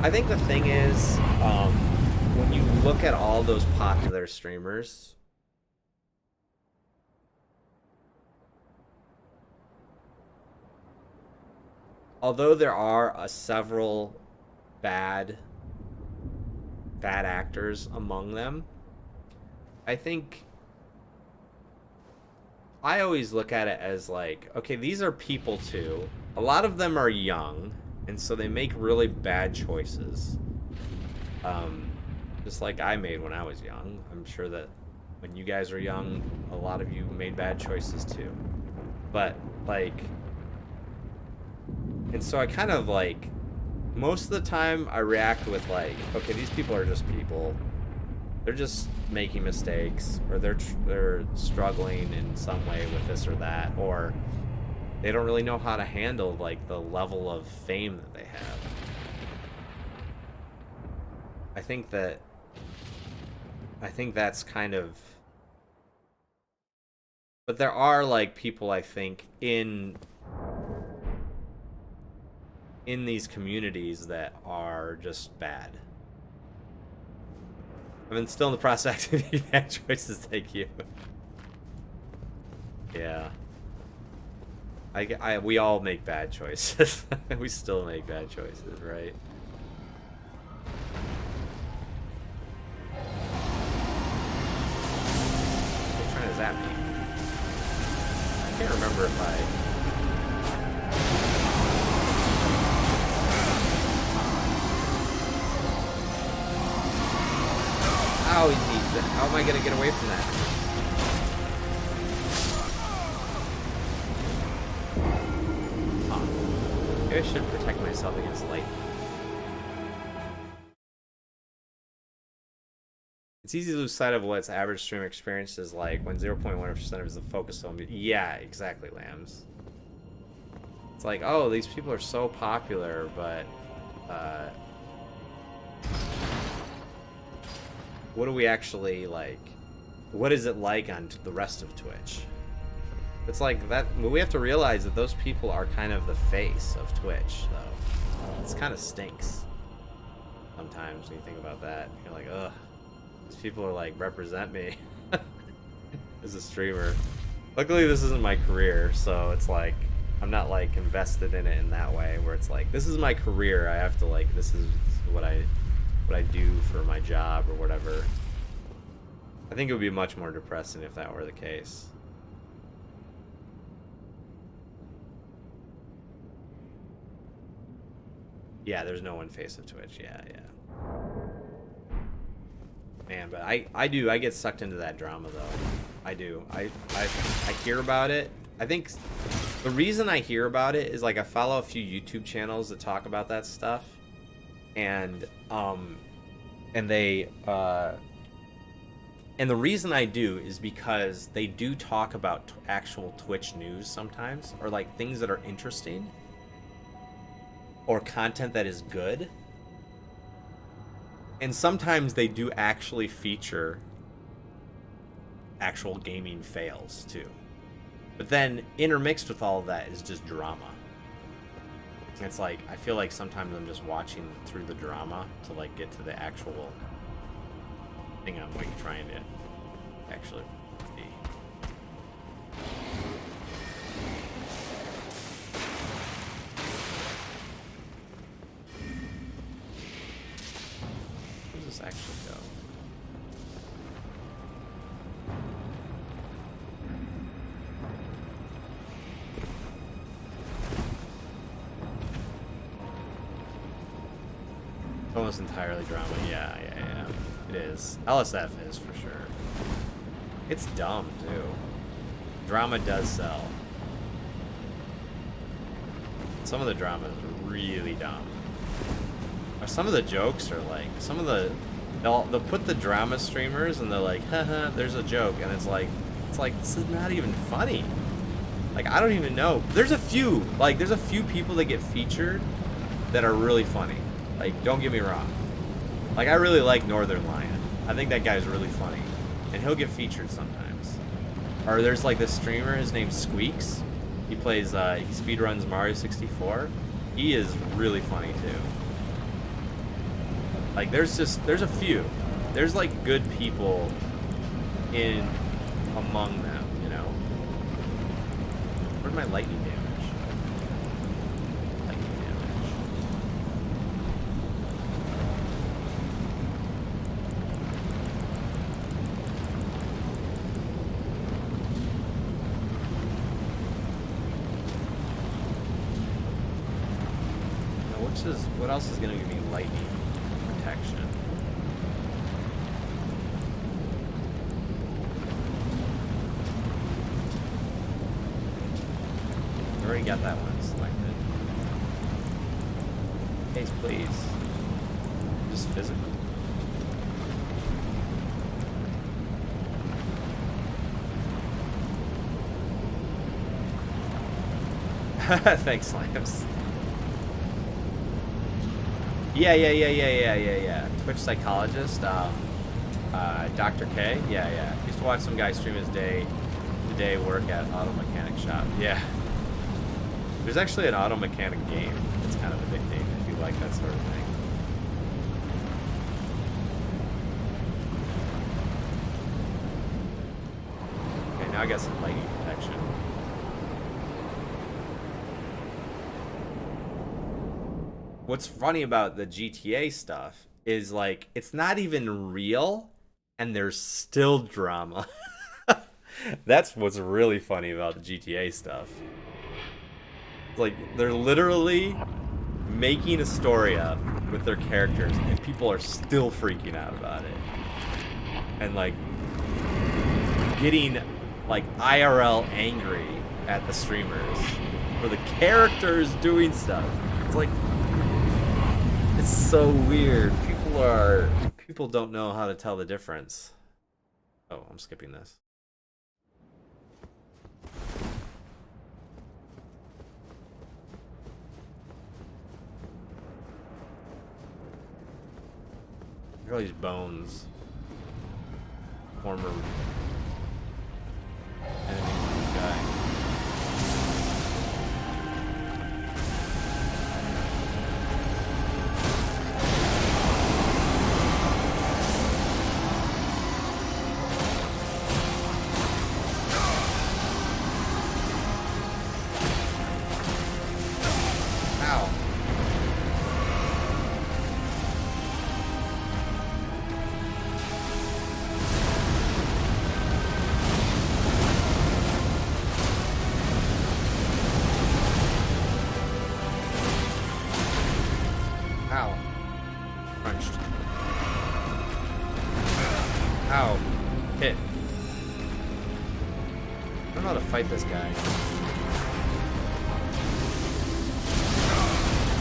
Speaker 1: I think the thing is, when you look at all those popular streamers, although there are several bad actors among them, I think I always look at it as like, okay, these are people too. A lot of them are young, and so they make really bad choices. Just like I made when I was young. I'm sure that when you guys were young, a lot of you made bad choices too. But like, and so I kind of like, most of the time I react with like, okay, these people are just people. They're just making mistakes, or they're struggling in some way with this or that, or they don't really know how to handle like the level of fame that they have. I think that's kind of, but there are like people I think in these communities that are just bad. I've been still in the process of making bad choices. Thank you. Yeah. We all make bad choices. We still make bad choices, right? What trying to zap me? I can't remember if I. How easy? How am I gonna get away from that? Maybe I should protect myself against lightning. It's easy to lose sight of what its average stream experience is like when 0.1% is the focus on. Yeah, exactly, Lambs. It's like, oh, these people are so popular, but what do we actually like? What is it like on the rest of Twitch? It's like that. We have to realize that those people are kind of the face of Twitch, though. It's kind of stinks sometimes when you think about that. You're like, ugh, these people are like represent me as a streamer. Luckily, this isn't my career, so it's like I'm not like invested in it in that way. Where it's like, this is my career. I have to like, this is what I do for my job or whatever. I think it would be much more depressing if that were the case. Yeah, there's no one face of Twitch. Yeah. Man, but I get sucked into that drama though. I do. I hear about it. I think the reason I hear about it is like I follow a few YouTube channels that talk about that stuff, and they and the reason I do is because they do talk about actual Twitch news sometimes, or like things that are interesting, or content that is good. And sometimes they do actually feature actual gaming fails too. But then intermixed with all of that is just drama. It's like, I feel like sometimes I'm just watching through the drama to like get to the actual thing I'm like trying to actually be. Where does this actually go? Almost entirely drama. Yeah. It is. LSF is for sure. It's dumb too. Drama does sell. Some of the drama is really dumb. Or some of the jokes are like, they'll put the drama streamers and they're like, haha, there's a joke, and it's like this is not even funny. Like, I don't even know. There's a few people that get featured that are really funny. Like, don't get me wrong. Like, I really like Northern Lion. I think that guy's really funny. And he'll get featured sometimes. Or there's like this streamer, his name's Squeaks. He plays, he speedruns Mario 64. He is really funny too. Like, there's a few. There's like good people among them, you know? Where's my lightning damage? What else is going to give me lightning protection? I already got that one selected. Case, please. Just physical. Thanks, Lance. Yeah. Twitch psychologist, Dr. K. Yeah. Used to watch some guy stream his day work at auto mechanic shop. Yeah. There's actually an auto mechanic game. It's kind of addicting if you like that sort of thing. Okay, now I got some lighting protection. What's funny about the GTA stuff is, like, it's not even real and there's still drama. That's what's really funny about the GTA stuff. Like, they're literally making a story up with their characters and people are still freaking out about it. And, like, getting, like, IRL angry at the streamers for the characters doing stuff. It's like, it's so weird. People don't know how to tell the difference. Oh, I'm skipping this. Look at all these bones. Former enemy guy. Fight this guy.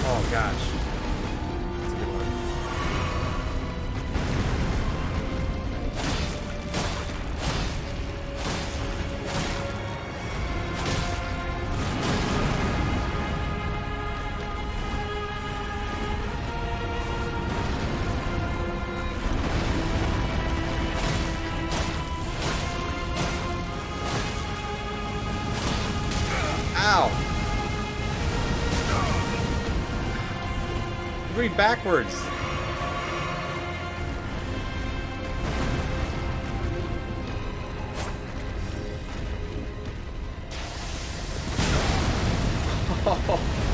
Speaker 1: Oh gosh. That's a good one. Read backwards. Oh.